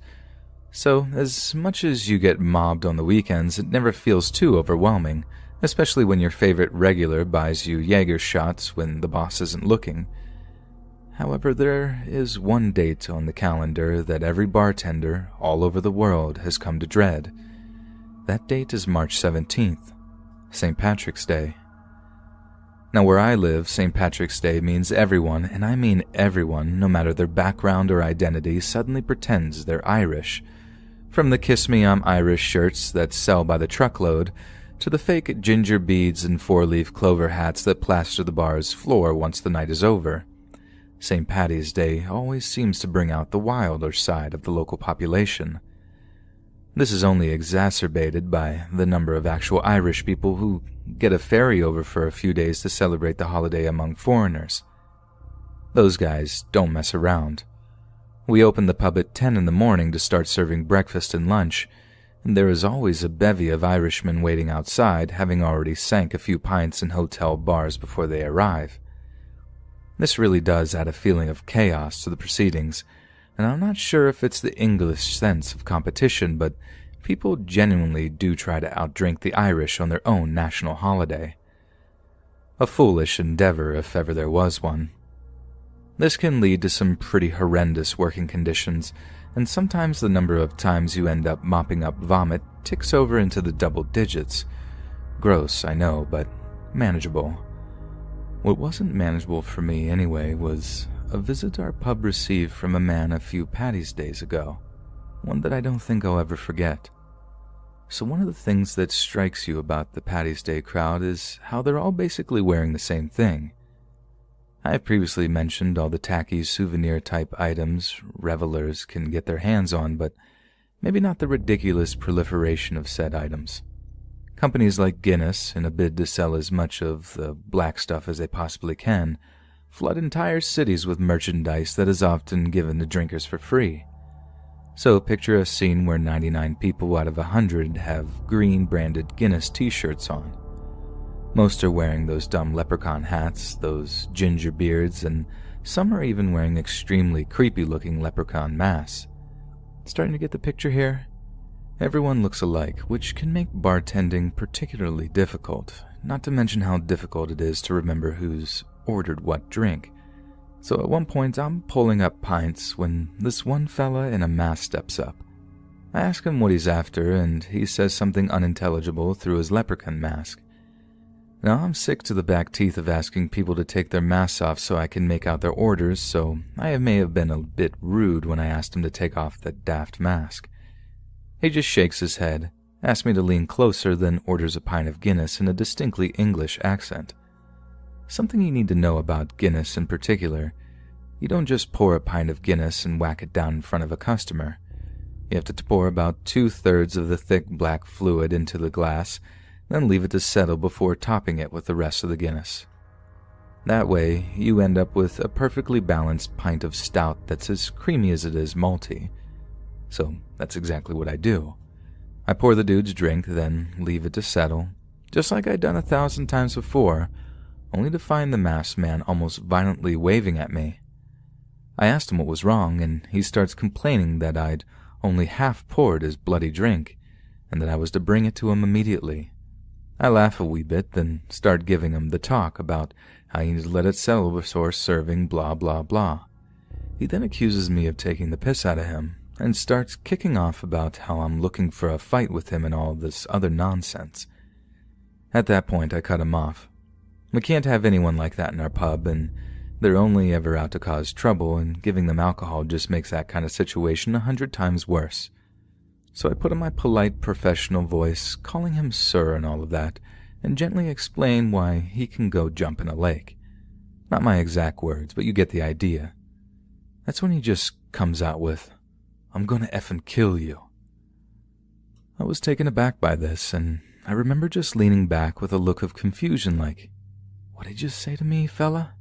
So, as much as you get mobbed on the weekends, it never feels too overwhelming, especially when your favorite regular buys you Jaeger shots when the boss isn't looking. However, there is one date on the calendar that every bartender all over the world has come to dread. That date is March 17th, St. Patrick's Day. Now, where I live, St. Patrick's Day means everyone, and I mean everyone, no matter their background or identity, suddenly pretends they're Irish. From the Kiss Me I'm Irish shirts that sell by the truckload, to the fake ginger beads and 4-leaf clover hats that plaster the bar's floor once the night is over. St. Paddy's Day always seems to bring out the wilder side of the local population. This is only exacerbated by the number of actual Irish people who get a ferry over for a few days to celebrate the holiday among foreigners. Those guys don't mess around. We opened the pub at 10 in the morning to start serving breakfast and lunch, and there is always a bevy of Irishmen waiting outside, having already sank a few pints in hotel bars before they arrive. This really does add a feeling of chaos to the proceedings, and I'm not sure if it's the English sense of competition, but people genuinely do try to outdrink the Irish on their own national holiday. A foolish endeavor if ever there was one. This can lead to some pretty horrendous working conditions, and sometimes the number of times you end up mopping up vomit ticks over into the double digits. Gross, I know, but manageable. What wasn't manageable for me anyway was a visit our pub received from a man a few Paddy's days ago, one that I don't think I'll ever forget. So one of the things that strikes you about the Paddy's Day crowd is how they're all basically wearing the same thing. I have previously mentioned all the tacky souvenir-type items revelers can get their hands on, but maybe not the ridiculous proliferation of said items. Companies like Guinness, in a bid to sell as much of the black stuff as they possibly can, flood entire cities with merchandise that is often given to drinkers for free. So picture a scene where 99 people out of 100 have green-branded Guinness t-shirts on. Most are wearing those dumb leprechaun hats, those ginger beards, and some are even wearing extremely creepy-looking leprechaun masks. Starting to get the picture here? Everyone looks alike, which can make bartending particularly difficult, not to mention how difficult it is to remember who's ordered what drink. So at one point I'm pulling up pints when this one fella in a mask steps up. I ask him what he's after, and he says something unintelligible through his leprechaun mask. Now I'm sick to the back teeth of asking people to take their masks off so I can make out their orders, so I may have been a bit rude when I asked him to take off that daft mask. He just shakes his head, asks me to lean closer, then orders a pint of Guinness in a distinctly English accent. Something you need to know about Guinness in particular: you don't just pour a pint of Guinness and whack it down in front of a customer. You have to pour about 2/3 of the thick black fluid into the glass, then leave it to settle before topping it with the rest of the Guinness. That way, you end up with a perfectly balanced pint of stout that's as creamy as it is malty. So that's exactly what I do. I pour the dude's drink, then leave it to settle, just like I'd done 1,000 times before, only to find the masked man almost violently waving at me. I asked him what was wrong, and he starts complaining that I'd only half poured his bloody drink, and that I was to bring it to him immediately. I laugh a wee bit, then start giving him the talk about how you need to let it settle before serving blah blah blah. He then accuses me of taking the piss out of him, and starts kicking off about how I'm looking for a fight with him and all this other nonsense. At that point, I cut him off. We can't have anyone like that in our pub, and they're only ever out to cause trouble, and giving them alcohol just makes that kind of situation 100 times worse. So I put on my polite professional voice, calling him sir and all of that, and gently explain why he can go jump in a lake. Not my exact words, but you get the idea. That's when he just comes out with, "I'm gonna effing kill you." I was taken aback by this, and I remember just leaning back with a look of confusion like, "What did you say to me, fella?"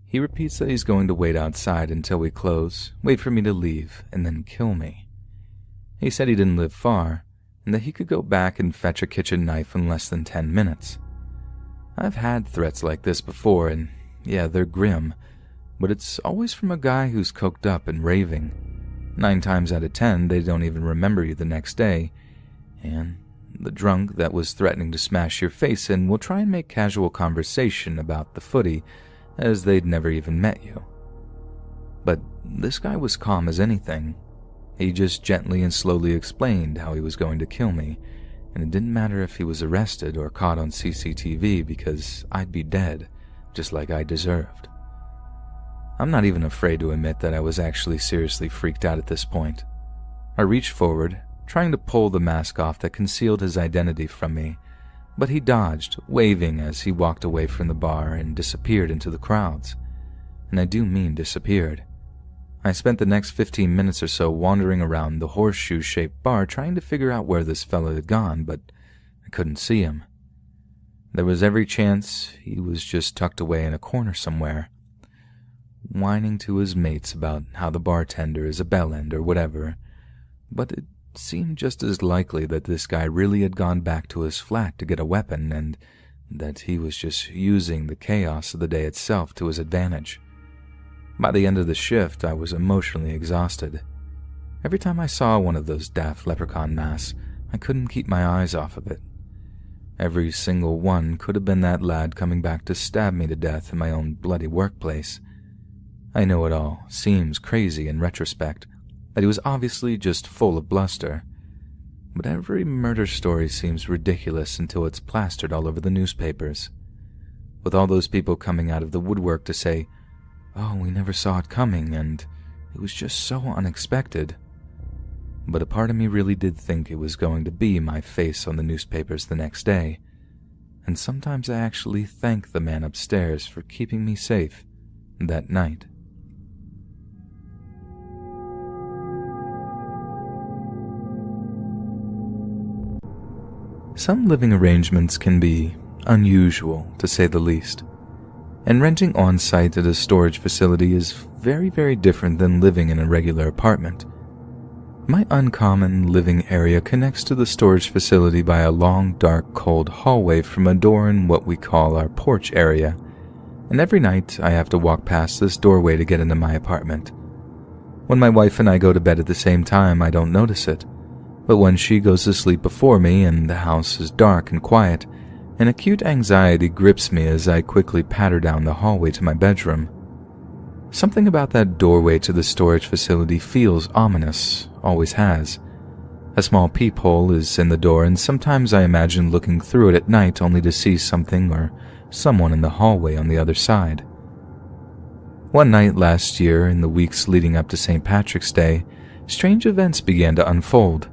He repeats that he's going to wait outside until we close, wait for me to leave, and then kill me. He said he didn't live far, and that he could go back and fetch a kitchen knife in less than 10 minutes. I've had threats like this before, and yeah, they're grim, but it's always from a guy who's coked up and raving. 9 times out of 10, they don't even remember you the next day, and the drunk that was threatening to smash your face in will try and make casual conversation about the footy, as they'd never even met you. But this guy was calm as anything. He just gently and slowly explained how he was going to kill me, and it didn't matter if he was arrested or caught on CCTV because I'd be dead, just like I deserved. I'm not even afraid to admit that I was actually seriously freaked out at this point. I reached forward, trying to pull the mask off that concealed his identity from me, but he dodged, waving as he walked away from the bar and disappeared into the crowds. And I do mean disappeared. I spent the next 15 minutes or so wandering around the horseshoe-shaped bar trying to figure out where this fellow had gone, but I couldn't see him. There was every chance he was just tucked away in a corner somewhere. whining to his mates about how the bartender is a bellend or whatever, but it seemed just as likely that this guy really had gone back to his flat to get a weapon and that he was just using the chaos of the day itself to his advantage. By the end of the shift, I was emotionally exhausted. Every time I saw one of those daft leprechaun masks, I couldn't keep my eyes off of it. Every single one could have been that lad coming back to stab me to death in my own bloody workplace. I know it all seems crazy in retrospect, that he was obviously just full of bluster, but every murder story seems ridiculous until it's plastered all over the newspapers, with all those people coming out of the woodwork to say, "Oh, we never saw it coming, and it was just so unexpected." But a part of me really did think it was going to be my face on the newspapers the next day, and sometimes I actually thank the man upstairs for keeping me safe that night. Some living arrangements can be unusual, to say the least, and renting on-site at a storage facility is very, very different than living in a regular apartment. My uncommon living area connects to the storage facility by a long, dark, cold hallway from a door in what we call our porch area, and every night I have to walk past this doorway to get into my apartment. When my wife and I go to bed at the same time, I don't notice it. But when she goes to sleep before me and the house is dark and quiet, an acute anxiety grips me as I quickly patter down the hallway to my bedroom. Something about that doorway to the storage facility feels ominous, always has. A small peephole is in the door, and sometimes I imagine looking through it at night only to see something or someone in the hallway on the other side. One night last year, in the weeks leading up to St. Patrick's Day, strange events began to unfold.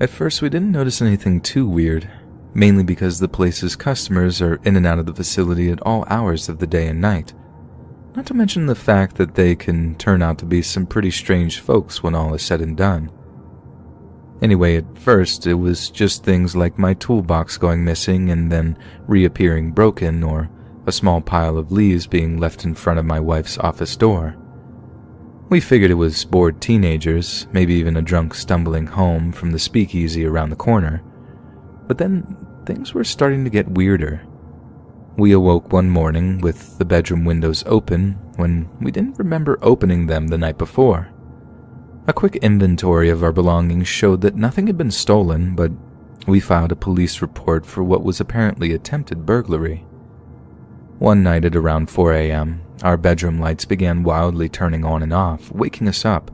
At first, we didn't notice anything too weird, mainly because the place's customers are in and out of the facility at all hours of the day and night. Not to mention the fact that they can turn out to be some pretty strange folks when all is said and done. Anyway, at first, it was just things like my toolbox going missing and then reappearing broken, or a small pile of leaves being left in front of my wife's office door. We figured it was bored teenagers, maybe even a drunk stumbling home from the speakeasy around the corner. But then things were starting to get weirder. We awoke one morning with the bedroom windows open when we didn't remember opening them the night before. A quick inventory of our belongings showed that nothing had been stolen, but we filed a police report for what was apparently attempted burglary. One night at around 4 a.m., our bedroom lights began wildly turning on and off, waking us up,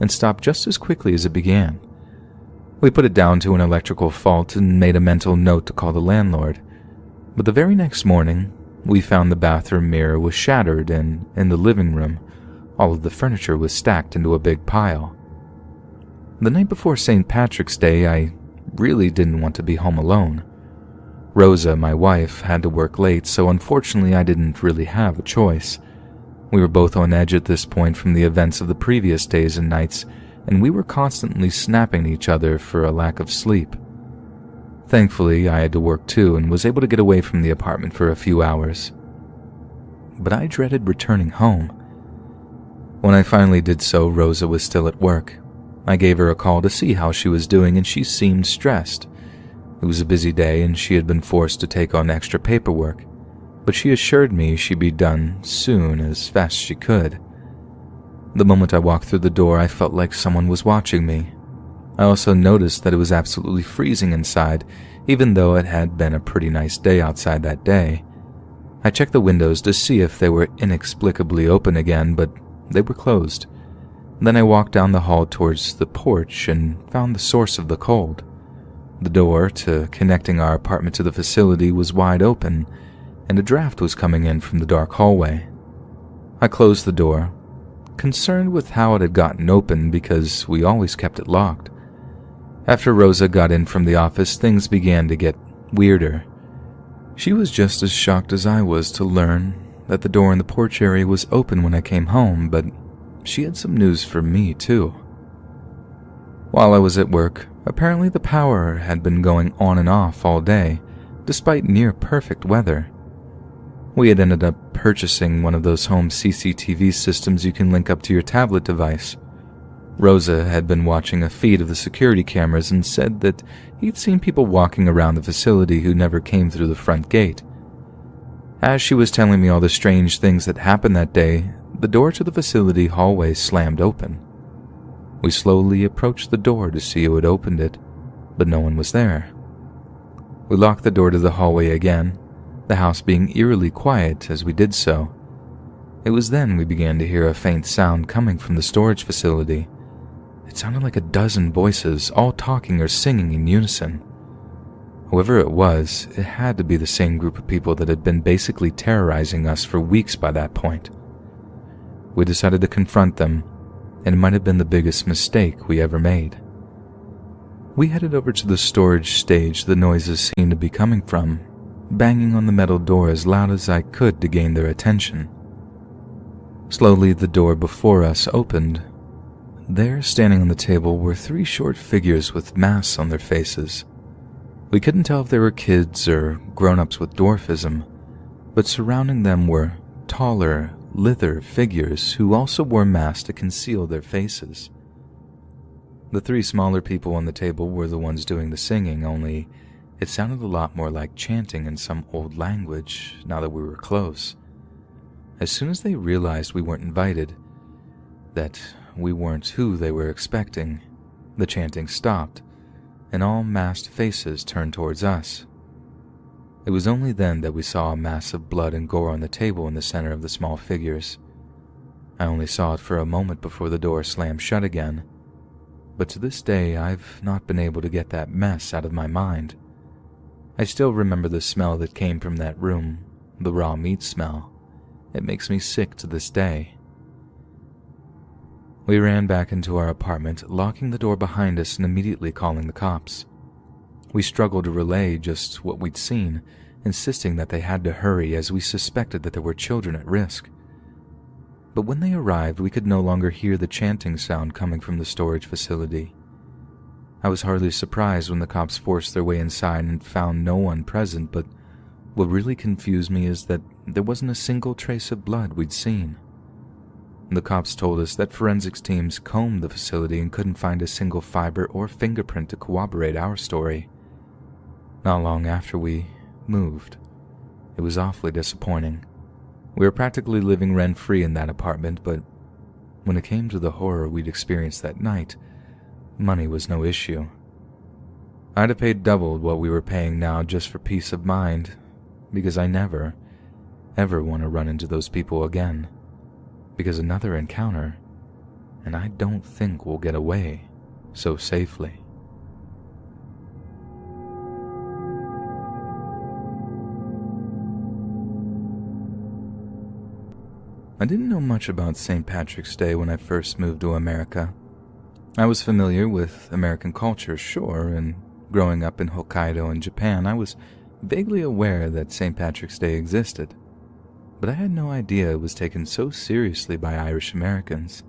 and stopped just as quickly as it began. We put it down to an electrical fault and made a mental note to call the landlord. But the very next morning, we found the bathroom mirror was shattered, and in the living room, all of the furniture was stacked into a big pile. The night before St. Patrick's Day, I really didn't want to be home alone. Rosa, my wife, had to work late, so unfortunately I didn't really have a choice. We were both on edge at this point from the events of the previous days and nights, and we were constantly snapping at each other for a lack of sleep. Thankfully, I had to work too and was able to get away from the apartment for a few hours. But I dreaded returning home. When I finally did so, Rosa was still at work. I gave her a call to see how she was doing, and she seemed stressed. It was a busy day and she had been forced to take on extra paperwork, but she assured me she'd be done soon, as fast as she could. The moment I walked through the door, I felt like someone was watching me. I also noticed that it was absolutely freezing inside, even though it had been a pretty nice day outside that day. I checked the windows to see if they were inexplicably open again, but they were closed. Then I walked down the hall towards the porch and found the source of the cold. The door to connecting our apartment to the facility was wide open, and a draft was coming in from the dark hallway. I closed the door, concerned with how it had gotten open because we always kept it locked. After Rosa got in from the office, things began to get weirder. She was just as shocked as I was to learn that the door in the porch area was open when I came home, but she had some news for me too. While I was at work, apparently the power had been going on and off all day, despite near-perfect weather. We had ended up purchasing one of those home CCTV systems you can link up to your tablet device. Rosa had been watching a feed of the security cameras and said that he'd seen people walking around the facility who never came through the front gate. As she was telling me all the strange things that happened that day, the door to the facility hallway slammed open. We slowly approached the door to see who had opened it, but no one was there. We locked the door to the hallway again, the house being eerily quiet as we did so. It was then we began to hear a faint sound coming from the storage facility. It sounded like a dozen voices, all talking or singing in unison. Whoever it was, it had to be the same group of people that had been basically terrorizing us for weeks by that point. We decided to confront them, and it might have been the biggest mistake we ever made. We headed over to the storage stage the noises seemed to be coming from, banging on the metal door as loud as I could to gain their attention. Slowly, the door before us opened. There, standing on the table, were 3 short figures with masks on their faces. We couldn't tell if they were kids or grown-ups with dwarfism, but surrounding them were taller, lither figures who also wore masks to conceal their faces. The 3 smaller people on the table were the ones doing the singing, only it sounded a lot more like chanting in some old language now that we were close. As soon as they realized we weren't invited, that we weren't who they were expecting, the chanting stopped, and all masked faces turned towards us. It was only then that we saw a mass of blood and gore on the table in the center of the small figures. I only saw it for a moment before the door slammed shut again, but to this day I've not been able to get that mess out of my mind. I still remember the smell that came from that room, the raw meat smell. It makes me sick to this day. We ran back into our apartment, locking the door behind us and immediately calling the cops. We struggled to relay just what we'd seen, insisting that they had to hurry as we suspected that there were children at risk. But when they arrived, we could no longer hear the chanting sound coming from the storage facility. I was hardly surprised when the cops forced their way inside and found no one present, but what really confused me is that there wasn't a single trace of blood we'd seen. The cops told us that forensics teams combed the facility and couldn't find a single fiber or fingerprint to corroborate our story. Not long after we moved. It was awfully disappointing. We were practically living rent-free in that apartment, but when it came to the horror we'd experienced that night, money was no issue. I'd have paid double what we were paying now just for peace of mind, because I never, ever want to run into those people again. Because another encounter, and I don't think we'll get away so safely. I didn't know much about St. Patrick's Day when I first moved to America. I was familiar with American culture, sure, and growing up in Hokkaido in Japan, I was vaguely aware that St. Patrick's Day existed. But I had no idea it was taken so seriously by Irish Americans.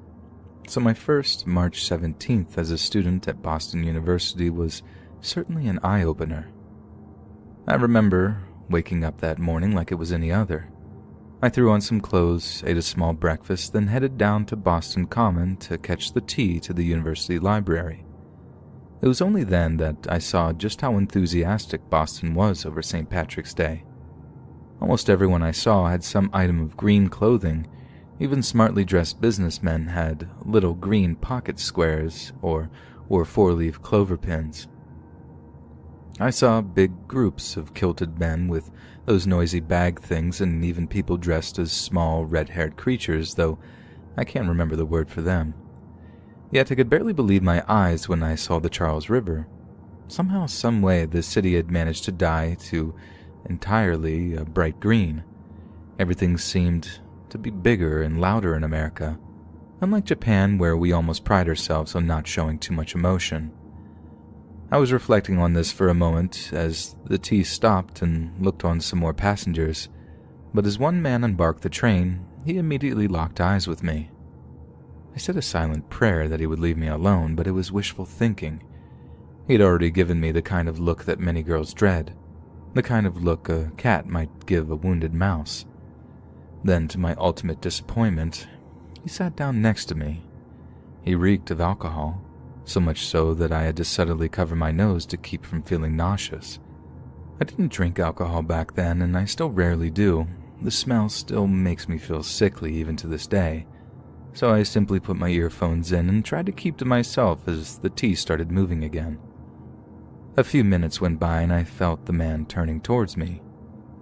So my first March 17th as a student at Boston University was certainly an eye-opener. I remember waking up that morning like it was any other. I threw on some clothes, ate a small breakfast, then headed down to Boston Common to catch the T to the university library. It was only then that I saw just how enthusiastic Boston was over St. Patrick's Day. Almost everyone I saw had some item of green clothing. Even smartly dressed businessmen had little green pocket squares or wore 4-leaf clover pins. I saw big groups of kilted men with those noisy bag things and even people dressed as small red-haired creatures, though I can't remember the word for them. Yet I could barely believe my eyes when I saw the Charles River. Somehow, some way, the city had managed to dye to entirely a bright green. Everything seemed to be bigger and louder in America, unlike Japan, where we almost pride ourselves on not showing too much emotion. I was reflecting on this for a moment as the T stopped and looked on some more passengers, but as one man embarked the train, he immediately locked eyes with me. I said a silent prayer that he would leave me alone, but it was wishful thinking. He had already given me the kind of look that many girls dread. the kind of look a cat might give a wounded mouse. Then, to my ultimate disappointment, he sat down next to me. He reeked of alcohol, so much so that I had to subtly cover my nose to keep from feeling nauseous. I didn't drink alcohol back then, and I still rarely do. The smell still makes me feel sickly even to this day, so I simply put my earphones in and tried to keep to myself as the tea started moving again. A few minutes went by and I felt the man turning towards me,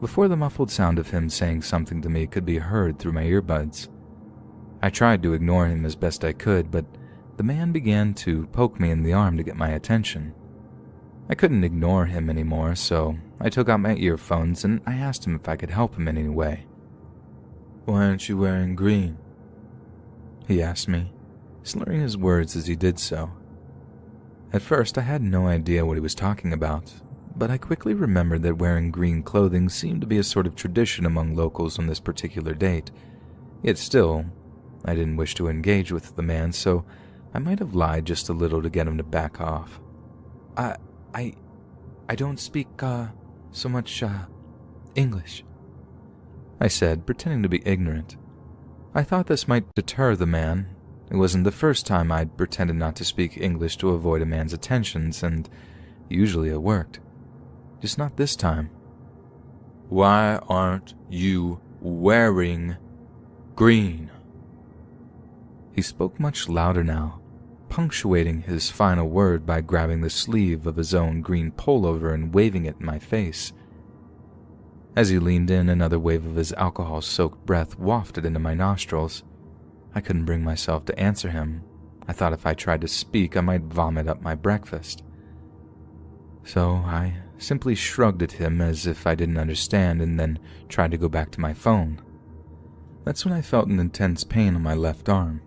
before the muffled sound of him saying something to me could be heard through my earbuds. I tried to ignore him as best I could, but the man began to poke me in the arm to get my attention. I couldn't ignore him anymore, so I took out my earphones and I asked him if I could help him in any way. "Why aren't you wearing green?" he asked me, slurring his words as he did so. At first, I had no idea what he was talking about, but I quickly remembered that wearing green clothing seemed to be a sort of tradition among locals on this particular date. Yet still, I didn't wish to engage with the man, so I might have lied just a little to get him to back off. I don't speak, so much, English," I said, pretending to be ignorant. I thought this might deter the man. It wasn't the first time I'd pretended not to speak English to avoid a man's attentions, and usually it worked. Just not this time. "Why aren't you wearing green?" He spoke much louder now, punctuating his final word by grabbing the sleeve of his own green pullover and waving it in my face. As he leaned in, another wave of his alcohol-soaked breath wafted into my nostrils. I couldn't bring myself to answer him. I thought if I tried to speak, I might vomit up my breakfast. So I simply shrugged at him as if I didn't understand and then tried to go back to my phone. That's when I felt an intense pain on my left arm.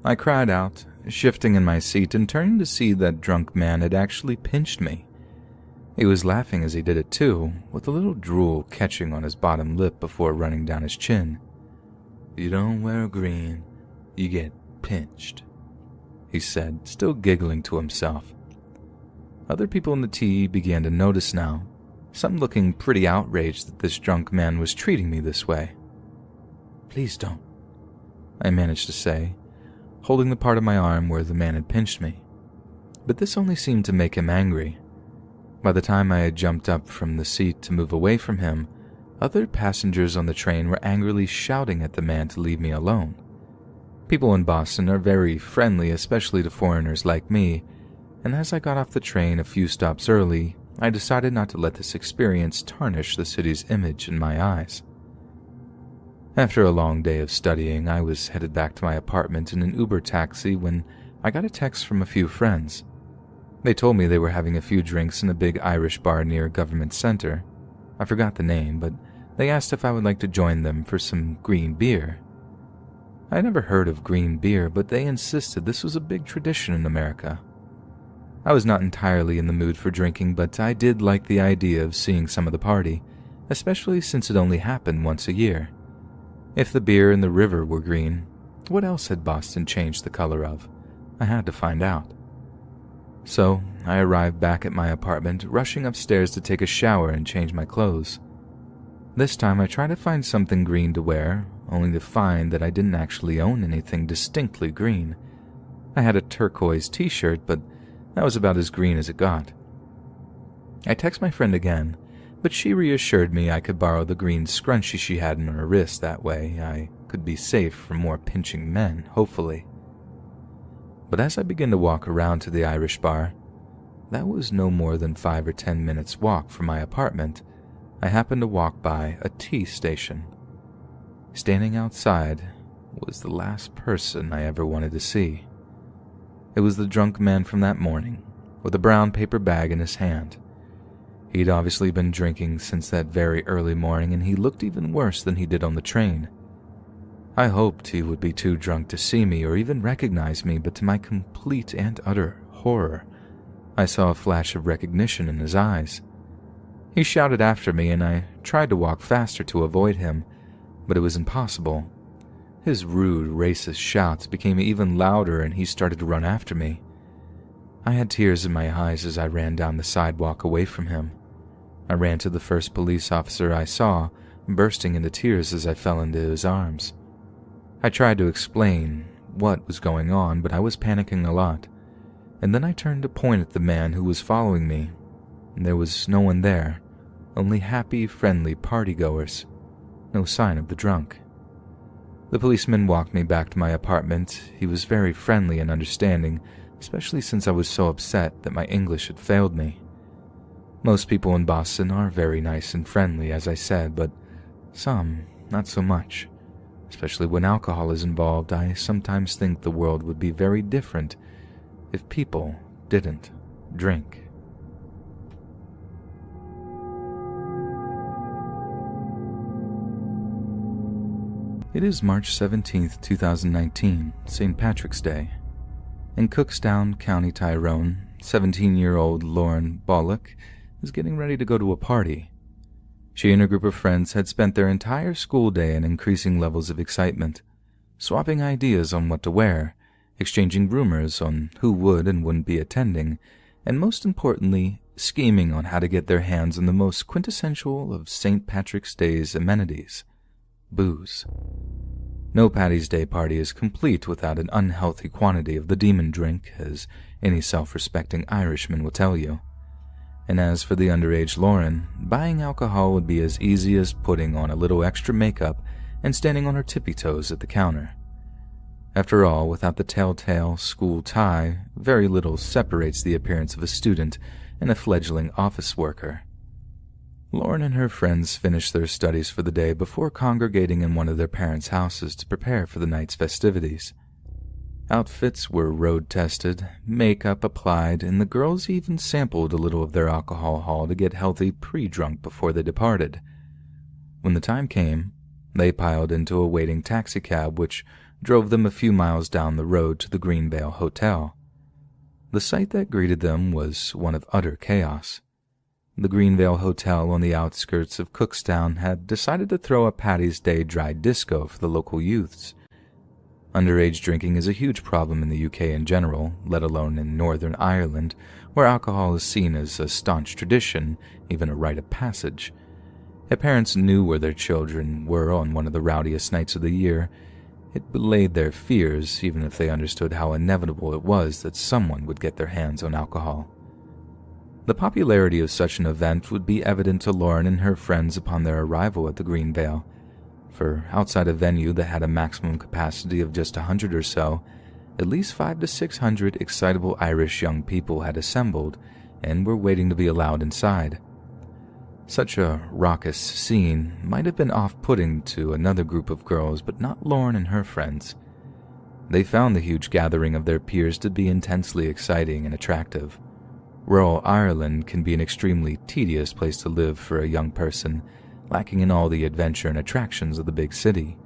I cried out, shifting in my seat and turning to see that drunk man had actually pinched me. He was laughing as he did it too, with a little drool catching on his bottom lip before running down his chin. "You don't wear green, you get pinched," he said, still giggling to himself. Other people in the tea began to notice now, some looking pretty outraged that this drunk man was treating me this way. "Please don't," I managed to say, holding the part of my arm where the man had pinched me. But this only seemed to make him angry. By the time I had jumped up from the seat to move away from him, other passengers on the train were angrily shouting at the man to leave me alone. People in Boston are very friendly, especially to foreigners like me, and as I got off the train a few stops early, I decided not to let this experience tarnish the city's image in my eyes. After a long day of studying, I was headed back to my apartment in an Uber taxi when I got a text from a few friends. They told me they were having a few drinks in a big Irish bar near Government Center. I forgot the name, but they asked if I would like to join them for some green beer. I had never heard of green beer, but they insisted this was a big tradition in America. I was not entirely in the mood for drinking, but I did like the idea of seeing some of the party, especially since it only happened once a year. If the beer in the river were green, what else had Boston changed the color of? I had to find out. So I arrived back at my apartment, rushing upstairs to take a shower and change my clothes. This time I tried to find something green to wear, only to find that I didn't actually own anything distinctly green. I had a turquoise t-shirt, but that was about as green as it got. I texted my friend again, but she reassured me I could borrow the green scrunchie she had in her wrist. That way I could be safe from more pinching men, hopefully. But as I began to walk around to the Irish bar, that was no more than 5 or 10 minutes' walk from my apartment, I happened to walk by a tea station. Standing outside was the last person I ever wanted to see. It was the drunk man from that morning, with a brown paper bag in his hand. He'd obviously been drinking since that very early morning, and he looked even worse than he did on the train. I hoped he would be too drunk to see me or even recognize me, but to my complete and utter horror, I saw a flash of recognition in his eyes. He shouted after me, and I tried to walk faster to avoid him, but it was impossible. His rude, racist shouts became even louder, and he started to run after me. I had tears in my eyes as I ran down the sidewalk away from him. I ran to the first police officer I saw, bursting into tears as I fell into his arms. I tried to explain what was going on, but I was panicking a lot, and then I turned to point at the man who was following me. There was no one there, only happy, friendly partygoers. No sign of the drunk. The policeman walked me back to my apartment. He was very friendly and understanding, especially since I was so upset that my English had failed me. Most people in Boston are very nice and friendly, as I said, but some not so much. Especially when alcohol is involved, I sometimes think the world would be very different if people didn't drink. It is March 17th, 2019, St. Patrick's Day. In Cookstown, County Tyrone, 17-year-old Lauren Bollock is getting ready to go to a party. She and a group of friends had spent their entire school day in increasing levels of excitement, swapping ideas on what to wear, exchanging rumors on who would and wouldn't be attending, and most importantly, scheming on how to get their hands on the most quintessential of St. Patrick's Day's amenities: booze. No Paddy's Day party is complete without an unhealthy quantity of the demon drink, as any self-respecting Irishman will tell you. And as for the underage Lauren, buying alcohol would be as easy as putting on a little extra makeup and standing on her tippy toes at the counter. After all, without the telltale school tie, very little separates the appearance of a student and a fledgling office worker. Lauren and her friends finished their studies for the day before congregating in one of their parents' houses to prepare for the night's festivities. Outfits were road-tested, makeup applied, and the girls even sampled a little of their alcohol haul to get healthy pre-drunk before they departed. When the time came, they piled into a waiting taxicab which drove them a few miles down the road to the Greenvale Hotel. The sight that greeted them was one of utter chaos. The Greenvale Hotel on the outskirts of Cookstown had decided to throw a Paddy's Day dry disco for the local youths. Underage drinking is a huge problem in the UK in general, let alone in Northern Ireland, where alcohol is seen as a staunch tradition, even a rite of passage. If parents knew where their children were on one of the rowdiest nights of the year, it belayed their fears, even if they understood how inevitable it was that someone would get their hands on alcohol. The popularity of such an event would be evident to Lauren and her friends upon their arrival at the Greenvale, for outside a venue that had a maximum capacity of just 100 or so, at least 500 to 600 excitable Irish young people had assembled and were waiting to be allowed inside. Such a raucous scene might have been off-putting to another group of girls, but not Lauren and her friends. They found the huge gathering of their peers to be intensely exciting and attractive. Rural Ireland can be an extremely tedious place to live for a young person, lacking in all the adventure and attractions of the big city.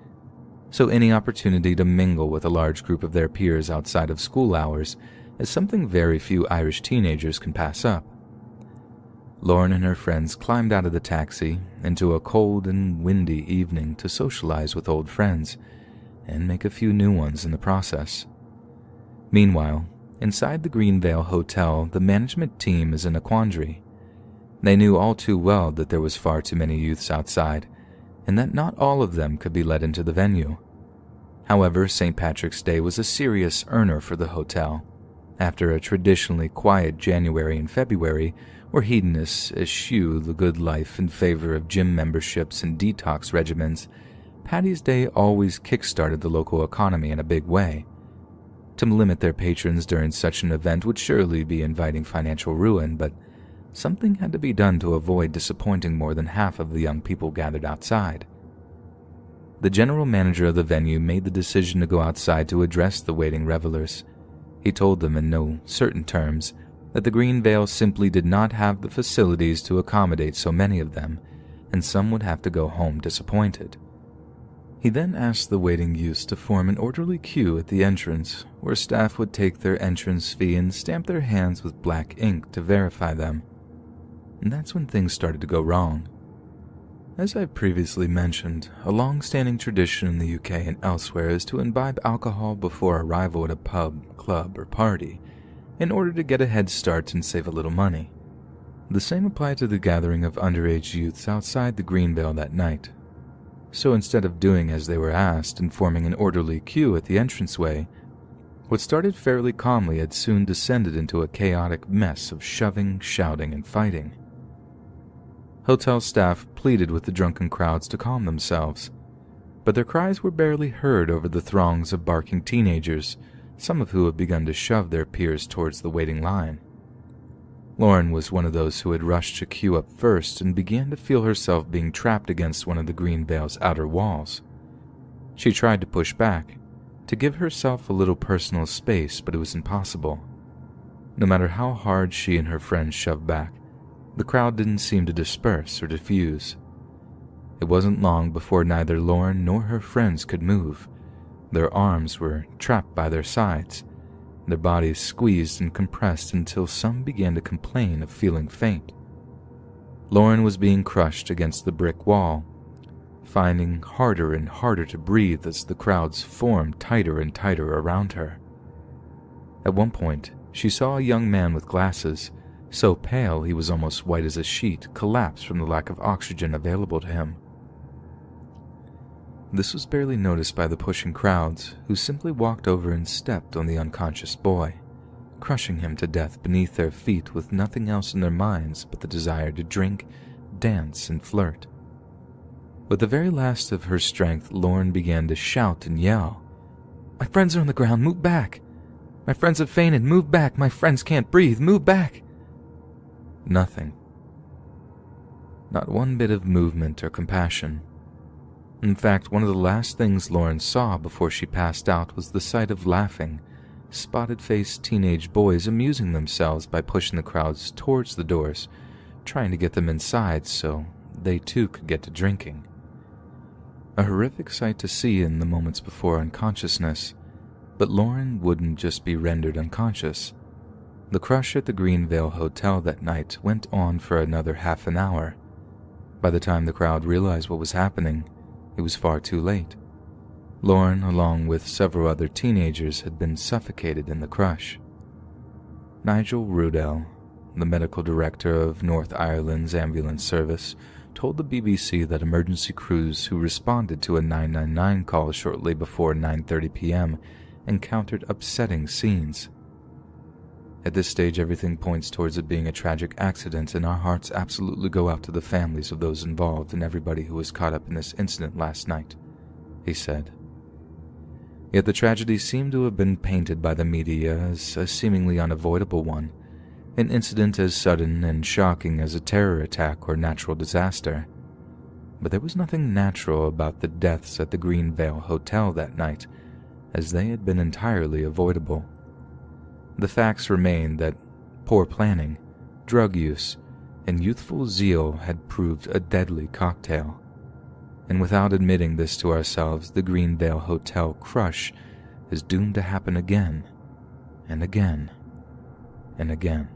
So any opportunity to mingle with a large group of their peers outside of school hours is something very few Irish teenagers can pass up. Lauren and her friends climbed out of the taxi into a cold and windy evening to socialize with old friends and make a few new ones in the process. Meanwhile, inside the Greenvale Hotel, the management team is in a quandary. They knew all too well that there was far too many youths outside, and that not all of them could be let into the venue. However, St. Patrick's Day was a serious earner for the hotel. After a traditionally quiet January and February, where hedonists eschew the good life in favor of gym memberships and detox regimens, Paddy's Day always kick-started the local economy in a big way. To limit their patrons during such an event would surely be inviting financial ruin, but something had to be done to avoid disappointing more than half of the young people gathered outside. The general manager of the venue made the decision to go outside to address the waiting revelers. He told them in no certain terms that the Greenvale simply did not have the facilities to accommodate so many of them, and some would have to go home disappointed. He then asked the waiting youths to form an orderly queue at the entrance, where staff would take their entrance fee and stamp their hands with black ink to verify them. And that's when things started to go wrong. As I previously mentioned, a long-standing tradition in the UK and elsewhere is to imbibe alcohol before arrival at a pub, club, or party, in order to get a head start and save a little money. The same applied to the gathering of underage youths outside the Greenvale that night. So instead of doing as they were asked and forming an orderly queue at the entranceway, what started fairly calmly had soon descended into a chaotic mess of shoving, shouting, and fighting. Hotel staff pleaded with the drunken crowds to calm themselves, but their cries were barely heard over the throngs of barking teenagers, some of who had begun to shove their peers towards the waiting line. Lauren was one of those who had rushed to queue up first and began to feel herself being trapped against one of the Greenvale's outer walls. She tried to push back, to give herself a little personal space, but it was impossible. No matter how hard she and her friends shoved back, the crowd didn't seem to disperse or diffuse. It wasn't long before neither Lauren nor her friends could move. Their arms were trapped by their sides, their bodies squeezed and compressed until some began to complain of feeling faint. Lauren was being crushed against the brick wall, finding harder and harder to breathe as the crowds formed tighter and tighter around her. At one point, she saw a young man with glasses, so pale he was almost white as a sheet, collapse from the lack of oxygen available to him. This was barely noticed by the pushing crowds, who simply walked over and stepped on the unconscious boy, crushing him to death beneath their feet with nothing else in their minds but the desire to drink, dance, and flirt. With the very last of her strength, Lauren began to shout and yell. "My friends are on the ground, move back! My friends have fainted, move back! My friends can't breathe, move back!" Nothing. Not one bit of movement or compassion. In fact, one of the last things Lauren saw before she passed out was the sight of laughing, spotted-faced teenage boys amusing themselves by pushing the crowds towards the doors, trying to get them inside so they too could get to drinking. A horrific sight to see in the moments before unconsciousness, but Lauren wouldn't just be rendered unconscious. The crush at the Greenvale Hotel that night went on for another half an hour. By the time the crowd realized what was happening, it was far too late. Lauren, along with several other teenagers, had been suffocated in the crush. Nigel Rudell, the medical director of North Ireland's ambulance service, told the BBC that emergency crews who responded to a 999 call shortly before 9:30 p.m. encountered upsetting scenes. At this stage, everything points towards it being a tragic accident, and our hearts absolutely go out to the families of those involved and everybody who was caught up in this incident last night, he said. Yet the tragedy seemed to have been painted by the media as a seemingly unavoidable one, an incident as sudden and shocking as a terror attack or natural disaster. But there was nothing natural about the deaths at the Greenvale Hotel that night, as they had been entirely avoidable. The facts remained that poor planning, drug use, and youthful zeal had proved a deadly cocktail. And without admitting this to ourselves, the Greenvale Hotel crush is doomed to happen again, and again, and again.